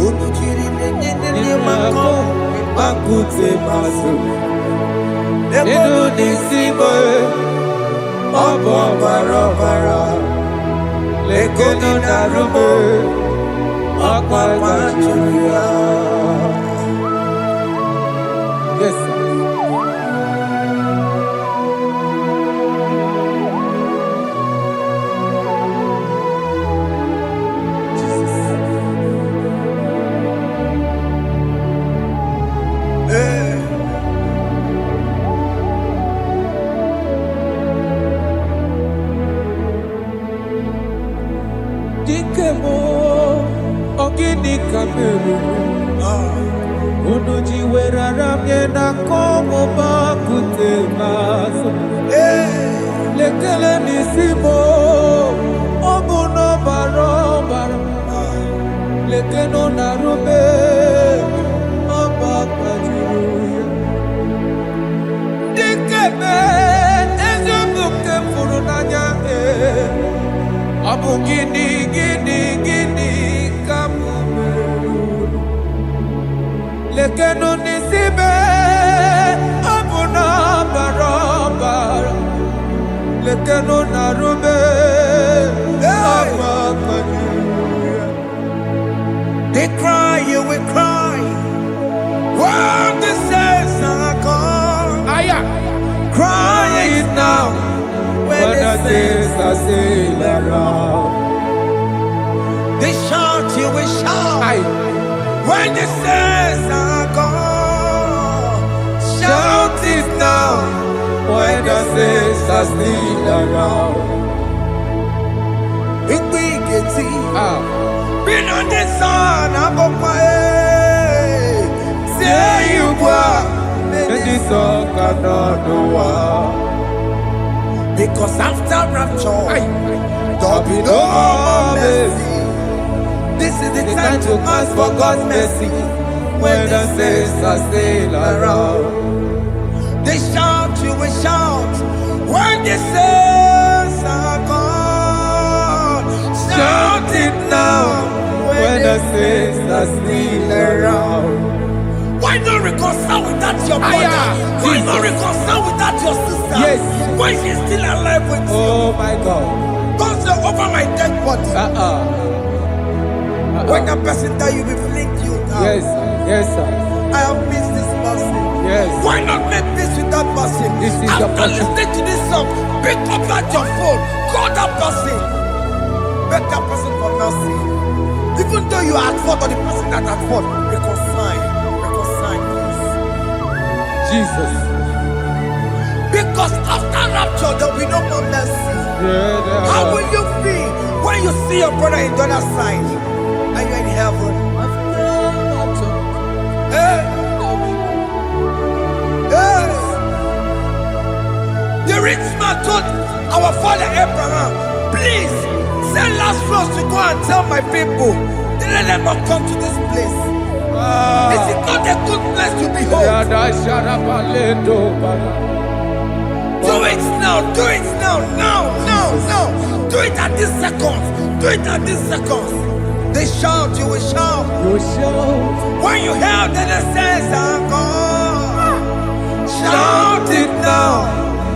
Unuchiri Nene Mako, Makute Maso, Lekenu n'isibo ọbụ ọbara ọbara. Lekenu n'arụmụ ọkwa gbajuru ya. Yes, sir. Dikemo, ogini kameru. Unu jiwera ramye na komo bakute maso. Lekele nisimo, obuno baro baro. Lekeno narume, abakajiruya. Dikeme, ezobuke furunanya. Abu gini kamu lekenu nisibe abu na barabara lekenu narube They cry, you will cry. When the saints are gone, cry it now. When the saints are still around, they shout, you will shout. When the saints are gone, shout it now. When the saints are still around, we get it. Been on the sun, I'm up my say you are, and the sun cannot do. Because after rapture, there'll be no more mercy. This is the time to ask for God's mercy. When the saints are still around, they shout, you will shout. When the saints are gone, shout it now. When the saints are still around. Why not reconcile without your brother? Why not reconcile without your sister? Yes. Why she's still alive with you? Oh my God. Don't say over my dead body. When that person die, you will fling you down. Yes, yes, sir. I have missed this person. Yes. Why not make peace with that person? This is the After person. listening to this song, pick up that your phone, call that person, beg that person for mercy. Even though you are at fault or the person that at fault, reconcile, please. Jesus. Because after rapture, there will be no more mercy. How will you feel when you see your brother in the other side and you're in heaven? Hey. Hey. The rich man told our father Abraham, please send Lazarus to go and tell my people, let them not come to this place. This is not a good place to behold. Do it now, do it now, now. Do it at this second. Do it at this second. They shout, you will shout. When you hear that the saints are gone, shout it now.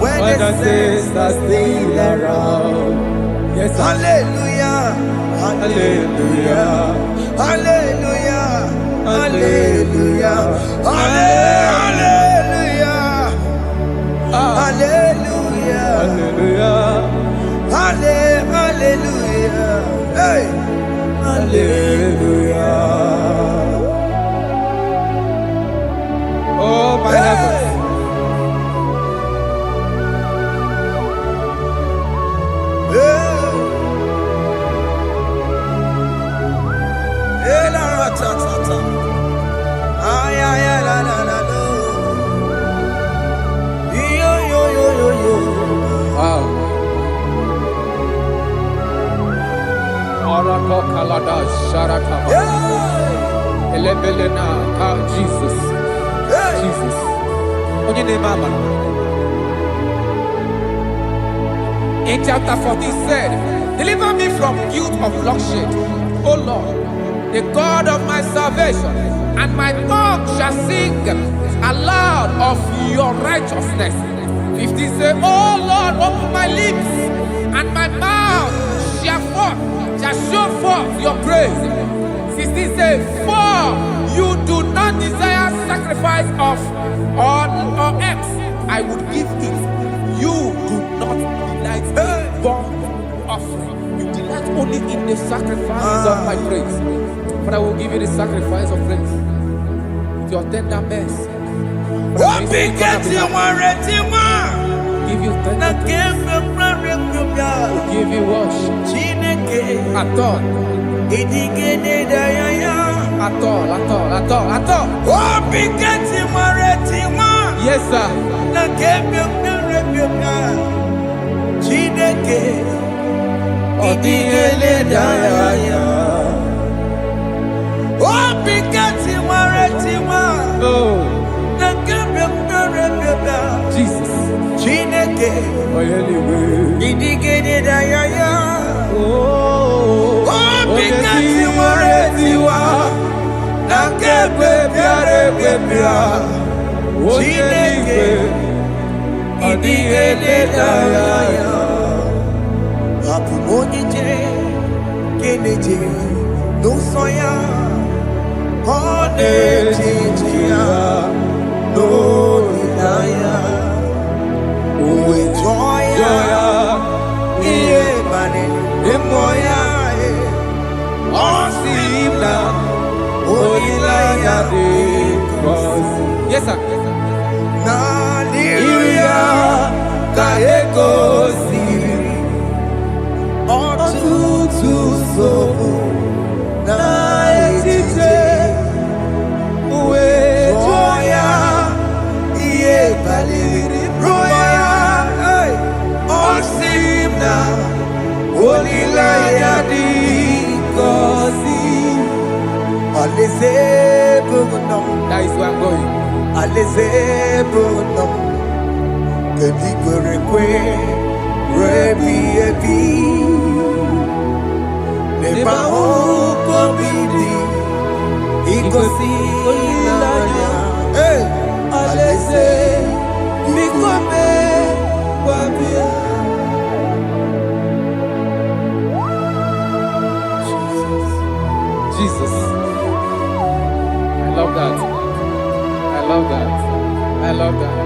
When the saints are still around. Yes, sir. Hallelujah. Hallelujah. Hallelujah. Hallelujah. Hallelujah. Hallelujah. Hallelujah. Hallelujah. Hey. Hallelujah. Oh, my heavens. Wow. Jesus. Jesus. In chapter 14 said, deliver me from guilt of bloodshed, O Lord, the God of my salvation, and my tongue shall sing aloud of your righteousness. 15 say, oh Lord, open my lips, and my mouth shall show forth your praise. 16 say, for you do not desire sacrifice of or eggs, I would give it. You do not delight in burnt offering. You delight only in the sacrifice of my praise. But I will give you the sacrifice of praise with your tender mercy. Give you tender give you worship. At all. Yes, sir. Jesus. Yes, sir. That is where I'm going. Jesus. I love that. I love that. I love that.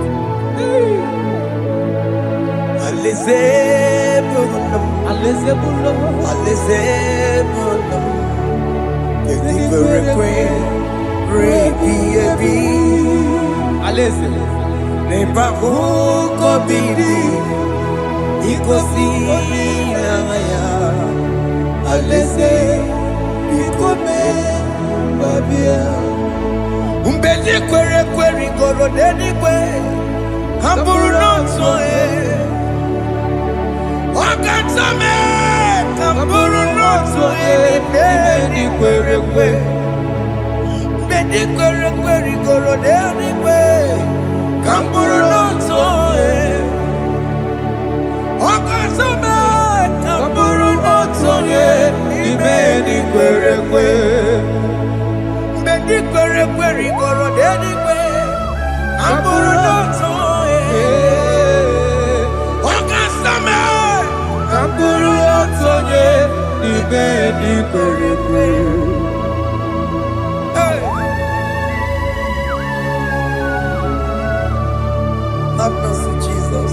Have mercy, Jesus.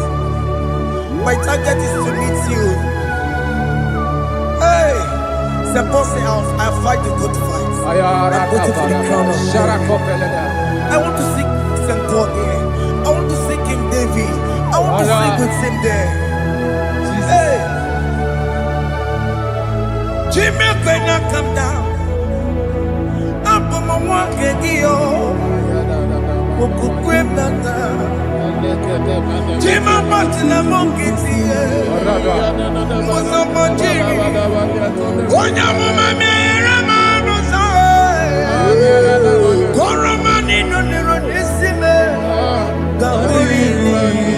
My target is to meet you. Hey, suppose I fight the good fight. I'm waiting for the crown of glory. I want to seek St. Paul here. I want to seek King David. I want to seek with him there. Hey, Jimmy cannot come down. I'm from my walk again. Jima Martina Monkiti, Mosamajiri, Onyama Mera Rosa, Goramani no Neronissime, Gawiri,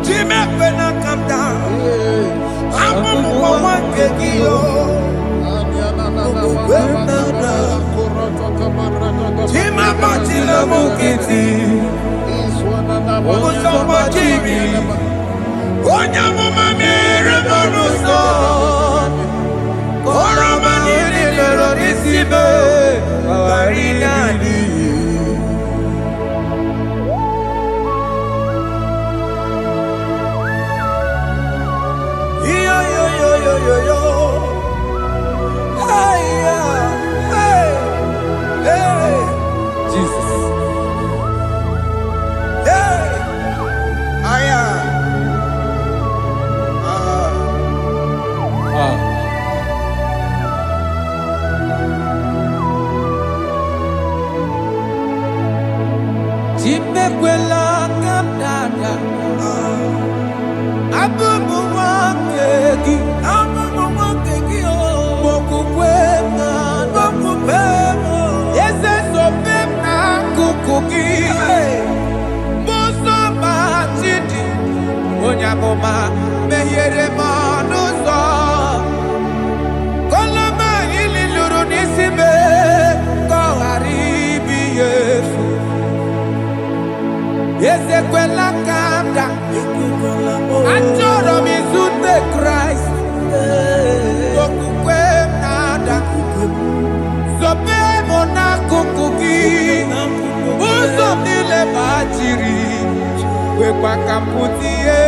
Jima Pena come down, I'm one Kegio, Jima Martina Monkiti. imekwela ka m dada abụmụ nwoke gị okwukwe m eze sobe m n'akụkụ gị mụsọ ma chidi onye amụma meghere m ọnụ ụzọ koloma ili lụrụ n'isi me ka ọ ghara ibu ihe efu ezekwela ka m da achọrọ m izute Kraịst okwukwe m na-ada zobe m n'akụkụ gị ụzọ m niile gbachiri wekwa ka m pụta ihe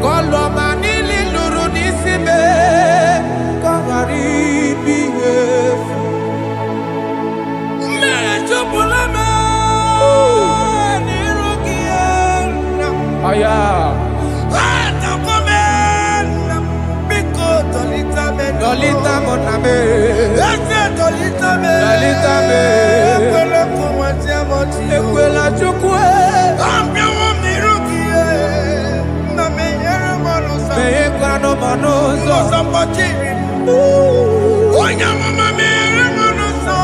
kọlọma niile lụrụ n'isi me ka ọ ghara ibu ihe efu mmehie jupụla m n'iru gị aya Dolita moname, dolita me, ekwela chukwe, meye kwano monoso, onya mama mere monoso,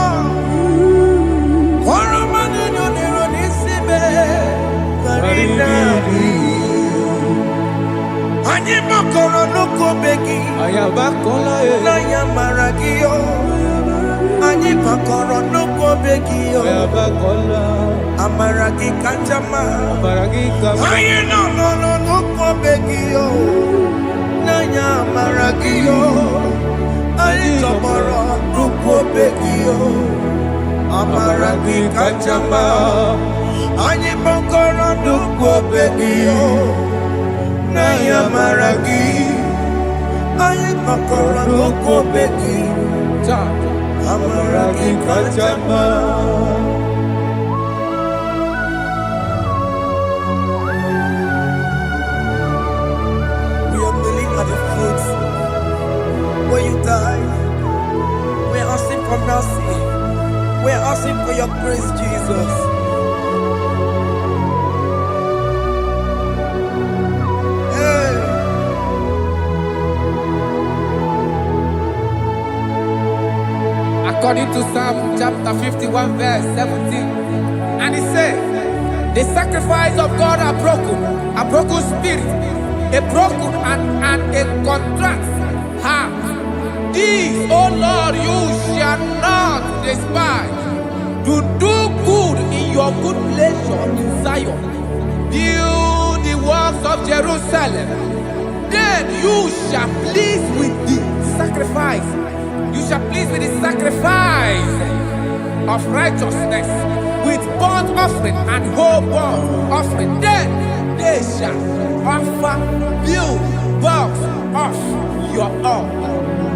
oro manino nero nisime, karina. Anyị makọrọ n'ụkọ begi ayabakola na ya mara gị yo anyị makọrọ n'ụkọ begi yo ayabakola amara gị kacha mma amara gị ka anyị nọ n'ụkọ begi yo na ya mara gị yo anyị tọgbọrọ n'ụkọ begi yo amara gị kacha mma anyị makọrọ n'ụkọ begi yo na ya mara gị anyị makọrọ n'ụkọ begi amara gị kacha mma. We are kneeling at the foot where you died. We are asking for mercy. We are asking for your grace, Jesus. According to Psalm chapter 51 verse 17, and it says, the sacrifice of God are broken spirit, a broken and a contrite heart. These, O Lord, you shall not despise. To do good in your good pleasure in Zion. Build the walls of Jerusalem. Then you shall please with the sacrifice. You shall please with the sacrifice of righteousness, with burnt offering and whole burnt offering. Then they shall offer build boughs of your own.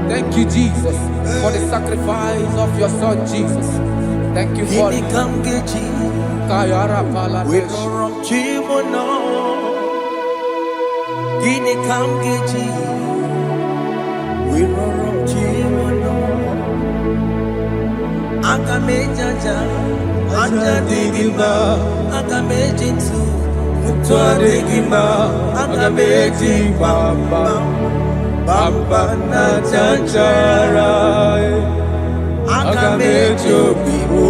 Thank you, Jesus, for the sacrifice of your Son, Jesus. Thank you for it. Agamejaja, Ajadigima, Agamejitu, Mutuadigima, Agameji Bamba, Bamba na Chachara, Agamejo Bibo,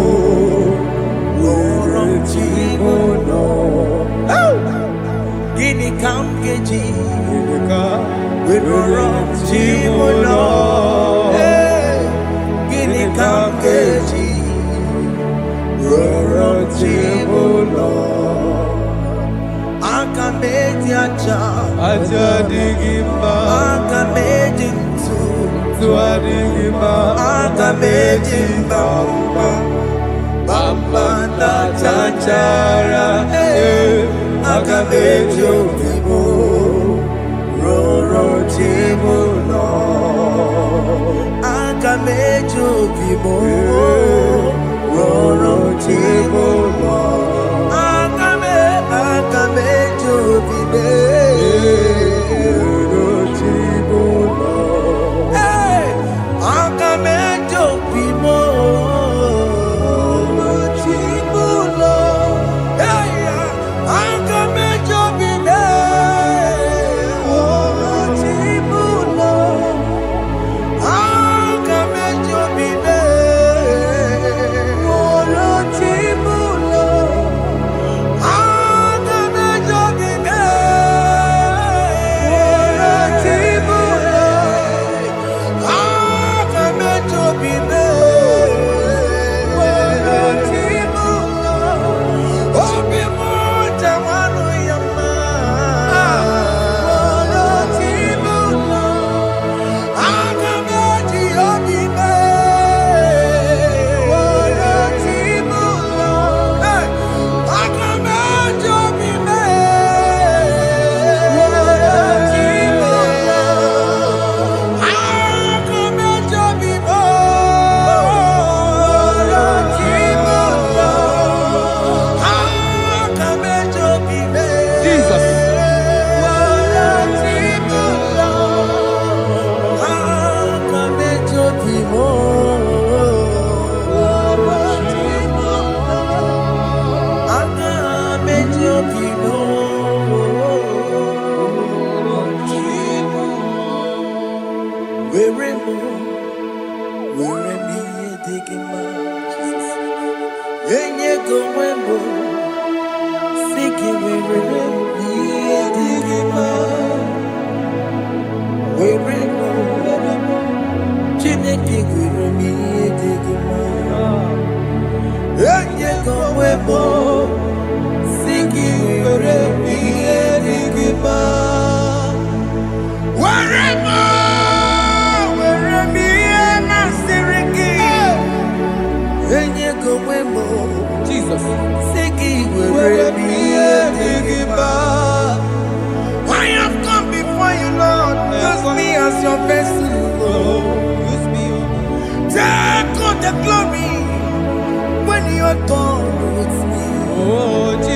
Worom Chimono, Gini Kamgeji, Worom Chimono. Kamgeji, Roro Chibulo, Akameji Acha, Ajadigima, Akameji Tuadigima, Akameji Bamba, Bamba na Chachara, Akameji Obibo, Roro Chibulo. Akamejo bibo, roro chibo, akamejo bibe, roro chibo, akamejo bibo, chibo,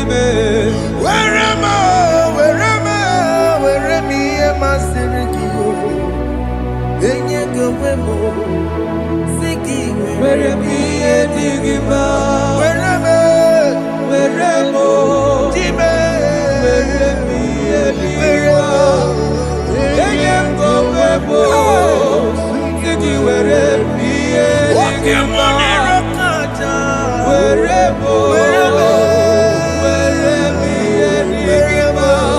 Where am I? Where am I? Where am I? Masirikio. Enye gowemo. Siki. Where am I? Digima. Where am I? Where am I? Jime. Where am I? Digima. Enye gowemo. Siki. Where am I? Digima. Where am I? Where am I?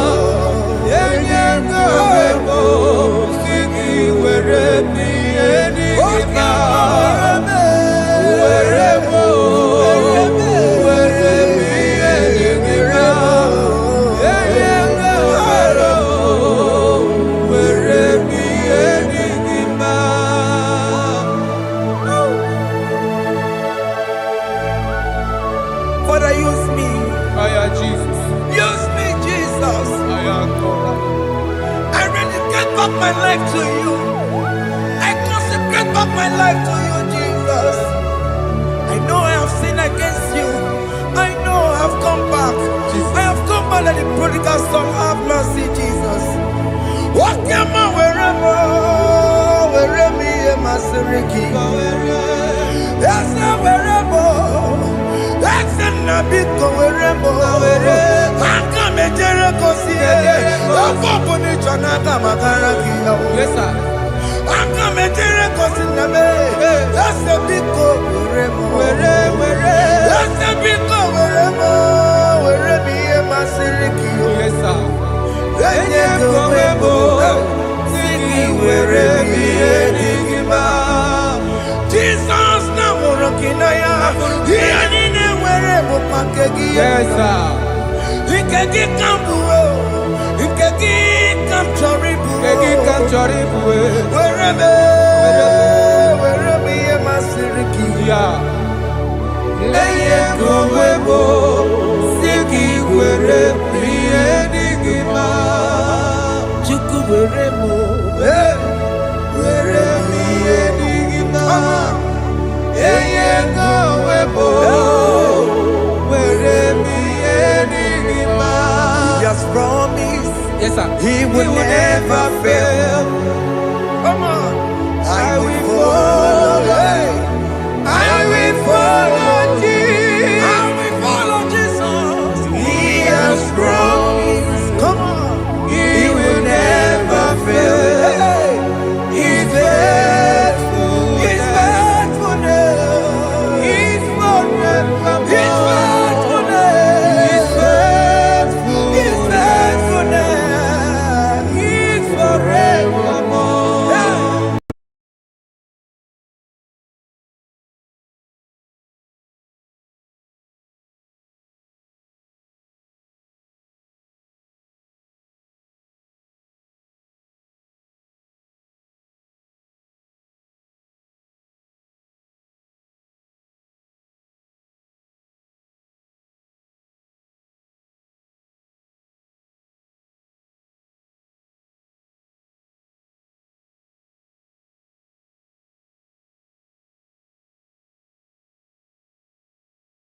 Father, use me. Jesus. Use me, Jesus. I dedicate back my life to you. I consecrate back my life to you, Jesus. I know I have sinned against you. I know I have come back. I have come back like the prodigal son. Have mercy, Jesus. Walk your man wherever my Siriki. Yes, wherever. That's a nabiko wherever. Come and Jericho see. Yes, sir. Come and Jericho see. That's a big go wherever. That's a big go wherever my Siriki. Yes, sir. Jesus na morokinaya. Yanine wherever pakegi. Yes, sir. Ikegi kambuo. Ikegi kamchoribu. Wherever my Siriki. Yeah. He has promised Yes, sir. he will never fail.